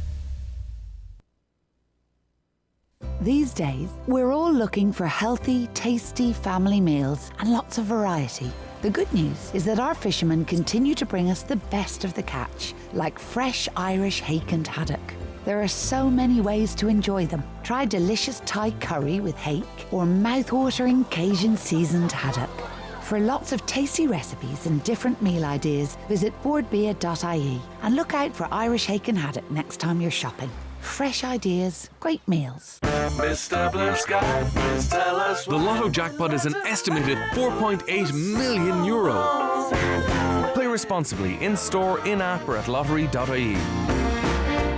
These days, we're all looking for healthy, tasty family meals and lots of variety. The good news is that our fishermen continue to bring us the best of the catch, like fresh Irish hake and haddock. There are so many ways to enjoy them. Try delicious Thai curry with hake or mouth-watering Cajun seasoned haddock. For lots of tasty recipes and different meal ideas, visit boardbeer.ie and look out for Irish hake and haddock next time you're shopping. Fresh ideas, great meals. Mr. Blue Sky, please tell us. The Lotto jackpot is an estimated €4.8 million. Play responsibly in store, in app, or at lottery.ie.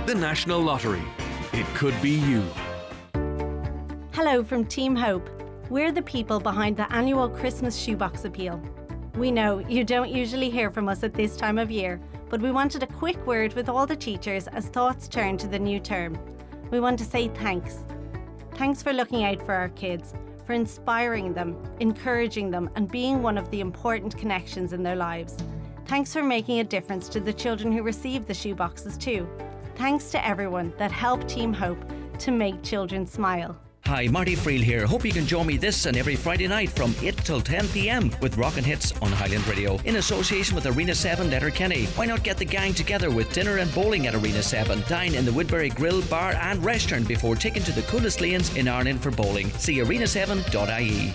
The National Lottery. It could be you. Hello from Team Hope. We're the people behind the annual Christmas Shoebox Appeal. We know you don't usually hear from us at this time of year, but we wanted a quick word with all the teachers as thoughts turn to the new term. We want to say thanks. Thanks for looking out for our kids, for inspiring them, encouraging them, and being one of the important connections in their lives. Thanks for making a difference to the children who receive the shoeboxes too. Thanks to everyone that helped Team Hope to make children smile. Hi, Marty Friel here. Hope you can join me this and every Friday night from 8 till 10 p.m. with Rockin' Hits on Highland Radio in association with Arena 7 Letterkenny. Why not get the gang together with dinner and bowling at Arena 7? Dine in the Woodbury Grill, Bar and Restaurant before taking to the coolest lanes in Ireland for bowling. See arena7.ie.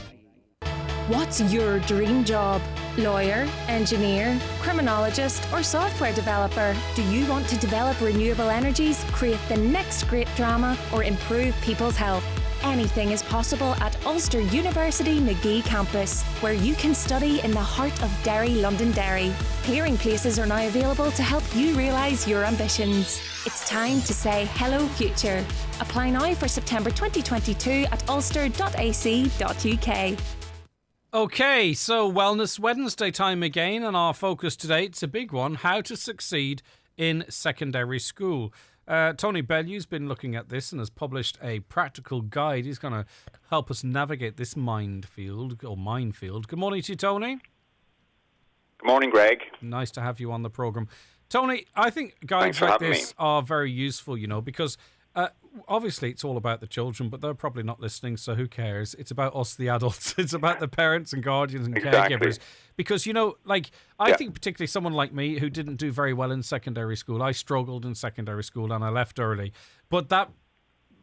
What's your dream job? Lawyer, engineer, criminologist, or software developer? Do you want to develop renewable energies, create the next great drama, or improve people's health? Anything is possible at Ulster University Magee campus, where you can study in the heart of Derry, Londonderry. Clearing places are now available to help you realise your ambitions. It's time to say hello future. Apply now for September 2022 at ulster.ac.uk. Okay, so Wellness Wednesday time again, and our focus today, it's a big one, how to succeed in secondary school. Tony Bellew's been looking at this and has published a practical guide. He's going to help us navigate this minefield. Good morning to you, Tony. Good morning, Greg. Nice to have you on the programme. Tony, I think guides like this are very useful, because obviously it's all about the children, but they're probably not listening, so who cares? It's about us, the adults. It's about the parents and guardians and caregivers. Because, I think particularly someone like me who didn't do very well in secondary school. I struggled in secondary school and I left early. But that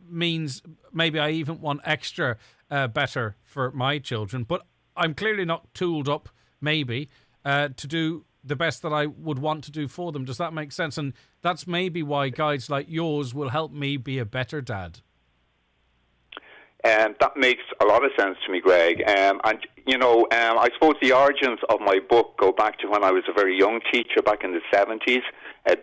means maybe I even want extra better for my children. But I'm clearly not tooled up, maybe, to do the best that I would want to do for them. Does that make sense? And that's maybe why guides like yours will help me be a better dad. That makes a lot of sense to me, Greg. I suppose the origins of my book go back to when I was a very young teacher back in the 70s.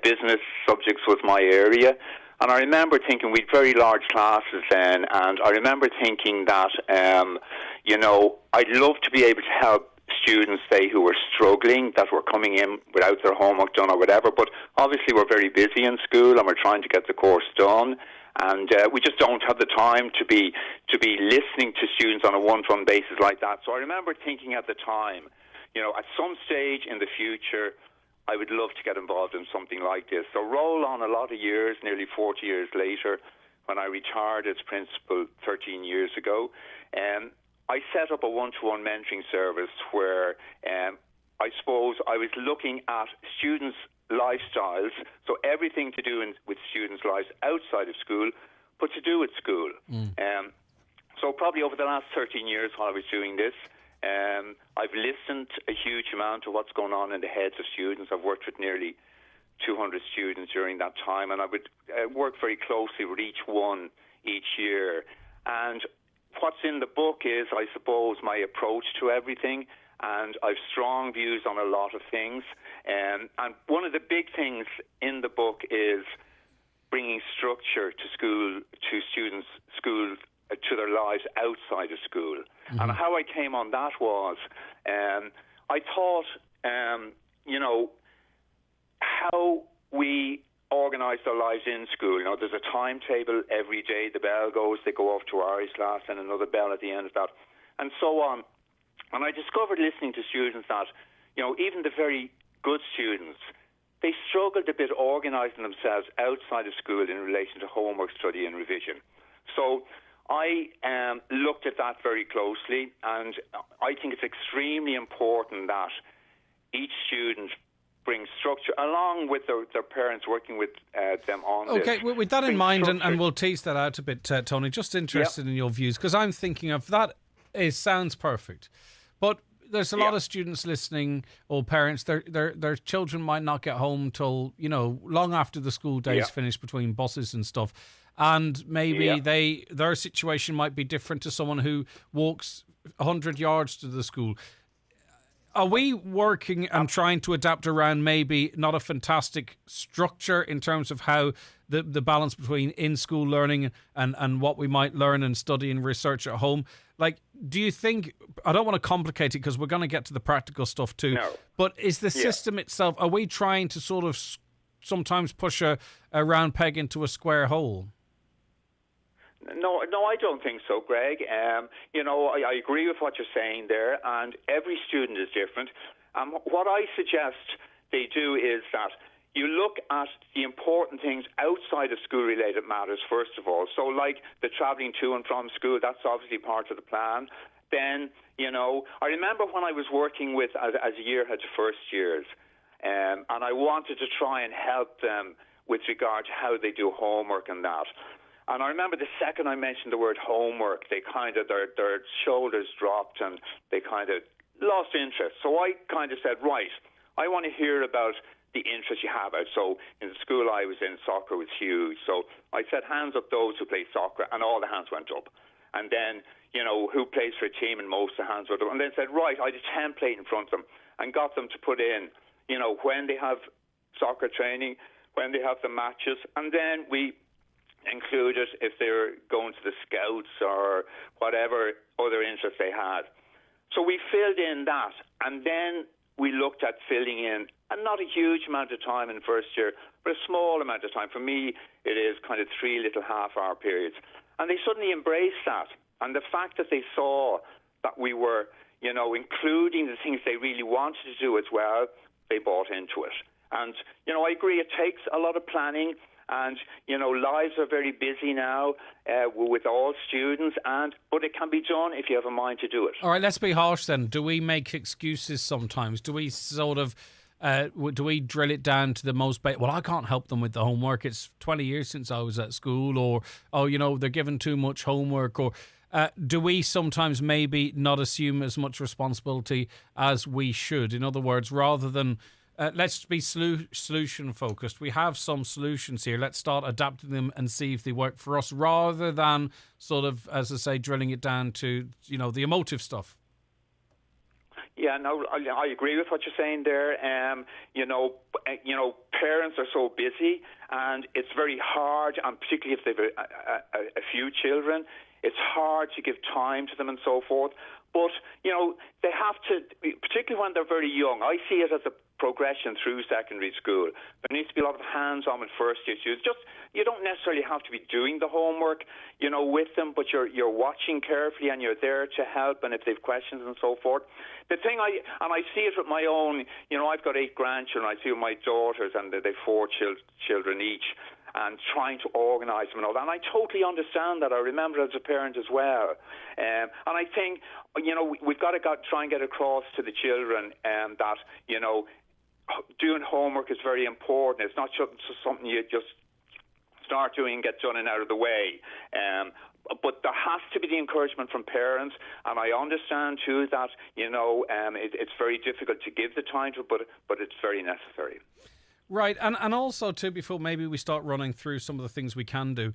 Business subjects was my area. And I remember thinking we'd very large classes then, and I remember thinking that, I'd love to be able to help students, say, who were struggling, that were coming in without their homework done or whatever, but obviously we're very busy in school and we're trying to get the course done, and we just don't have the time to be listening to students on a one-to-one basis like that. So I remember thinking at the time, at some stage in the future, I would love to get involved in something like this. So roll on a lot of years, nearly 40 years later, when I retired as principal 13 years ago, I set up a one-to-one mentoring service where I suppose I was looking at students' lifestyles, so everything to do with students' lives outside of school, but to do with school. So probably over the last 13 years while I was doing this, I've listened a huge amount to what's going on in the heads of students. I've worked with nearly 200 students during that time, and I would work very closely with each one each year. And what's in the book is, I suppose, my approach to everything, and I've strong views on a lot of things. And one of the big things in the book is bringing structure to school, to students' schools, to their lives outside of school. Mm-hmm. And how I came on that was, I thought, how we organise their lives in school. There's a timetable every day. The bell goes, they go off to Irish class, and another bell at the end of that, and so on. And I discovered listening to students that, even the very good students, they struggled a bit organising themselves outside of school in relation to homework, study and revision. So I looked at that very closely, and I think it's extremely important that each student bring structure along with their parents working with them on this. Okay, with that in mind, and we'll tease that out a bit, Tony, just interested in your views, because I'm thinking of that. It sounds perfect, but there's a lot of students listening, or parents, their children might not get home till, long after the school day's finished between buses and stuff. And maybe their situation might be different to someone who walks 100 yards to the school. Are we working and trying to adapt around maybe not a fantastic structure in terms of how the balance between in-school learning and what we might learn and study and research at home? Like, do you think, I don't want to complicate it because we're going to get to the practical stuff too, but is the system itself, are we trying to sort of sometimes push a round peg into a square hole? No, I don't think so, Greg. I agree with what you're saying there, and every student is different. What I suggest they do is that you look at the important things outside of school-related matters, first of all. So, like the travelling to and from school, that's obviously part of the plan. Then, I remember when I was working with, as a year head to first years, and I wanted to try and help them with regard to how they do homework and that. And I remember the second I mentioned the word homework, they kind of, their shoulders dropped and they kind of lost interest. So I kind of said, right, I want to hear about the interest you have out. So in the school I was in, soccer was huge. So I said, hands up those who play soccer, and all the hands went up. And then, who plays for a team, and most of the hands went up. And then said, right, I did a template in front of them and got them to put in, when they have soccer training, when they have the matches, and then we included if they were going to the scouts or whatever other interest they had. So we filled in that, and then we looked at filling in, and not a huge amount of time in first year, but a small amount of time. For me, it is kind of 3 little half-hour periods. And they suddenly embraced that. And the fact that they saw that we were, including the things they really wanted to do as well, they bought into it. And, I agree, it takes a lot of planning. And, lives are very busy now with all students, but it can be done if you have a mind to do it. All right, let's be harsh then. Do we make excuses sometimes? Do we sort of, do we drill it down to the most, well, I can't help them with the homework. It's 20 years since I was at school, or, they're given too much homework, or do we sometimes maybe not assume as much responsibility as we should? In other words, rather than... let's be solution focused. We have some solutions here. Let's start adapting them and see if they work for us, rather than sort of, as I say, drilling it down to the emotive stuff. Yeah, no, I agree with what you're saying there. Parents are so busy, and it's very hard, and particularly if they've a few children, it's hard to give time to them and so forth. But, they have to, particularly when they're very young, I see it as a progression through secondary school. There needs to be a lot of hands-on with first year students. You don't necessarily have to be doing the homework, with them, but you're watching carefully and you're there to help, and if they have questions and so forth. The thing I see it with my own, I've got 8 grandchildren. I see it with my daughters, and they've 4 children each, and trying to organise them and all that. And I totally understand that. I remember as a parent as well. And I think, we've got to try and get across to the children that, doing homework is very important. It's not just something you just start doing and get done and out of the way. But there has to be the encouragement from parents, and I understand too that it's very difficult to give the time to, but it's very necessary. Right, and also too, before maybe we start running through some of the things we can do,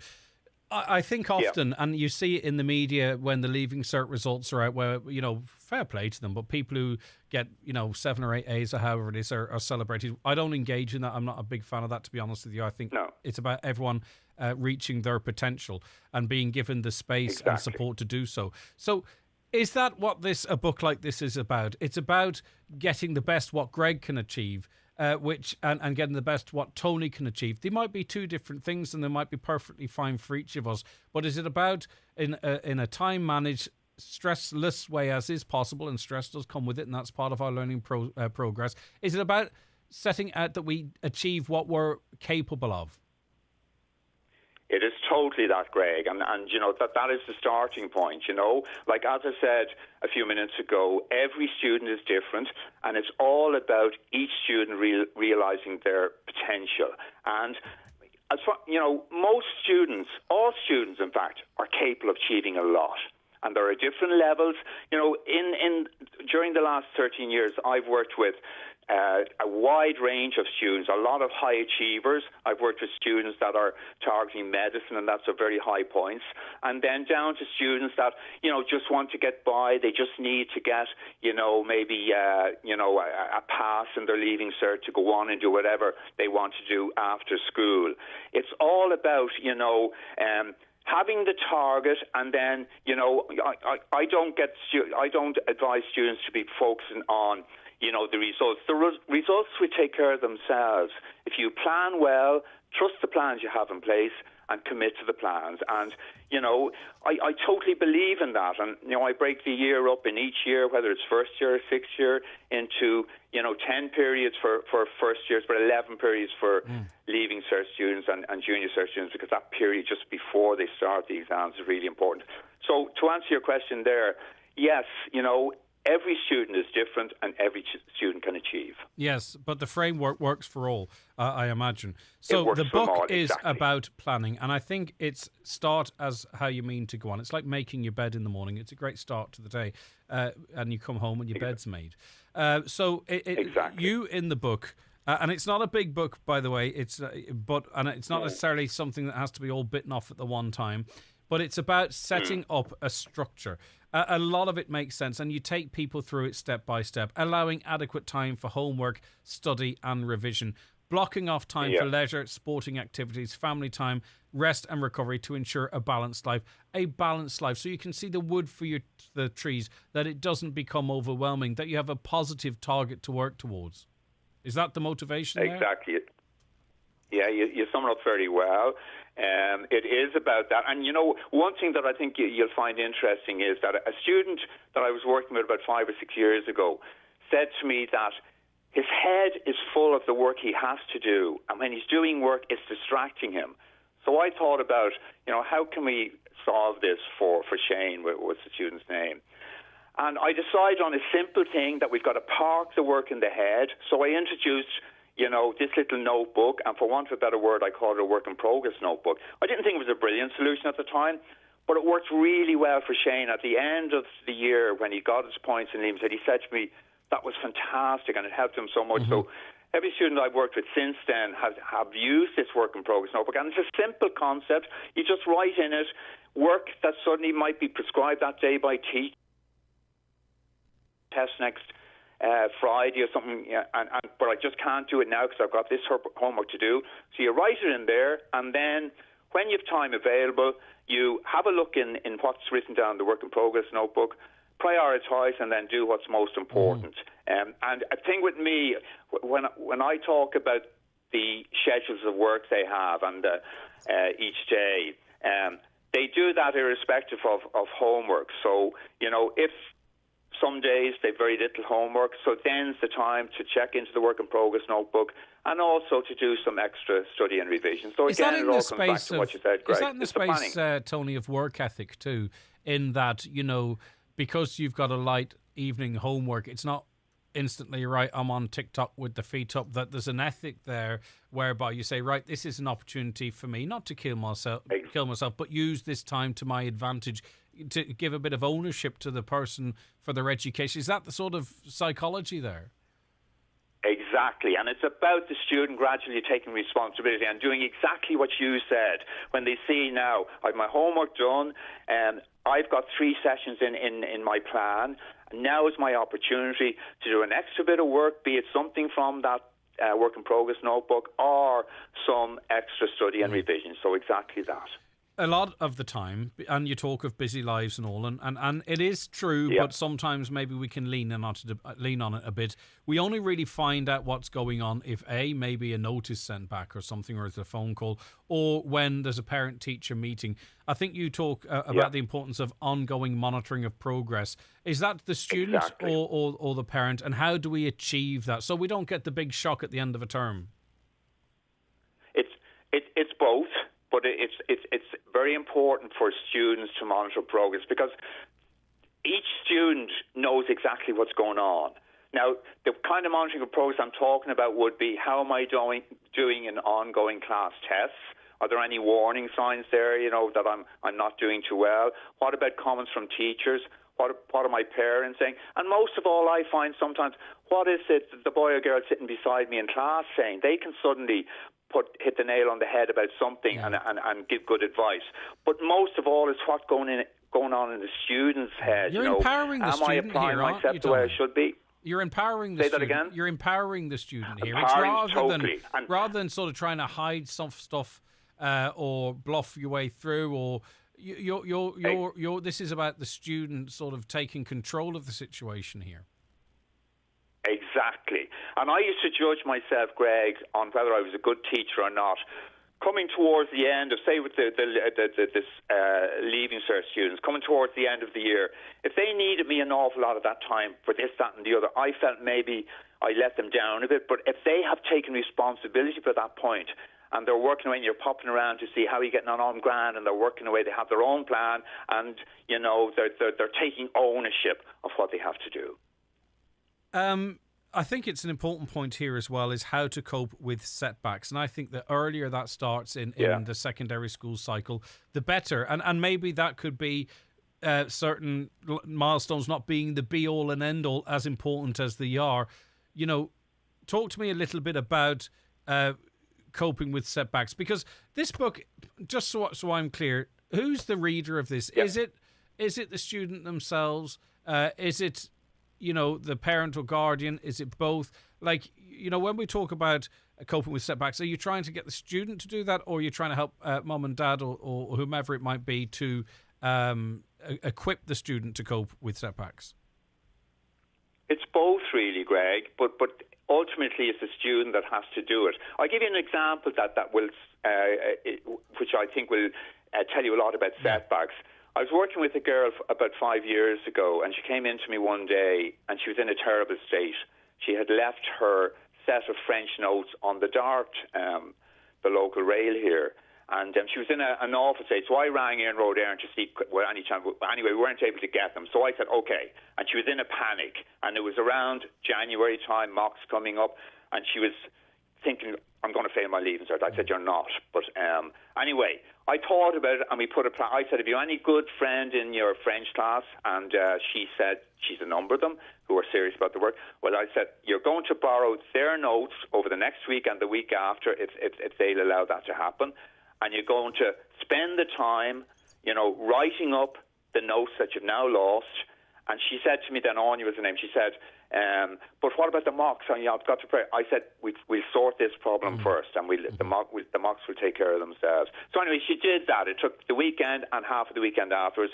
I think often, and you see it in the media when the Leaving Cert results are out, where, fair play to them, but people who get, 7 or 8 A's or however it is are celebrated. I don't engage in that. I'm not a big fan of that, to be honest with you. I think it's about everyone reaching their potential and being given the space and support to do so. So is that what a book like this is about? It's about getting the best what Greg can achieve, and getting the best what Tony can achieve. They might be 2 different things, and they might be perfectly fine for each of us. But is it about, in a time-managed, stressless way as is possible, and stress does come with it, and that's part of our learning progress, is it about setting out that we achieve what we're capable of? It is totally that, Greg, and that is the starting point. Like as I said a few minutes ago, every student is different, and it's all about each student realizing their potential. And as far, most students, all students, in fact, are capable of achieving a lot. And there are different levels. During the last 13 years, I've worked with a wide range of students, a lot of high achievers. I've worked with students that are targeting medicine, and that's a very high points. And then down to students that, just want to get by. They just need to get, maybe, a pass in their Leaving Cert to go on and do whatever they want to do after school. It's all about, having the target, and then, I don't advise students to be focusing on, the results. The results will take care of themselves. If you plan well, trust the plans you have in place, and commit to the plans. And, I totally believe in that. And, I break the year up in each year, whether it's first year or sixth year, into, 10 periods for first years, but 11 periods for Leaving Cert students and Junior Cert students, because that period just before they start the exams is really important. So to answer your question there, yes, every student is different, and every student can achieve. Yes, but the framework works for all, I imagine. So the book is about planning, and I think it's start as how you mean to go on. It's like making your bed in the morning. It's a great start to the day, and you come home and your bed's made. You in the book, and it's not a big book, by the way. It's not necessarily something that has to be all bitten off at the one time. But it's about setting up a structure. A lot of it makes sense, and you take people through it step by step, allowing adequate time for homework, study and revision, blocking off time for leisure, sporting activities, family time, rest and recovery to ensure a balanced life. A balanced life. So you can see the wood for the trees, that it doesn't become overwhelming, that you have a positive target to work towards. Is that the motivation there? Exactly. Yeah, you sum it up very well. It is about that. And, one thing that I think you'll find interesting is that a student that I was working with about 5 or 6 years ago said to me that his head is full of the work he has to do, and when he's doing work, it's distracting him. So I thought about, how can we solve this for Shane, what's the student's name? And I decided on a simple thing, that we've got to park the work in the head. So I introduced, this little notebook, and for want of a better word, I called it a work-in-progress notebook. I didn't think it was a brilliant solution at the time, but it worked really well for Shane. At the end of the year, when he got his points in LEAM, he said to me, that was fantastic, and it helped him so much. So every student I've worked with since then have used this work-in-progress notebook, and it's a simple concept. You just write in it work that suddenly might be prescribed that day by teacher, test next Friday or something, but I just can't do it now because I've got this homework to do. So you write it in there, and then when you have time available, you have a look in what's written down in the work-in-progress notebook, prioritise, and then do what's most important. And a thing with me, when I talk about the schedules of work they have and each day, they do that irrespective of homework. So, if some days they've very little homework, so then's the time to check into the work-in-progress notebook and also to do some extra study and revision. So again, it all comes back to what you said, Greg. Is that in the space, Tony, of work ethic too, in that, because you've got a light evening homework, it's not instantly, right, I'm on TikTok with the feet up, that there's an ethic there whereby you say, right, this is an opportunity for me not to kill myself, but use this time to my advantage, to give a bit of ownership to the person for their education. Is that the sort of psychology there? Exactly, and it's about the student gradually taking responsibility and doing exactly what you said. When they see now, I've my homework done, I've got 3 sessions in my plan, and now is my opportunity to do an extra bit of work, be it something from that work-in-progress notebook or some extra study and revision. So exactly that. A lot of the time, and you talk of busy lives and all, and it is true, but sometimes maybe we can lean on it a bit. We only really find out what's going on if maybe a note is sent back or something, or it's a phone call, or when there's a parent-teacher meeting. I think you talk about the importance of ongoing monitoring of progress. Is that the student or the parent, and how do we achieve that so we don't get the big shock at the end of a term? It's both. But it's very important for students to monitor progress, because each student knows exactly what's going on. Now, the kind of monitoring of progress I'm talking about would be, how am I doing in ongoing class tests? Are there any warning signs there, that I'm not doing too well? What about comments from teachers? What are my parents saying? And most of all, I find sometimes, what is it that the boy or girl sitting beside me in class saying? They can suddenly hit the nail on the head about something and give good advice. But most of all is what's going on in the student's head. You're empowering the student here. Am I applying myself the way I should be? You're empowering the student. Say that again? You're empowering the student here. It's rather than sort of trying to hide some stuff or bluff your way through, or this is about the student sort of taking control of the situation here. Exactly. And I used to judge myself, Greg, on whether I was a good teacher or not. Coming towards the end of, say, with this Leaving Cert students, coming towards the end of the year, if they needed me an awful lot of that time for this, that and the other, I felt maybe I let them down a bit. But if they have taken responsibility for that point, and they're working away and you're popping around to see how you're getting on grand, and they're working away, they have their own plan, and, they're taking ownership of what they have to do. I think it's an important point here as well, is how to cope with setbacks. And I think the earlier that starts in the secondary school cycle, the better. And maybe that could be certain milestones not being the be-all and end-all, as important as they are. Talk to me a little bit about coping with setbacks. Because this book, just so I'm clear, who's the reader of this? Yeah. Is it the student themselves? Is it the parent or guardian? Is it both? like, you know, when we talk about coping with setbacks, are you trying to get the student to do that, or are you trying to help mum and dad or whomever it might be to equip the student to cope with setbacks? It's both, really, Greg, but ultimately it's the student that has to do it. I'll give you an example that will, which I think will tell you a lot about setbacks. I was working with a girl about 5 years ago, and she came in to me one day, and she was in a terrible state. She had left her set of French notes on the Dart, the local rail here. And she was in an awful state, so I rang Ian Road Aaron to see any chance. Anyway, we weren't able to get them, so I said, okay. And she was in a panic, and it was around January time, mocks coming up, and she was thinking, I'm going to fail my leaving cert. I said, you're not. But anyway, I thought about it, and we put a plan. I said, have you any good friend in your French class? And she said, she's a number of them who are serious about the work. Well, I said, you're going to borrow their notes over the next week and the week after if they'll allow that to happen. And you're going to spend the time, you know, writing up the notes that you've now lost. And she said to me then, Anya was the name, she said, but what about the mocks? And I've got to pray. I said, we'll sort this problem first, and the mocks will take care of themselves. So anyway, she did that. It took the weekend and half of the weekend afterwards,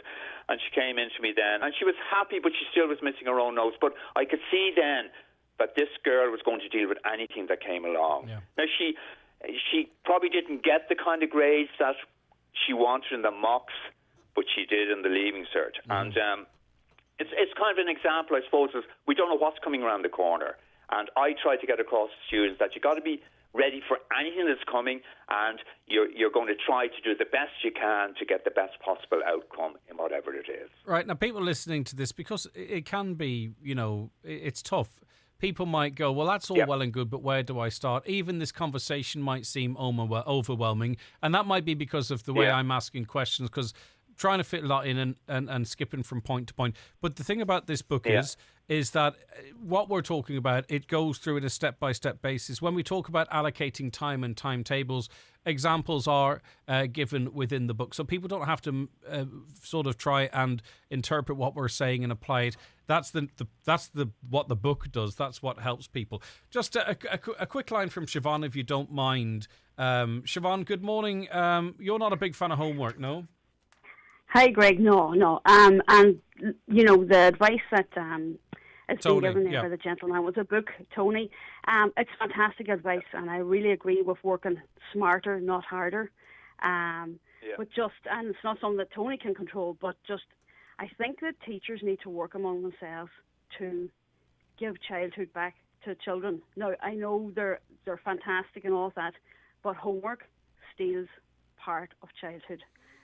and she came in to me then, and she was happy, but she still was missing her own notes. But I could see then that this girl was going to deal with anything that came along. Yeah. Now, she probably didn't get the kind of grades that she wanted in the mocks, but she did in the leaving cert. And it's kind of an example, I suppose, of we don't know what's coming around the corner. And I try to get across to students that you've got to be ready for anything that's coming, and you're going to try to do the best you can to get the best possible outcome in whatever it is. Right. Now, people listening to this, because it can be, you know, it's tough. People might go, well, that's all well and good, but where do I start? Even this conversation might seem overwhelming, and that might be because of the way I'm asking questions, because trying to fit a lot in and skipping from point to point. But the thing about this book is that what we're talking about, it goes through in a step-by-step basis. When we talk about allocating time and timetables, examples are given within the book. So people don't have to sort of try and interpret what we're saying and apply it. That's what the book does. That's what helps people. Just a quick line from Siobhan, if you don't mind. Siobhan, good morning. You're not a big fan of homework, no? Hi, Greg. No. And, you know, the advice that has been given there by the gentleman was a book, Tony. It's fantastic advice, and I really agree with working smarter, not harder. But and it's not something that Tony can control, but just I think that teachers need to work among themselves to give childhood back to children. Now, I know they're fantastic and all that, but homework steals part of childhood.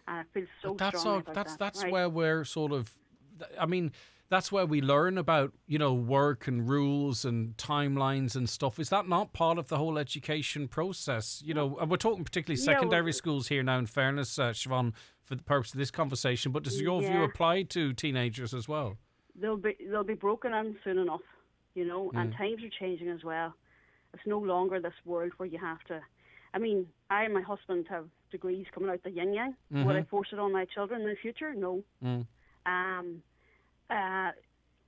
And I feel so strongly about that. That's right? where we're sort of, I mean, that's where we learn about, you know, work and rules and timelines and stuff. Is that not part of the whole education process? You know, and we're talking particularly secondary schools here now, in fairness, Siobhan, for the purpose of this conversation. But does your view apply to teenagers as well? They'll be broken in soon enough, you know, and times are changing as well. It's no longer this world where you have to. I mean, I and my husband have degrees coming out the yin yang. Would I force it on my children in the future? No.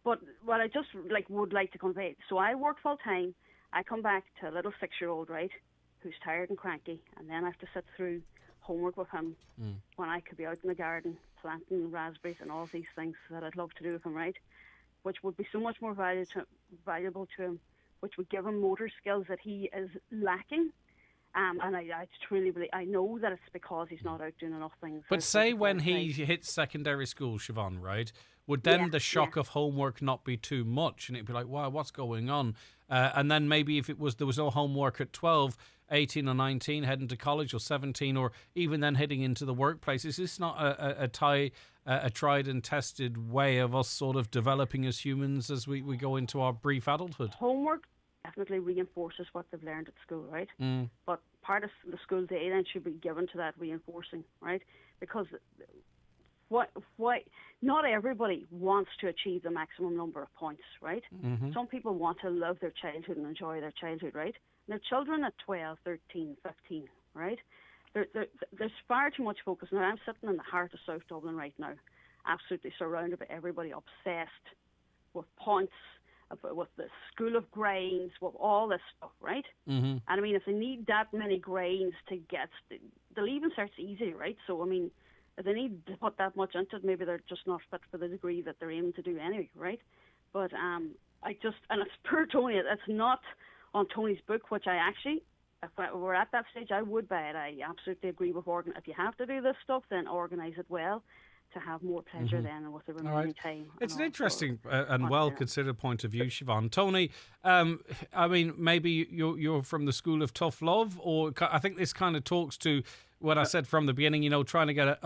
But what I just would like to convey. So I work full time. I come back to a little 6-year-old, right, who's tired and cranky, and then I have to sit through homework with him when I could be out in the garden planting raspberries and all these things that I'd love to do with him, right, which would be so much more valuable to him, which would give him motor skills that he is lacking. And I truly believe, I know that it's because he's not out doing enough things. But say when he hits secondary school, Siobhan, right, would then the shock of homework not be too much? And it'd be like, wow, what's going on? And then maybe if there was no homework at 12, 18 or 19, heading to college, or 17, or even then heading into the workplace, is this not a tried and tested way of us sort of developing as humans as we go into our brief adulthood? Homework definitely reinforces what they've learned at school, right? But part of the school day then should be given to that reinforcing, right? Because not everybody wants to achieve the maximum number of points, right? Some people want to love their childhood and enjoy their childhood, right? And their children at 12, 13, 15, right? There's far too much focus. Now, I'm sitting in the heart of South Dublin right now, absolutely surrounded by everybody obsessed with points with the school of grains, with all this stuff, right? Mm-hmm. And I mean, if they need that many grains to get, the leaving cert's easy, right? So I mean, if they need to put that much into it, maybe they're just not fit for the degree that they're aiming to do anyway, right? But and it's per Tony. It's not on Tony's book, which I actually, if we're at that stage, I would buy it. I absolutely agree with if you have to do this stuff, then organise it well to have more pleasure then with the remaining time. It's an interesting and well-considered point of view, Siobhan. Tony, I mean, maybe you're from the school of tough love, or I think this kind of talks to what I said from the beginning, trying to get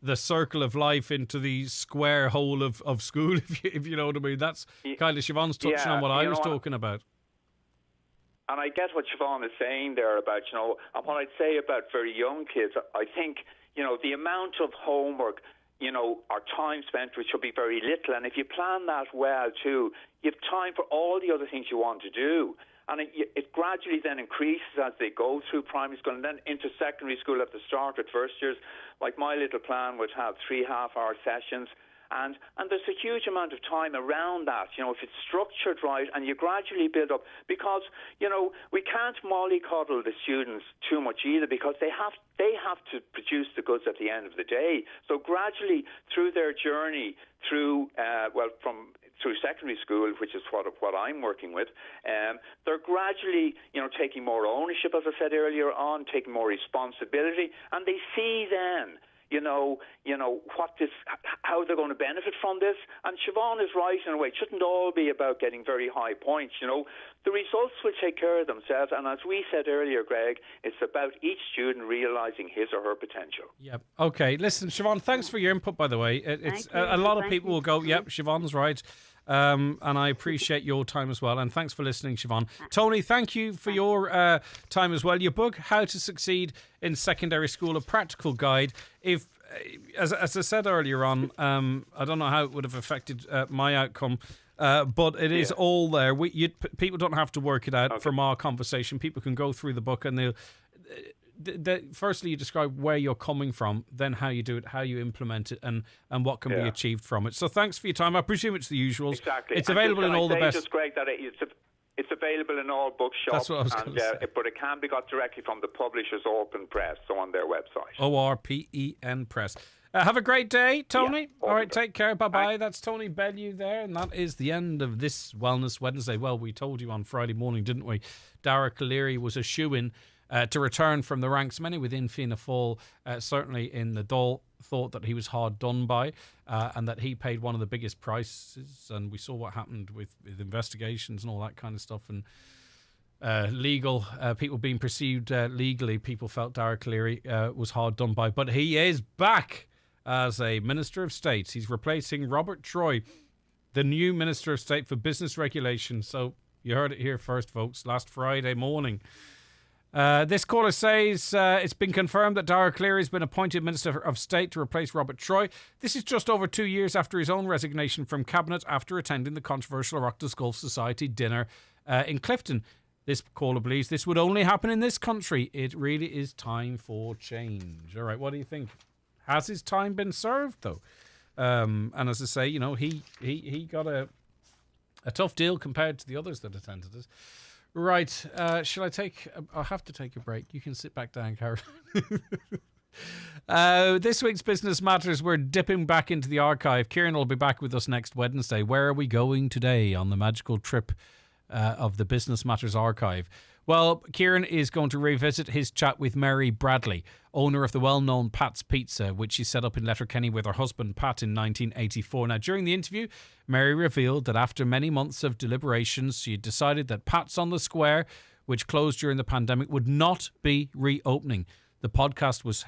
the circle of life into the square hole of school, if you know what I mean. That's kind of Siobhan's touching on what I was talking about. And I get what Siobhan is saying there about, and what I'd say about very young kids, I think, the amount of homework, or time spent, which will be very little. And if you plan that well, too, you have time for all the other things you want to do. And it gradually then increases as they go through primary school and then into secondary school at the start with first years. Like my little plan would have 3 half-hour sessions. And there's a huge amount of time around that, if it's structured right, and you gradually build up. Because, we can't mollycoddle the students too much either, because they have to produce the goods at the end of the day. So gradually through their journey through secondary school, which is what I'm working with, they're gradually, taking more ownership, as I said earlier on, taking more responsibility, and they see then, how they're going to benefit from this. And Siobhan is right in a way. It shouldn't all be about getting very high points, The results will take care of themselves. And as we said earlier, Greg, it's about each student realising his or her potential. Yep. Okay. Listen, Siobhan, thanks for your input, by the way. It's a lot of people will go, yep, Siobhan's right. And I appreciate your time as well. And thanks for listening, Siobhan. Tony, thank you for your time as well. Your book, How to Succeed in Secondary School, a practical guide. If, as I said earlier on, I don't know how it would have affected my outcome, but it is all there. People don't have to work it out from our conversation. People can go through the book and they'll... Firstly, you describe where you're coming from, then how you do it, how you implement it, and what can be achieved from it. So thanks for your time. I presume it's the usuals. Exactly. It's available in all the best... Just, Greg, that it's available in all bookshops. That's what I was going to say. But it can be got directly from the publishers, Open Press, so on their website. ORPEN Press. Have a great day, Tony. All right, take care. Bye-bye. That's Tony Bellew there, and that is the end of this Wellness Wednesday. Well, we told you on Friday morning, didn't we? Dara Calleary was a shoo-in to return from the ranks. Many within Fianna Fáil, certainly in the Dáil, thought that he was hard done by and that he paid one of the biggest prices. And we saw what happened with investigations and all that kind of stuff. And legal people being perceived legally, people felt Dara Calleary was hard done by. But he is back as a Minister of State. He's replacing Robert Troy, the new Minister of State for Business Regulation. So you heard it here first, folks, last Friday morning. This caller says it's been confirmed that Dara Calleary has been appointed Minister of State to replace Robert Troy. This is just over 2 years after his own resignation from Cabinet after attending the controversial Oireachtas Gulf Society dinner in Clifton. This caller believes this would only happen in this country. It really is time for change. All right, what do you think? Has his time been served, though? And as I say, he got a tough deal compared to the others that attended it. Right, shall I take... I'll have to take a break. You can sit back down, Caroline. This week's Business Matters, we're dipping back into the archive. Kieran will be back with us next Wednesday. Where are we going today on the magical trip of the Business Matters archive? Well, Kieran is going to revisit his chat with Mary Bradley, owner of the well-known Pat's Pizza, which she set up in Letterkenny with her husband Pat in 1984. Now, during the interview, Mary revealed that after many months of deliberations, she had decided that Pat's on the Square, which closed during the pandemic, would not be reopening. The podcast was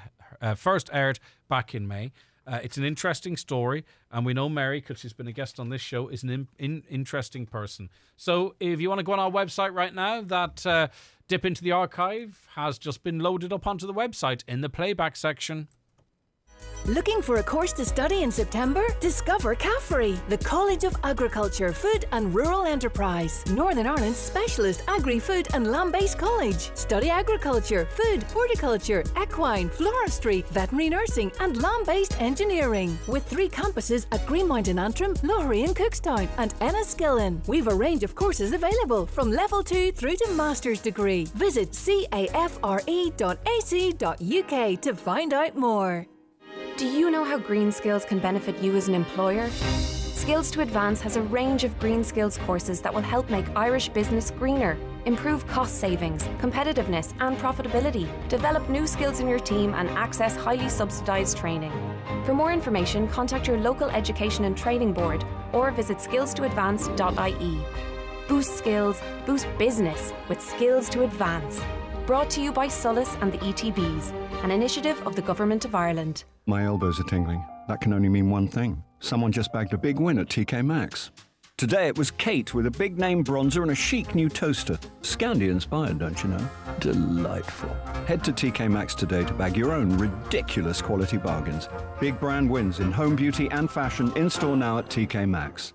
first aired back in May. It's an interesting story, and we know Mary, because she's been a guest on this show, is an interesting person. So if you want to go on our website right now, that dip into the archive has just been loaded up onto the website in the playback section. Looking for a course to study in September? Discover CAFRE, the College of Agriculture, Food and Rural Enterprise, Northern Ireland's specialist agri-food and land-based college. Study agriculture, food, horticulture, equine, floristry, veterinary nursing and land-based engineering. With 3 campuses at Greenmount in Antrim, Loughery in Cookstown and Enniskillen. We've a range of courses available from level 2 through to master's degree. Visit cafre.ac.uk to find out more. Do you know how green skills can benefit you as an employer? Skills to Advance has a range of green skills courses that will help make Irish business greener, improve cost savings, competitiveness and profitability, develop new skills in your team and access highly subsidised training. For more information, contact your local education and training board or visit skillstoadvance.ie. Boost skills, boost business with Skills to Advance. Brought to you by Sulis and the ETBs, an initiative of the Government of Ireland. My elbows are tingling. That can only mean one thing. Someone just bagged a big win at TK Maxx. Today it was Kate with a big name bronzer and a chic new toaster. Scandi inspired, don't you know? Delightful. Head to TK Maxx today to bag your own ridiculous quality bargains. Big brand wins in home beauty and fashion in store now at TK Maxx.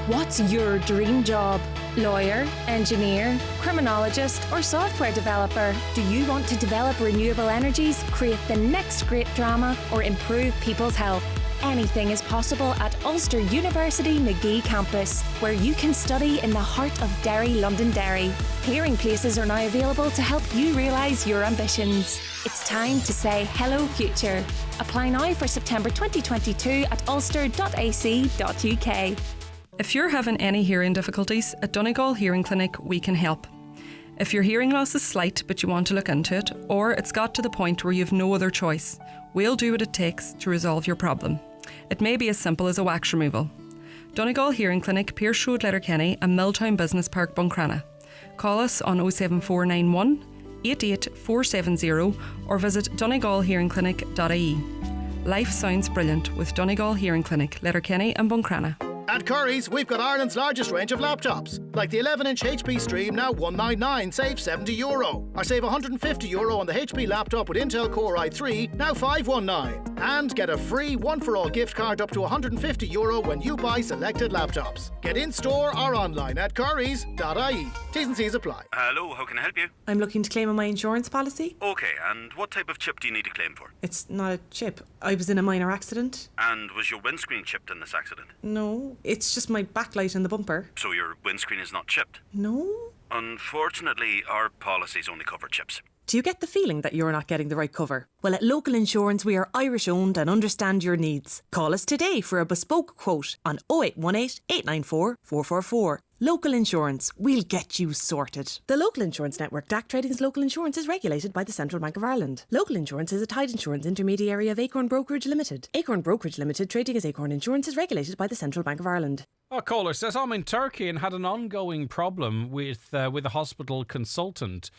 What's your dream job? Lawyer, engineer, criminologist, or software developer? Do you want to develop renewable energies, create the next great drama, or improve people's health? Anything is possible at Ulster University Magee campus, where you can study in the heart of Derry, Londonderry. Clearing places are now available to help you realise your ambitions. It's time to say hello future. Apply now for September 2022 at ulster.ac.uk. If you're having any hearing difficulties, at Donegal Hearing Clinic we can help. If your hearing loss is slight but you want to look into it, or it's got to the point where you've no other choice, we'll do what it takes to resolve your problem. It may be as simple as a wax removal. Donegal Hearing Clinic, Pierce Road, Letterkenny and Milltown Business Park, Buncrana. Call us on 07491 88470 or visit donegalhearingclinic.ie. Life sounds brilliant with Donegal Hearing Clinic, Letterkenny and Buncrana. At Curry's, we've got Ireland's largest range of laptops, like the 11-inch HP Stream, now €199, save €70. Or save €150 on the HP laptop with Intel Core i3, now €519. And get a free one-for-all gift card up to €150 when you buy selected laptops. Get in-store or online at currys.ie. T's and C's apply. Hello, how can I help you? I'm looking to claim on my insurance policy. Okay, and what type of chip do you need to claim for? It's not a chip. I was in a minor accident. And was your windscreen chipped in this accident? No, it's just my backlight and the bumper. So your windscreen is not chipped? No. Unfortunately, our policies only cover chips. Do you get the feeling that you're not getting the right cover? Well, at Local Insurance, we are Irish owned and understand your needs. Call us today for a bespoke quote on 0818 894 444. Local Insurance, we'll get you sorted. The Local Insurance Network, DAC Trading's Local Insurance, is regulated by the Central Bank of Ireland. Local Insurance is a tied insurance intermediary of Acorn Brokerage Limited. Acorn Brokerage Limited, trading as Acorn Insurance, is regulated by the Central Bank of Ireland. Our caller says, I'm in Turkey and had an ongoing problem with a hospital consultant.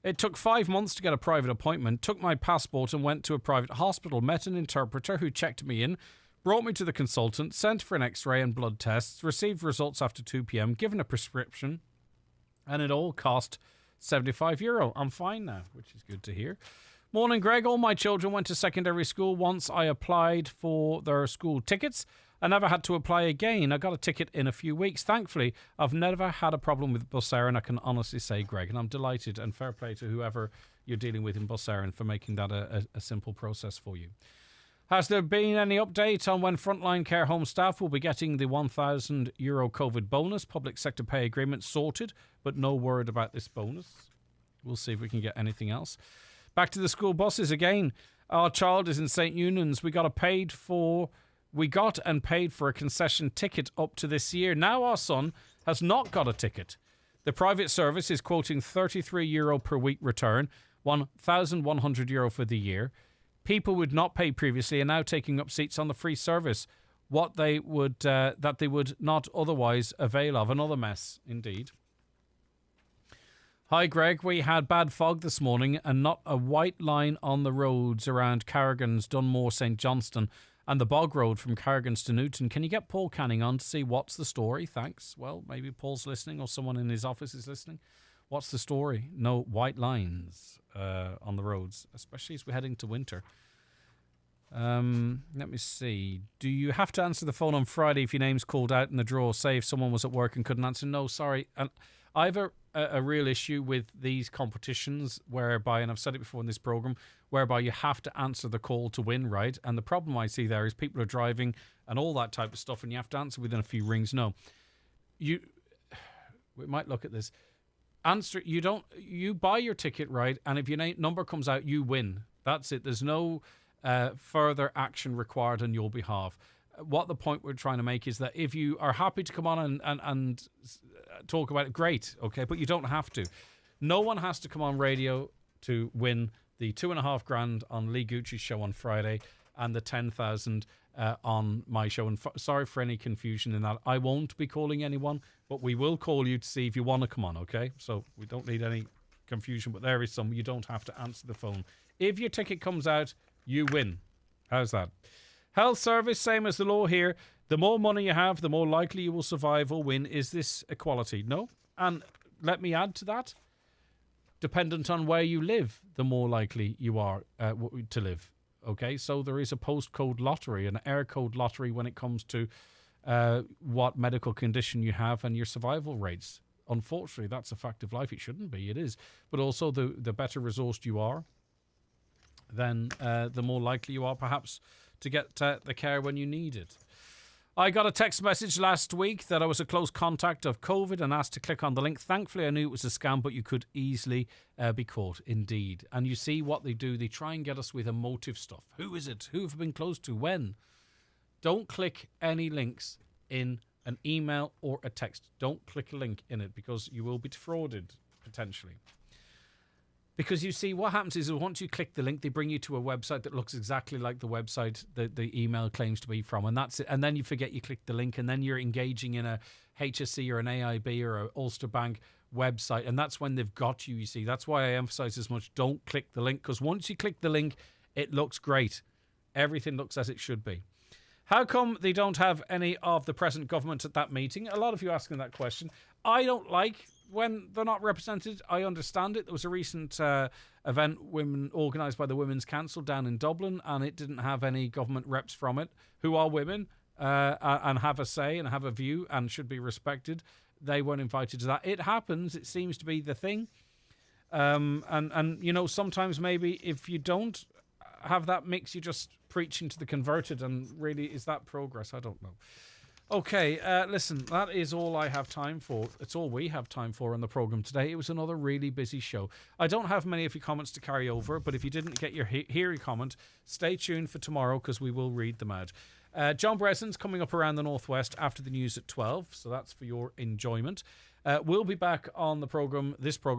It took 5 months to get a private appointment, took my passport and went to a private hospital, met an interpreter who checked me in, brought me to the consultant, sent for an x-ray and blood tests, received results after 2 p.m, given a prescription, and it all cost €75. I'm fine now, which is good to hear. Morning, Greg. All my children went to secondary school. Once I applied for their school tickets, I never had to apply again. I got a ticket in a few weeks. Thankfully, I've never had a problem with Bus Éireann, I can honestly say, Greg, and I'm delighted, and fair play to whoever you're dealing with in Bus Éireann for making that a simple process for you. Has there been any update on when frontline care home staff will be getting the €1,000 COVID bonus? Public sector pay agreement sorted, but no word about this bonus. We'll see if we can get anything else. Back to the school buses again. Our child is in St. Eunan's. We got and paid for a concession ticket up to this year. Now our son has not got a ticket. The private service is quoting €33 per week return, €1,100 for the year. People would not pay previously are now taking up seats on the free service, that they would not otherwise avail of. Another mess, indeed. Hi, Greg. We had bad fog this morning and not a white line on the roads around Carrigan's, Dunmore, St Johnston and the Bog Road from Carrigan's to Newton. Can you get Paul Canning on to see what's the story? Thanks. Well, maybe Paul's listening or someone in his office is listening. What's the story? No white lines on the roads, especially as we're heading to winter. Let me see. Do you have to answer the phone on Friday if your name's called out in the draw? Say if someone was at work and couldn't answer. No, sorry. And I have a real issue with these competitions whereby, and I've said it before in this program, whereby you have to answer the call to win, right? And the problem I see there is people are driving and all that type of stuff, and you have to answer within a few rings. No, we might look at this. Answer. You buy your ticket, right? And if your number comes out, you win. That's it. There's no further action required on your behalf. What the point we're trying to make is that if you are happy to come on and talk about it, great, okay, but you don't have to. No one has to come on radio to win the $2,500 on Lee Gucci's show on Friday and the 10,000 on my show. And sorry for any confusion in that. I won't be calling anyone, but we will call you to see if you want to come on, okay? So we don't need any confusion, but there is some. You don't have to answer the phone. If your ticket comes out, you win. How's that? Health service, same as the law here. The more money you have, the more likely you will survive or win. Is this equality? No. And let me add to that. Dependent on where you live, the more likely you are to live. Okay, so there is a postcode lottery, an air code lottery when it comes to what medical condition you have and your survival rates. Unfortunately, that's a fact of life. It shouldn't be. It is. But also the better resourced you are, then the more likely you are perhaps to get the care when you need it. I got a text message last week that I was a close contact of COVID and asked to click on the link. Thankfully, I knew it was a scam, but you could easily be caught indeed. And you see what they do. They try and get us with emotive stuff. Who is it? Who have I been close to? When? Don't click any links in an email or a text. Don't click a link in it because you will be defrauded, potentially. Because you see, what happens is once you click the link, they bring you to a website that looks exactly like the website that the email claims to be from. And that's it. And then you forget you clicked the link, and then you're engaging in a HSC or an AIB or an Ulster Bank website. And that's when they've got you, you see. That's why I emphasize as much, don't click the link. Because once you click the link, it looks great. Everything looks as it should be. How come they don't have any of the present government at that meeting? A lot of you asking that question. I don't like when they're not represented. I understand it. There was a recent event organised by the Women's Council down in Dublin, and it didn't have any government reps from it who are women and have a say and have a view and should be respected. They weren't invited to that. It happens. It seems to be the thing. And you know, sometimes maybe if you don't have that mix, you're just preaching to the converted, and really, is that progress? I don't know. Okay, listen, that is all I have time for. It's all we have time for on the programme today. It was another really busy show. I don't have many of your comments to carry over, but if you didn't get your hear your comment, stay tuned for tomorrow because we will read them out. John Breslin's coming up around the Northwest after the news at 12, so that's for your enjoyment. We'll be back on the programme, this programme,